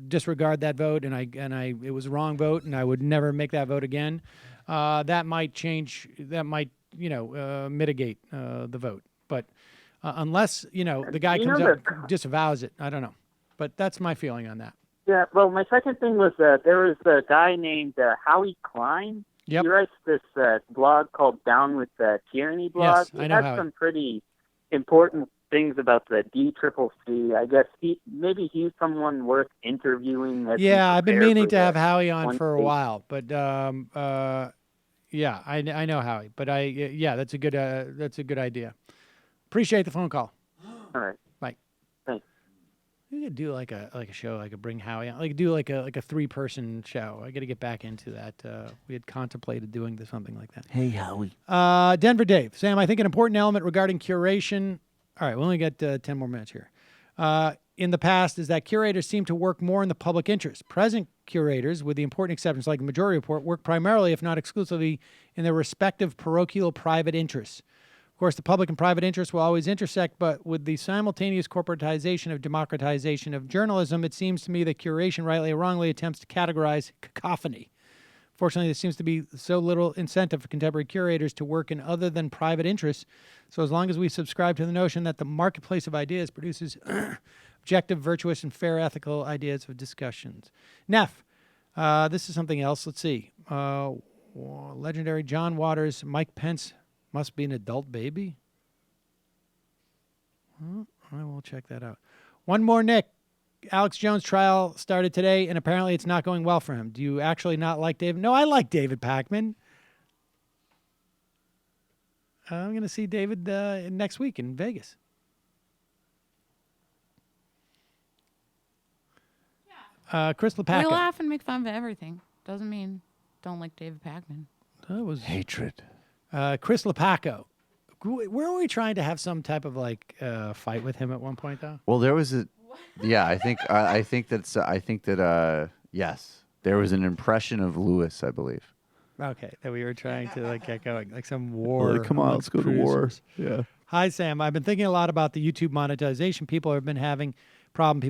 disregard that vote, and it was a wrong vote, and I would never make that vote again, that might change. That might, mitigate the vote. But unless the guy comes out and disavows it, I don't know. But that's my feeling on that. Yeah. Well, my second thing was there was a guy named Howie Klein. Yep. He writes this blog called Down with Tyranny blog. Yes, I know He has Howie. some pretty important things about the DCCC. I guess maybe he's someone worth interviewing. Yeah, I've been meaning to have Howie on for a while, but yeah, I know Howie, but that's a good idea. Appreciate the phone call. All right. Bye. Thanks. We could do like a show. I could bring Howie on. Like do like a 3-person show. I got to get back into that. We had contemplated doing something like that. Hey, Howie. Denver Dave. Sam, I think an important element regarding curation. All right, we only got 10 more minutes here. In the past is that curators seem to work more in the public interest. Present curators, with the important exceptions like the majority report, work primarily, if not exclusively, in their respective parochial private interests. Of course, the public and private interests will always intersect, but with the simultaneous corporatization of democratization of journalism, it seems to me that curation, rightly or wrongly, attempts to categorize cacophony. Fortunately, there seems to be so little incentive for contemporary curators to work in other than private interests. So as long as we subscribe to the notion that the marketplace of ideas produces objective, virtuous, and fair ethical ideas of discussions. Neff, this is something else. Let's see. Legendary John Waters, Mike Pence must be an adult baby. I will check that out. One more, Nick. Alex Jones' trial started today, and apparently it's not going well for him. Do you actually not like David? No, I like David Pakman. I'm going to see David next week in Vegas. Chris LePacco. We laugh and make fun of everything. Doesn't mean don't like David Pakman. That was hatred. Chris LePacco. Were we trying to have some type of fight with him at one point, though? Well, there was I think that yes, there was an impression of Lewis, I believe. Okay, that we were trying to get going, like some war. Come on, let's go to war. Yeah. Hi, Sam. I've been thinking a lot about the YouTube monetization people are having. Part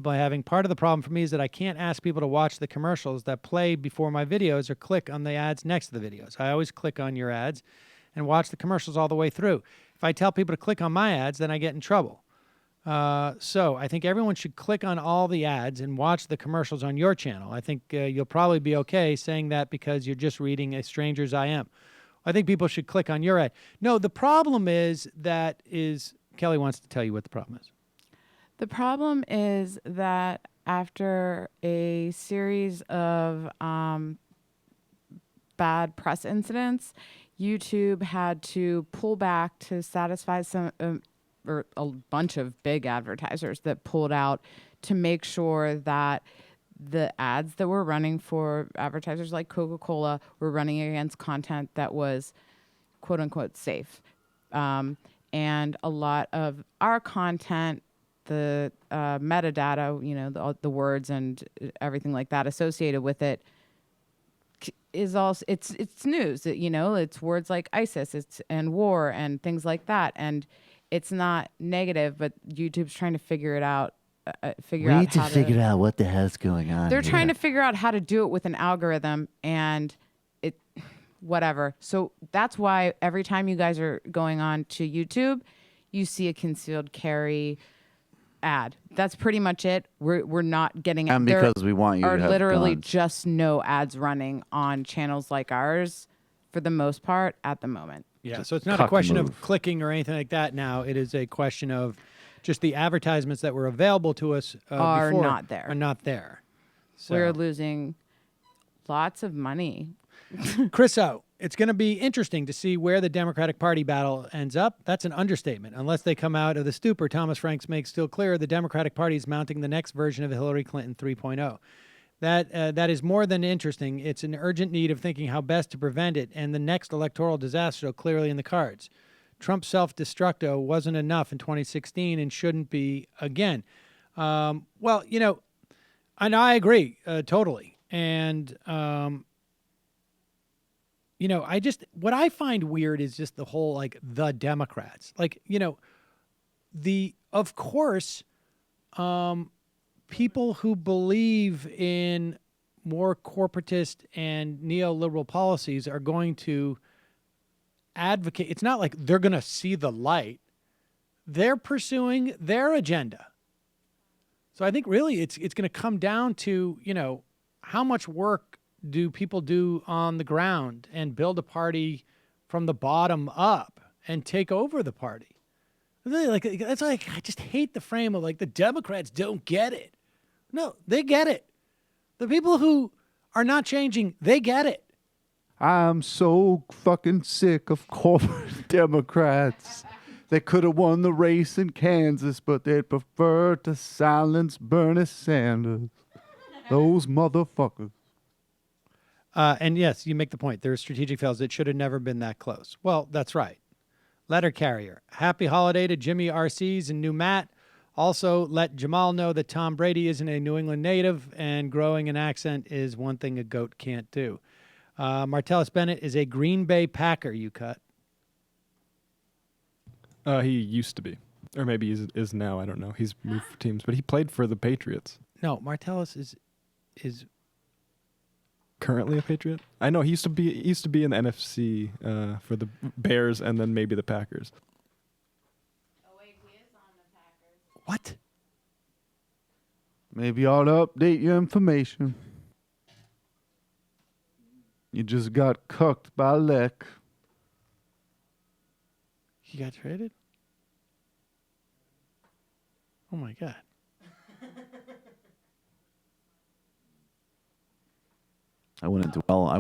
of the problem for me is that I can't ask people to watch the commercials that play before my videos or click on the ads next to the videos. I always click on your ads and watch the commercials all the way through. If I tell people to click on my ads, then I get in trouble. So I think everyone should click on all the ads and watch the commercials on your channel. I think you'll probably be okay saying that because you're just reading A Stranger's I Am. I think people should click on your ad. No, the problem is Kelly wants to tell you what the problem is. The problem is that after a series of bad press incidents, YouTube had to pull back to satisfy some or a bunch of big advertisers that pulled out to make sure that the ads that were running for advertisers like Coca-Cola were running against content that was quote unquote safe. And a lot of our content, the metadata, the words and everything like that associated with it is also it's news. It's words like ISIS, and war and things like that, and it's not negative, but YouTube's trying to figure it out. We need to figure out what the hell's going on. They're trying to figure out how to do it with an algorithm, and whatever. So that's why every time you guys are going on to YouTube, you see a concealed carry ad. That's pretty much it. We're not getting. And because we want you to have literally guns. just no ads running on channels like ours, for the most part at the moment. Yeah, so it's not a question of clicking or anything like that now. It is a question of just the advertisements that were available to us Are before not there. Are not there. So. We're losing lots of money. Chris O, it's going to be interesting to see where the Democratic Party battle ends up. That's an understatement. Unless they come out of the stupor, Thomas Franks makes still clear the Democratic Party is mounting the next version of Hillary Clinton 3.0. That is more than interesting. It's an urgent need of thinking how best to prevent it, and the next electoral disaster are clearly in the cards. Trump's self-destructo wasn't enough in 2016 and shouldn't be again. And I agree totally. And, what I find weird is just the whole, the Democrats. Of course, people who believe in more corporatist and neoliberal policies are going to advocate. It's not like they're going to see the light. They're pursuing their agenda. So I think really it's going to come down to, how much work do people do on the ground and build a party from the bottom up and take over the party. That's I just hate the frame of the Democrats don't get it. No, they get it. The people who are not changing, they get it. I'm so fucking sick of corporate Democrats. They could have won the race in Kansas, but they'd prefer to silence Bernie Sanders. Those motherfuckers. And yes, you make the point. There are strategic fails. It should have never been that close. Well, that's right. Letter carrier. Happy holiday to Jimmy RC's and new Matt. Also, let Jamal know that Tom Brady isn't a New England native, and growing an accent is one thing a goat can't do. Martellus Bennett is a Green Bay Packer, you cut. He used to be. Or maybe he is now. I don't know. He's moved teams, but he played for the Patriots. No, Martellus is currently a Patriot. I know he used to be in the NFC for the Bears and then maybe the Packers. What? Maybe I ought to update your information. You just got cucked by Leck. He got traded? Oh my God. I wouldn't dwell on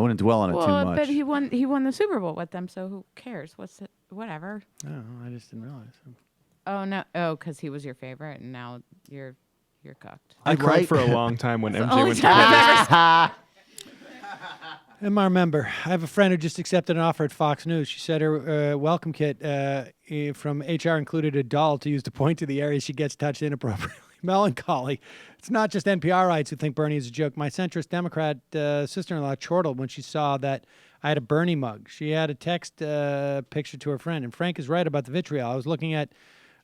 it too much. But he won the Super Bowl with them, so who cares? Whatever. Oh, I just didn't realize. Oh no! Oh, because he was your favorite, and now you're cocked. I cried for a long time when MJ went to And I remember, I have a friend who just accepted an offer at Fox News. She said her welcome kit from HR included a doll to use to point to the areas she gets touched inappropriately. Melancholy. It's not just NPRites who think Bernie is a joke. My centrist Democrat sister-in-law chortled when she saw that I had a Bernie mug. She had a text picture to her friend, and Frank is right about the vitriol. I was looking at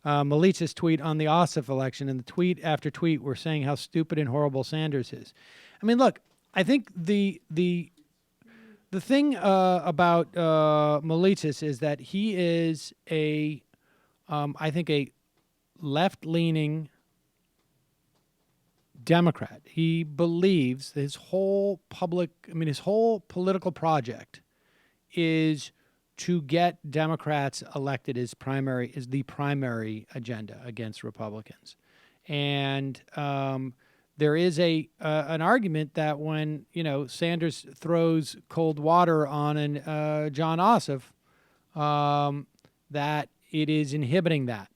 Malicha's tweet on the Ossoff election, and the tweet after tweet were saying how stupid and horrible Sanders is. I mean, look, I think the thing about Malichas is that he is I think a left-leaning Democrat. He believes his whole political project is to get Democrats elected is the primary agenda against Republicans. And there is an argument that when Sanders throws cold water on an John Ossoff, that it is inhibiting that.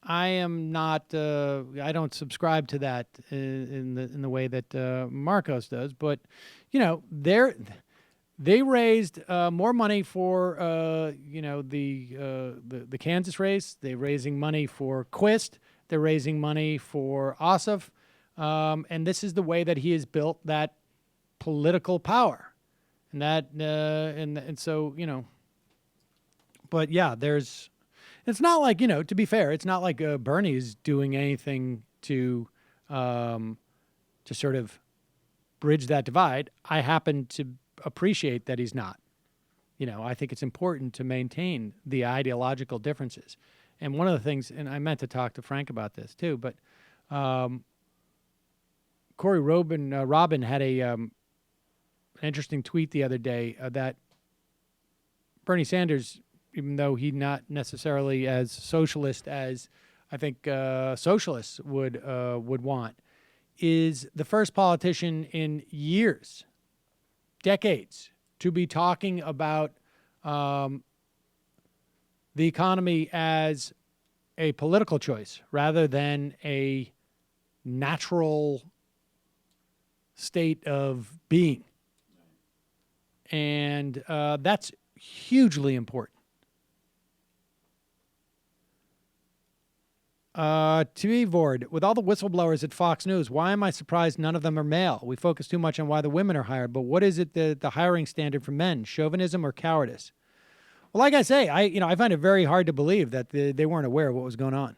I am not. I don't subscribe to that in the way that Marcos does. But they raised more money for the Kansas race. They're raising money for Quist. They're raising money for Ossoff, and this is the way that he has built that political power, and that and so But yeah, there's. It's not like to be fair, it's not like Bernie's doing anything to sort of bridge that divide. I happen to appreciate that he's not. I think it's important to maintain the ideological differences. And one of the things, and I meant to talk to Frank about this too, but Corey Robin had an interesting tweet the other day that Bernie Sanders, even though he's not necessarily as socialist as I think socialists would want, is the first politician in years, decades, to be talking about the economy as a political choice rather than a natural state of being. And that's hugely important. TV Vord, with all the whistleblowers at Fox News, why am I surprised none of them are male? We focus too much on why the women are hired, but what is it the hiring standard for men? Chauvinism or cowardice? Well, like I say, I find it very hard to believe that they weren't aware of what was going on.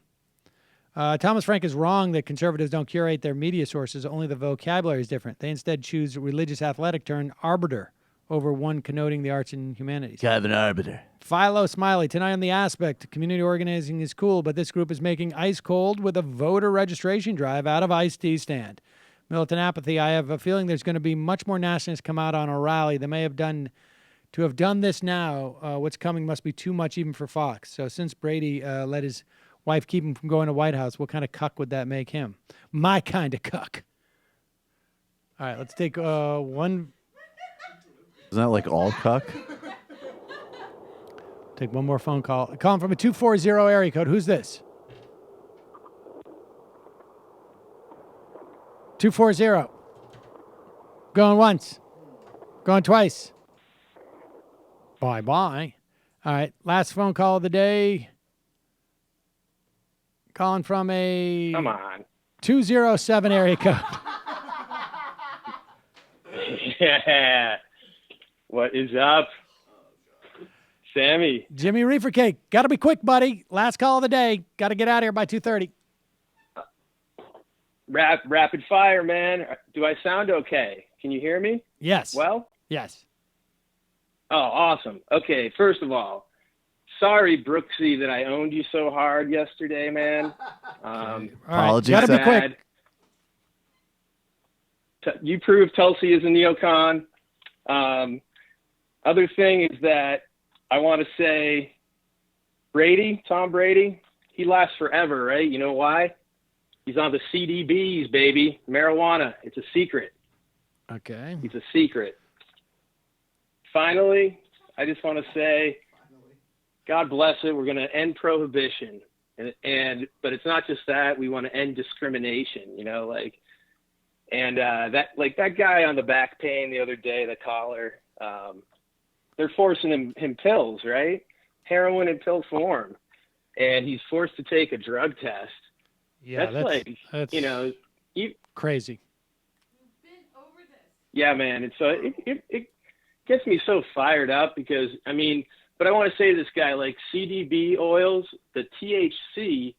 Thomas Frank is wrong that conservatives don't curate their media sources. Only the vocabulary is different. They instead choose a religious athletic term, arbiter, over one connoting the arts and humanities. Kind of an arbiter. Philo Smiley, tonight on The Aspect, community organizing is cool, but this group is making ice cold with a voter registration drive out of iced tea stand. Militant apathy, I have a feeling there's going to be much more nationalists come out on O'Reilly. They may have done this now. What's coming must be too much even for Fox. So since Brady let his wife keep him from going to White House, what kind of cuck would that make him? My kind of cuck. All right, let's take one. Isn't that like all cuck? Take one more phone call. Calling from a 240 area code. Who's this? 240. Going once. Going twice. Bye-bye. All right. Last phone call of the day. Calling from a... Come on. 207 area code. Yeah. What is up? Sammy. Jimmy Reefer Cake. Got to be quick, buddy. Last call of the day. Got to get out of here by 2:30. Rapid fire, man. Do I sound okay? Can you hear me? Yes. Well? Yes. Oh, awesome. Okay, first of all, sorry, Brooksy, that I owned you so hard yesterday, man. Apologies. Got to be quick. You proved Tulsi is a neocon. Other thing is that I want to say Tom Brady, he lasts forever, right? You know why? He's on the CDBs, baby. Marijuana. It's a secret. Okay. It's a secret. Finally, I just want to say, God bless it. We're going to end prohibition. But it's not just that. We want to end discrimination, that guy on the back pain the other day, the caller, they're forcing him pills, right? Heroin in pill form. And he's forced to take a drug test. Yeah, that's crazy. Yeah, man. And so it gets me so fired up because, but I want to say to this guy, like CDB oils, the THC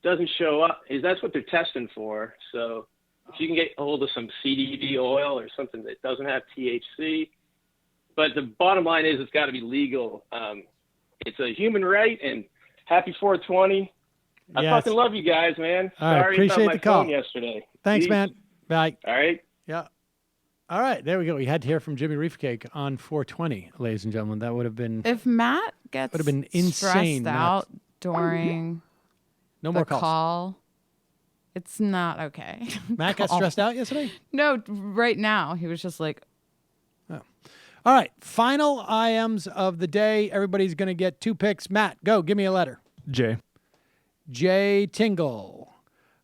doesn't show up. That's what they're testing for. So if you can get a hold of some CDB oil or something that doesn't have THC, but the bottom line is it's got to be legal. It's a human right, and happy 420. I fucking love you guys, man. All right, Sorry appreciate about my the call phone yesterday. Thanks, Peace. man. Bye. All right. Yeah. All right, there we go. We had to hear from Jimmy Reefcake on 420, ladies and gentlemen. That would have been... If Matt gets would have been insane. stressed out during No the more calls. call, It's not okay. Matt got stressed out yesterday? No, right now. He was just like, Oh. All right. Final IMs of the day. Everybody's going to get 2 picks. Matt, go. Give me a letter. J. J. Tingle.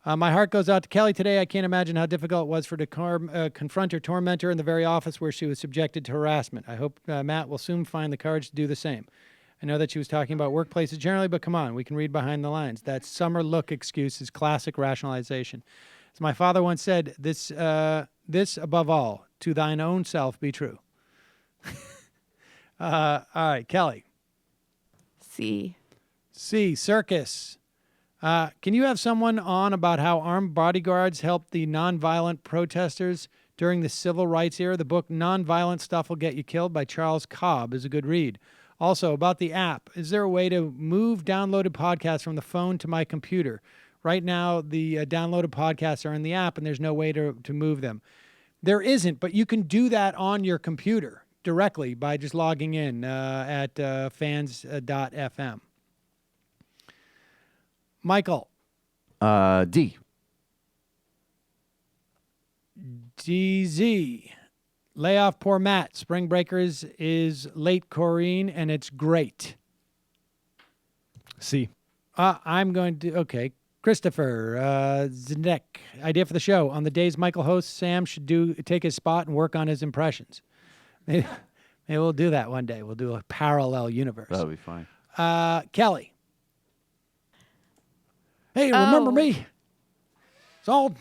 My heart goes out to Kelly today. I can't imagine how difficult it was for her to confront her tormentor in the very office where she was subjected to harassment. I hope Matt will soon find the courage to do the same. I know that she was talking about workplaces generally, but come on, we can read behind the lines. That summer look excuse is classic rationalization. As my father once said, this above all, to thine own self be true. All right, Kelly. C. Circus. Can you have someone on about how armed bodyguards helped the nonviolent protesters during the civil rights era? The book Nonviolent Stuff Will Get You Killed by Charles Cobb is a good read. Also, about the app, is there a way to move downloaded podcasts from the phone to my computer? Right now, the downloaded podcasts are in the app, and there's no way to move them. There isn't, but you can do that on your computer directly by just logging in at fans.fm. Michael. D. DZ. Lay off poor Matt. Spring Breakers is late, Corrine, and it's great. C. I'm going to, okay. Christopher Zdenek. Idea for the show. On the days Michael hosts, Sam should take his spot and work on his impressions. Maybe we'll do that one day. We'll do a parallel universe. That'll be fine. Kelly. Hey, remember me? It's all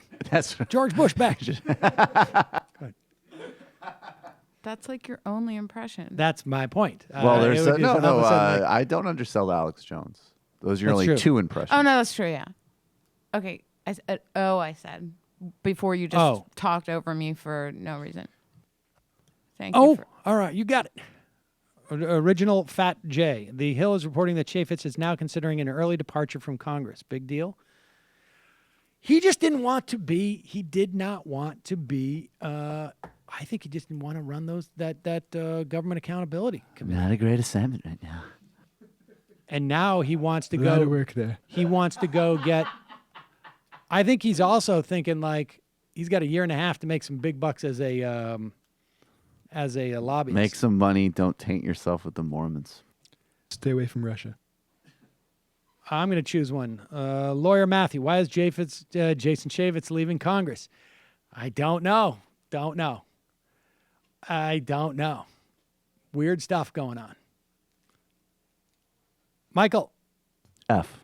George Bush back. That's like your only impression. That's my point. Well, I don't undersell Alex Jones. Those are your only 2 impressions. Oh, no, that's true, yeah. Okay, I said, before you just talked over me for no reason. Thank you. All right, you got it. Original Fat J. The Hill is reporting that Chaffetz is now considering an early departure from Congress. Big deal. He just didn't want to be. He did not want to be. I think he just didn't want to run that government accountability committee. Not a great assignment right now. And now he wants to A lot go. of work there. He wants to go get. I think he's also thinking like he's got a year and a half to make some big bucks as a lobbyist. Make some money. Don't taint yourself with the Mormons. Stay away from Russia. I'm going to choose one. Lawyer Matthew. Why is Jason Chaffetz leaving Congress? I don't know. I don't know. Weird stuff going on. Michael. F.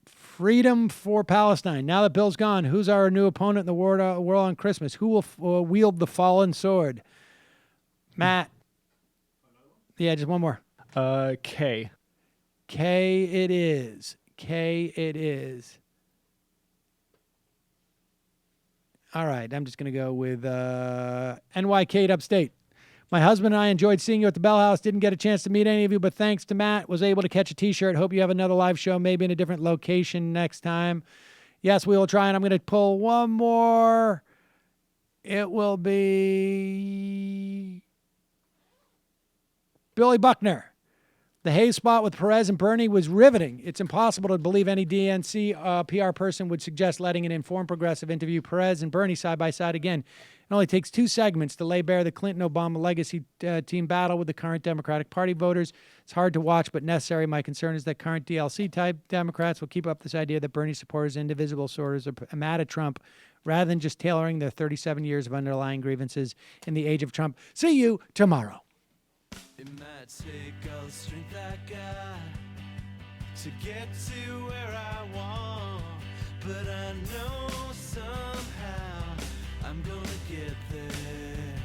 Freedom for Palestine. Now that Bill's gone, who's our new opponent in the war on Christmas? Who will wield the fallen sword? Matt. Yeah, just one more. K. K it is. K it is. All right, I'm just going to go with NYK Upstate. My husband and I enjoyed seeing you at the Bell House. Didn't get a chance to meet any of you, but thanks to Matt, was able to catch a T-shirt. Hope you have another live show, maybe in a different location next time. Yes, we will try, and I'm going to pull one more. It will be Billy Buckner. The Hayes spot with Perez and Bernie was riveting. It's impossible to believe any DNC PR person would suggest letting an informed progressive interview Perez and Bernie side by side again. It only takes 2 segments to lay bare the Clinton-Obama legacy team battle with the current Democratic Party voters. It's hard to watch, but necessary. My concern is that current DLC-type Democrats will keep up this idea that Bernie supporters, indivisible sorters, are mad at Trump rather than just tailoring their 37 years of underlying grievances in the age of Trump. See you tomorrow. It might take all the strength I got to get to where I want, but I know somehow I'm gonna get there.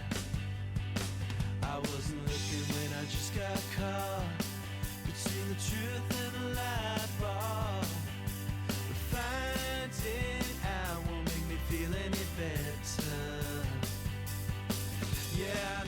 I wasn't looking when I just got caught between the truth and the light bulb, but finding out won't make me feel any better. Yeah.